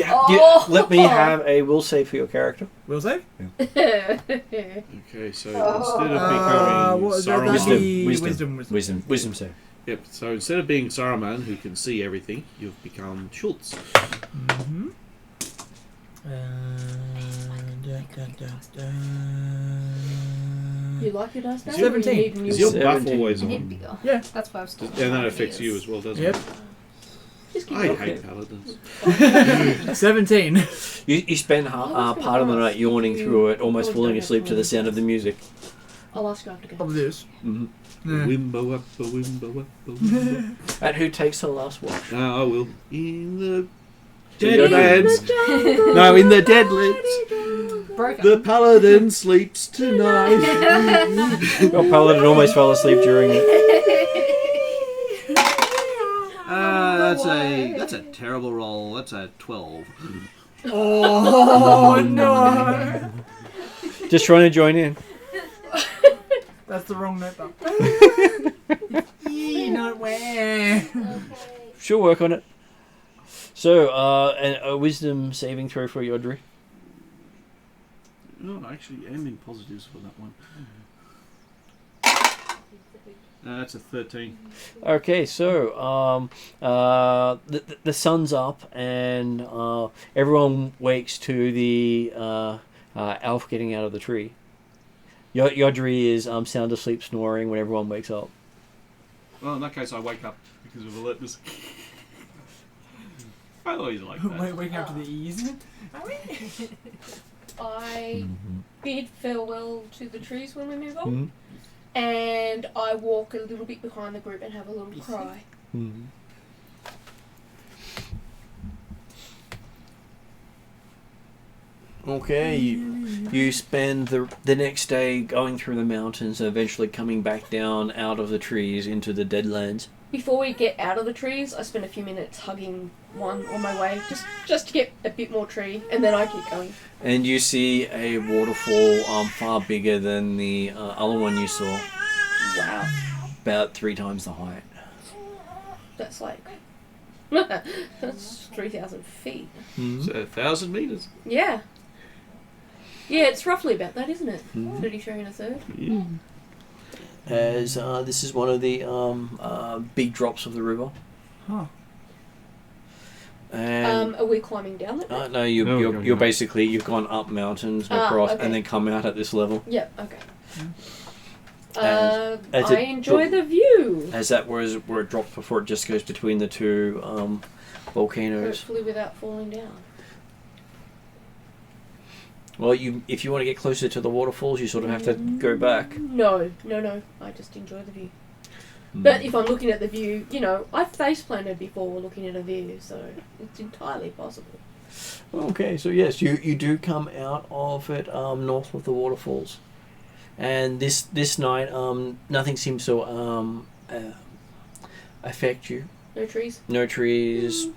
let me have a will save for your character. Will save? Okay, so instead of becoming What is that? Saruman, That'd be Wisdom. wisdom. Wisdom save. yep. So instead of being Saruman, who can see everything, you've become Schultz. Mm-hmm. You like your dice now? 17. Is your buff 17. always I need on? bigger. Yeah. That's why I was And that affects you as well, doesn't Yep. it? Just keep I going. hate paladins. 17. You spend part of the night yawning through it, almost falling asleep to the sound of the music. I'll ask you after go. Of this. Mm-hmm. Yeah. Wimbo up, a wimbo up, a wimbo. And who takes the last watch? I will. In the Deadlands. Deadlands. No, in the Deadlands. broken. The paladin sleeps tonight. Your paladin almost fell asleep during it. That's a terrible roll. That's a 12. Oh no! Just trying to join in. That's the wrong note. Not where. She'll work on it. So, a wisdom saving throw for Yodri. No, I actually am in positives for that one. That's a 13. Okay, so the sun's up and everyone wakes to the elf getting out of the tree. Yodri is sound asleep snoring when everyone wakes up. Well, in that case, I wake up because of alertness. I always like that. Waking up to the ease. I bid farewell to the trees when we move on, Mhm. and I walk a little bit behind the group and have a little cry. Mm-hmm. Okay, you spend the next day going through the mountains and eventually coming back down out of the trees into the Deadlands. Before we get out of the trees, I spend a few minutes hugging one on my way, just to get a bit more tree, and then I keep going. And you see a waterfall far bigger than the other one you saw. Wow. About 3 times the height. That's like... that's 3,000 feet. So 1,000 meters. Yeah. Yeah, it's roughly about that, isn't it? 33 and a third. Yeah. As this is one of the big drops of the river. Huh. And Are we climbing down it? no, No, you're basically you've gone up mountains and across, okay. and then come out at this level. Yeah, okay. As I it enjoy the view. As that was where it drops before it just goes between the two volcanoes. Hopefully without falling down. Well, if you want to get closer to the waterfalls, you sort of have to go back. No. I just enjoy the view. But if I'm looking at the view, I've face planted before looking at a view, so it's entirely possible. Okay, so yes, you do come out of it north of the waterfalls, and this night nothing seems to affect you. No trees? No trees,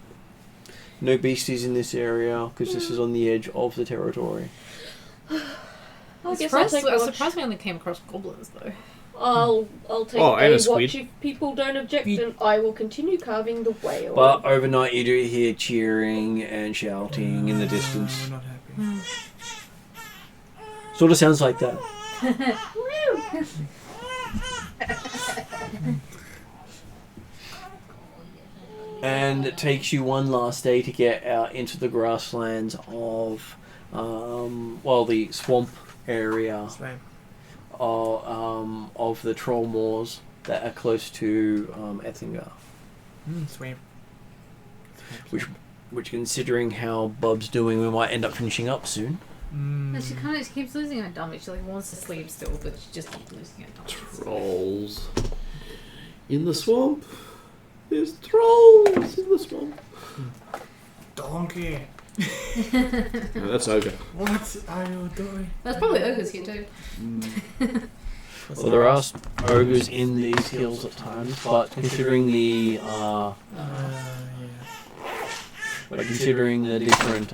no beasties in this area because this is on the edge of the territory. I guess I'll take I was watch. surprised we only came across goblins though. I'll take Oh, and a a squid. watch if people don't object, and I will continue carving the whale. But overnight you do hear cheering and shouting in the distance. We're not happy. Sort of sounds like that. And it takes you one last day to get out into the grasslands of, the swamp area Same. of the troll moors that are close to Ethengar. Swamp. Which, considering how Bub's doing, we might end up finishing up soon. And she kind of keeps losing her dummy. She wants to sleep still, but she just keeps losing her dummy. Trolls. In the swamp. There's trolls in the swamp. Donkey. No, that's ogre. What are you doing? There's probably ogres here too. Well, there are ogres in these hills at times, but considering the different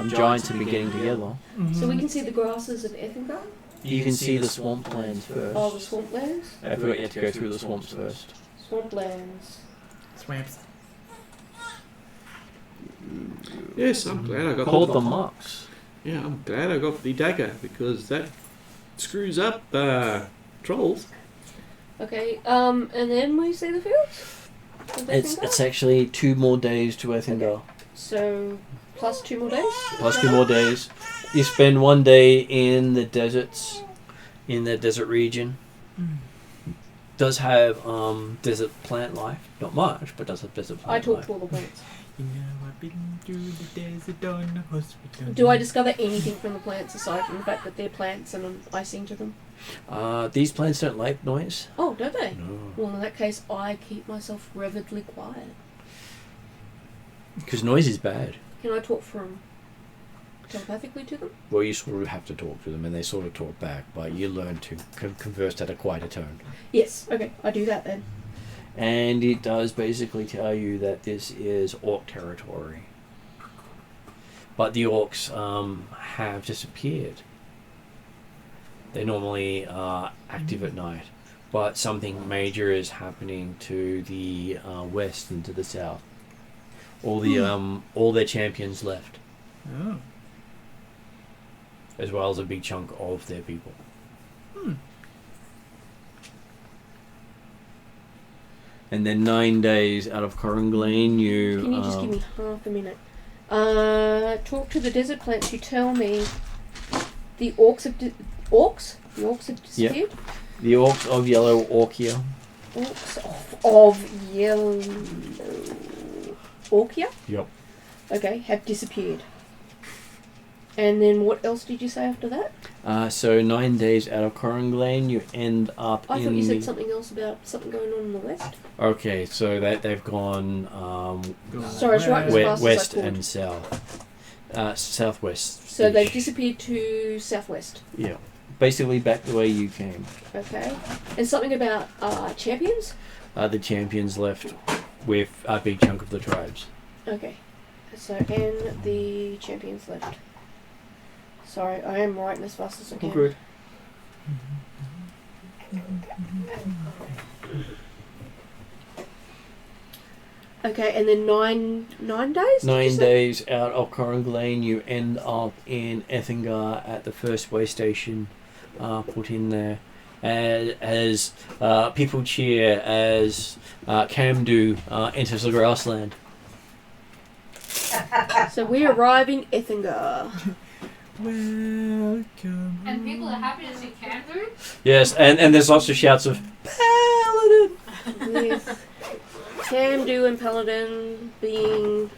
giants have been getting together, So we can see the grasses of Ethengar? you can see the swamplands first. Oh, the swamplands? I forgot you had to go through the swamps first. Swamplands. Swamps. Yes, I'm glad I got Called the Mucks. Yeah, I'm glad I got the dagger because that screws up trolls. Okay, and then we see the fields? of Ethengar? It's actually 2 more days to Ethengar. So, plus 2 more days? Plus 2 more days. You spend 1 day in the deserts, in the desert region. Does have desert plant life. Not much, but does have desert I plant talk life. to all the plants. You know, I've been through the desert on the hospital. Do I discover anything from the plants aside from the fact that they're plants and I sing to them? These plants don't like noise. Oh, don't they? No. Well, in that case, I keep myself reverently quiet. Because noise is bad. Can I talk telepathically to them? Well, you sort of have to talk to them, and they sort of talk back, but you learn to converse at a quieter tone. Yes. Okay, I do that then. And it does basically tell you that this is orc territory. But the orcs have disappeared. They normally are active at night, but something major is happening to the west and to the south. All their champions left, Oh. as well as a big chunk of their people. And then 9 days out of Corringlane, you... Can you just give me half a minute? Talk to the desert plants. You tell me the orcs have... orcs? The orcs have disappeared? The orcs of Yellow Orkia. Orcs of Yellow... Orkia? Yep. Okay, have disappeared. And then what else did you say after that? So 9 days out of Corringlane, you end up I in... thought you said something else about something going on in the west. Okay, so they've gone Sorry, I was right as fast as I west could. and south. Southwest. So they've disappeared to southwest. Yeah. Basically back the way you came. Okay. And something about champions? The champions left with a big chunk of the tribes. Okay. So, and the champions left. Sorry, I am writing as fast as I can. Good. Okay, and then nine days? 9 days out of Coranglain, you end up in Ethengar at the first way station put in there. As people cheer as Camdu enters the grassland. So we arrive in Ethengar. Welcome. And people are happy to see Camdu. Yes, and there's lots of shouts of Paladin! With Camdu and Paladin being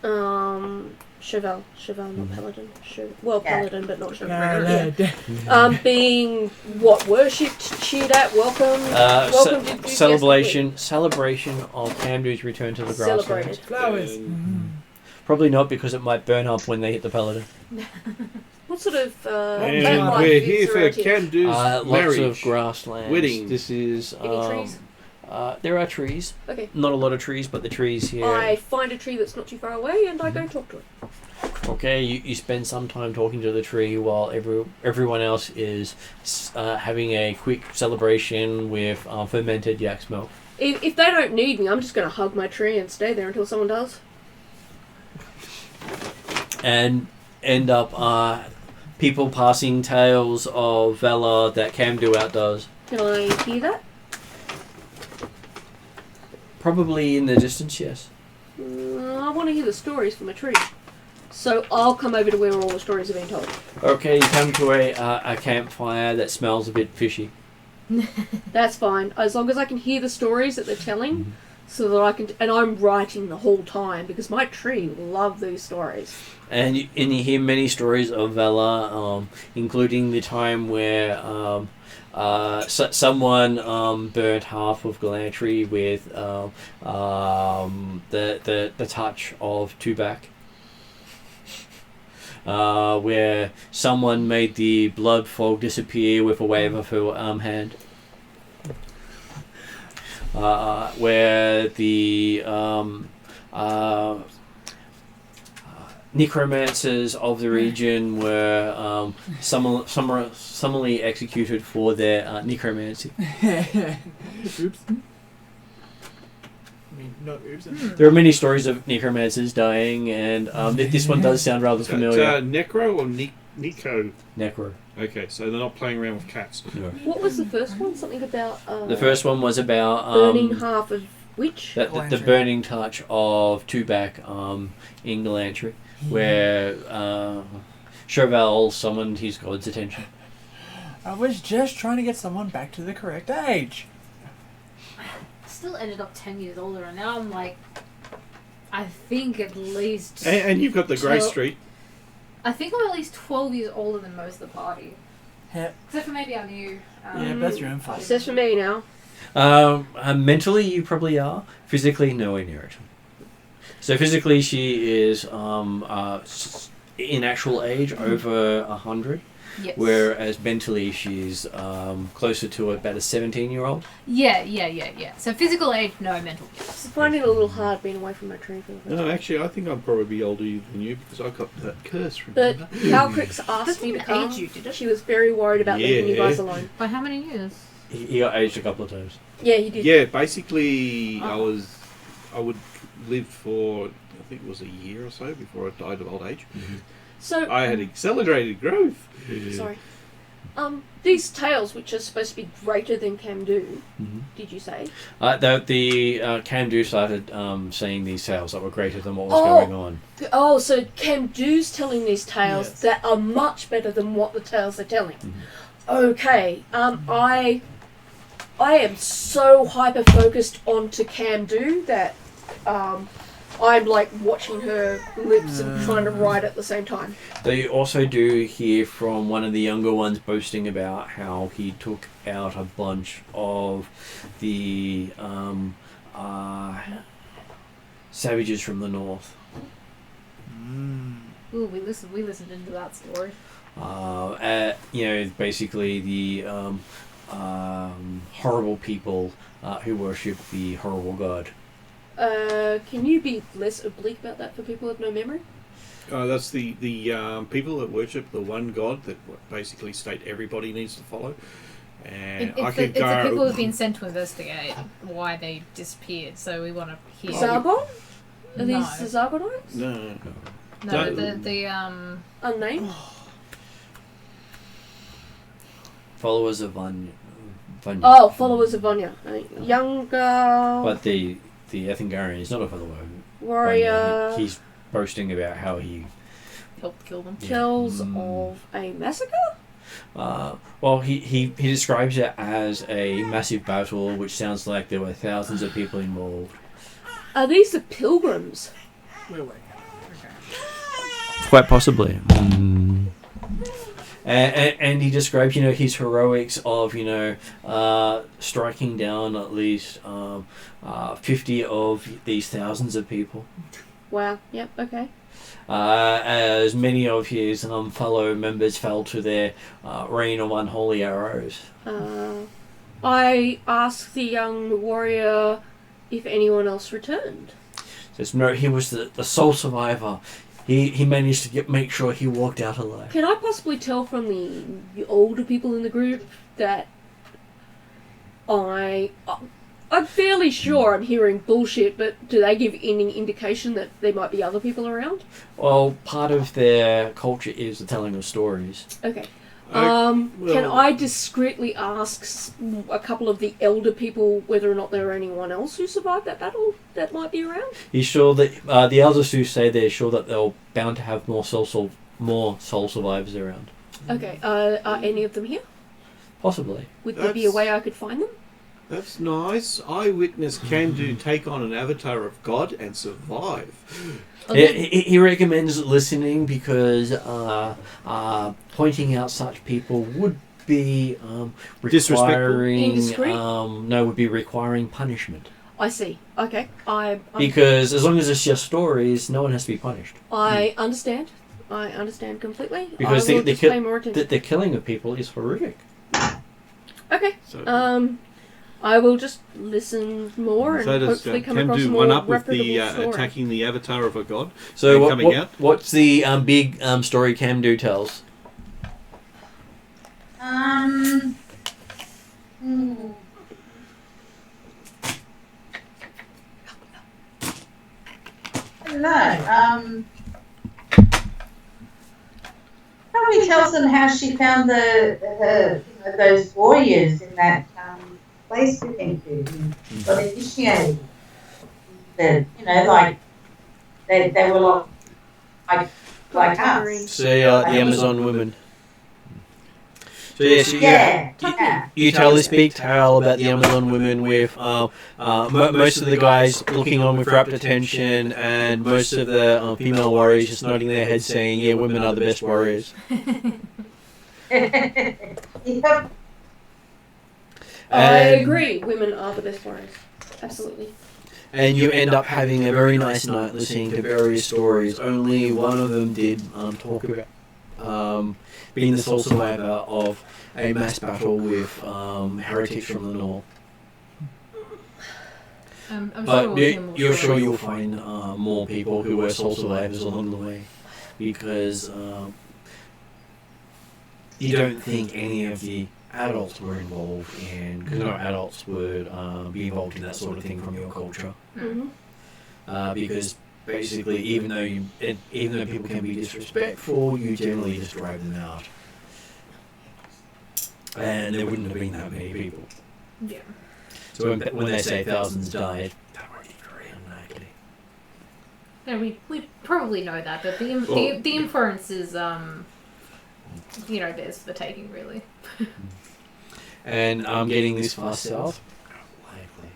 Chevelle, not Paladin. Paladin, but not Chevelle. Yeah. Being what worshipped, cheered at, welcome. Welcome to celebration of Camdu's return to the grasslands. Celebrated. Flowers. Probably not, because it might burn up when they hit the Paladin. What sort of And we're here for Camdu's Lots marriage. of grasslands. Wedding. This is Any trees? There are trees. Okay. Not a lot of trees, but the trees here. I find a tree that's not too far away and I go talk to it. Okay, you spend some time talking to the tree while everyone else is having a quick celebration with fermented yak's milk. If they don't need me, I'm just going to hug my tree and stay there until someone does. And end up people passing tales of valor that Camdu outdoes. Can I hear that? Probably in the distance, yes. I want to hear the stories from a tree. So I'll come over to where all the stories are being told. Okay, you come to a campfire that smells a bit fishy. That's fine, as long as I can hear the stories that they're telling, so that I can. And I'm writing the whole time because my tree will love these stories. And you hear many stories of valor, including the time where someone burnt half of Galantry with the touch of Tubac. Where someone made the blood fog disappear with a wave of her hand. Where the necromancers of the region were summarily executed for their necromancy. Oops. I mean, no, oops. There are many stories of necromancers dying, and this one does sound rather familiar. Necro or Nico? Necro. Okay, so they're not playing around with cats. No. What was the first one? Something about The first one was about burning half of which? the burning touch of Tubac in Galantry, where Chevelle summoned his god's attention. I was just trying to get someone back to the correct age. Still ended up 10 years older, and now I'm like, I think at least. And you've got the Grey So- Street. I think I'm at least 12 years older than most of the party. Yeah, Except for maybe our new. that's your own fault. Says for me now. Mentally, you probably are. Physically, nowhere near it. So physically, she is in actual age over 100. Yes. Whereas mentally, she's closer to about a 17-year-old. Yeah. So physical age, no. Mental. It's finding it a little hard being away from my tree for the first No, time. actually, I think I'd probably be older than you because I got that curse. But Remember? Calcrix asked me to come. age you, did it? She was very worried about leaving you Yeah. guys alone. By how many years? He got aged a couple of times. Yeah, he did. Yeah, basically, I would live for I think it was a year or so before I died of old age. So I had accelerated growth. sorry. These tales, which are supposed to be greater than Camdu, did you say? The Camdu started saying these tales that were greater than what was going on. Oh, so Camdu's telling these tales Yes. that are much better than what the tales are telling. Okay. I am so hyper focused onto Camdu that I'm like watching her lips and trying to write at the same time. They also do hear from one of the younger ones boasting about how he took out a bunch of the savages from the north. Ooh, we listened into that story. Basically the horrible people who worship the horrible god. Can you be less oblique about that for people with no memory? That's the people that worship the one god that basically state everybody needs to follow. And It's the people who've been sent to investigate why they disappeared. So we want to hear. Zarbon? Are No. these the Zarbonites? No. No, the Unnamed? Followers of Vanya. Oh, followers of Vanya. Younger But the Ethengarian is not a follower. warrior He's boasting about how he helped kill them. tells of a massacre? he describes it as a massive battle, which sounds like there were thousands of people involved. Are these the pilgrims? Wait. Okay. Quite possibly. And he describes, his heroics of, striking down at least 50 of these thousands of people. Wow, yep, okay. As many of his fellow members fell to their rain of unholy arrows. I asked the young warrior if anyone else returned. Says, no, he was the sole survivor. He managed to make sure he walked out alive. Can I possibly tell from the older people in the group that I'm fairly sure I'm hearing bullshit, but do they give any indication that there might be other people around? Well, part of their culture is the telling of stories. Okay. Can I discreetly ask a couple of the elder people whether or not there are anyone else who survived that battle that might be around? He's sure that the elders who say they're sure that they're bound to have more soul survivors around. Okay. Are any of them here? Possibly. Would there be a way I could find them? That's nice. Eyewitness can take on an avatar of God and survive. He recommends listening because pointing out such people would be requiring punishment. I see. Okay. Because as long as it's just stories, no one has to be punished. I understand. I understand completely. Because I will just pay more attention. the killing of people is horrific. Okay. So, I will just listen more and hopefully come across a more one up with reputable the story. attacking the avatar of a god. So out. What's the big story Camdo tells? I don't know. Probably tells them how she found those warriors in that place we went to and got initiated. They were like us. So the Amazon women. So you tell this big tale about the Amazon women with most of the guys looking on with rapt attention and most of the female warriors just nodding their heads saying, yeah, women are the best warriors. Yep. I agree. Women are the best warriors. Absolutely. And you end up having a very nice night listening to various stories. Only one of them did talk about being the sole survivor of a mass battle with heretics from the north. You're sure you'll find more people who were sole survivors along the way, because you don't think any of the adults were involved, and because no adults would be involved in that sort of thing from your culture. Mm-hmm. Because basically, even though people can be disrespectful, you generally just drive them out, and there wouldn't have been that many people. Yeah. So when they say thousands died, that would be very unlikely. Yeah, we probably know that, but the inference is theirs for the taking, really. And getting this far south, likely.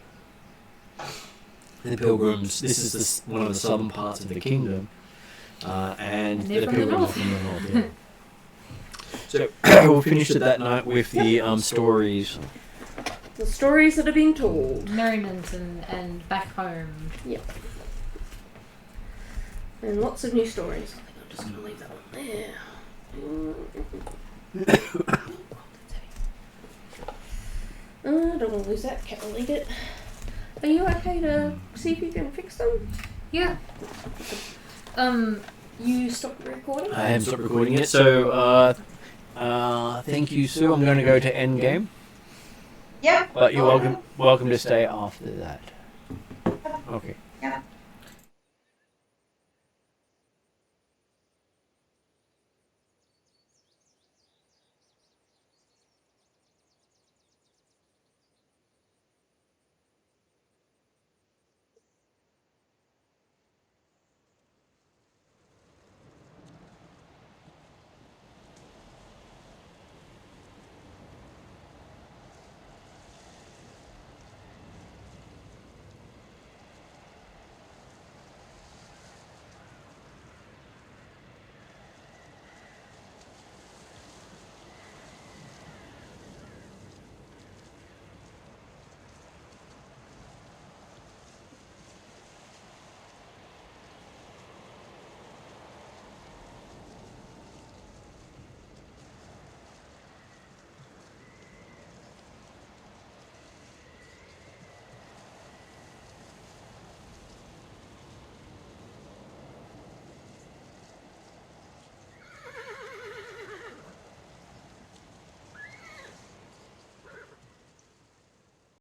The Pilgrims. This is one of the southern parts of the kingdom, and they're the from the Pilgrims north. are from the north. Yeah. So we'll finish it that night with the stories. The stories that are being told. Merriment and back home. Yep. And lots of new stories. I think I'm just going to leave that one there. I don't want to lose that. Can't delete it. Are you okay to see if you can fix them? Yeah. You stopped recording? I have stopped recording it, so thank you, Sue. I'm going to go to end game, Yep. but you're welcome to stay after that. Okay.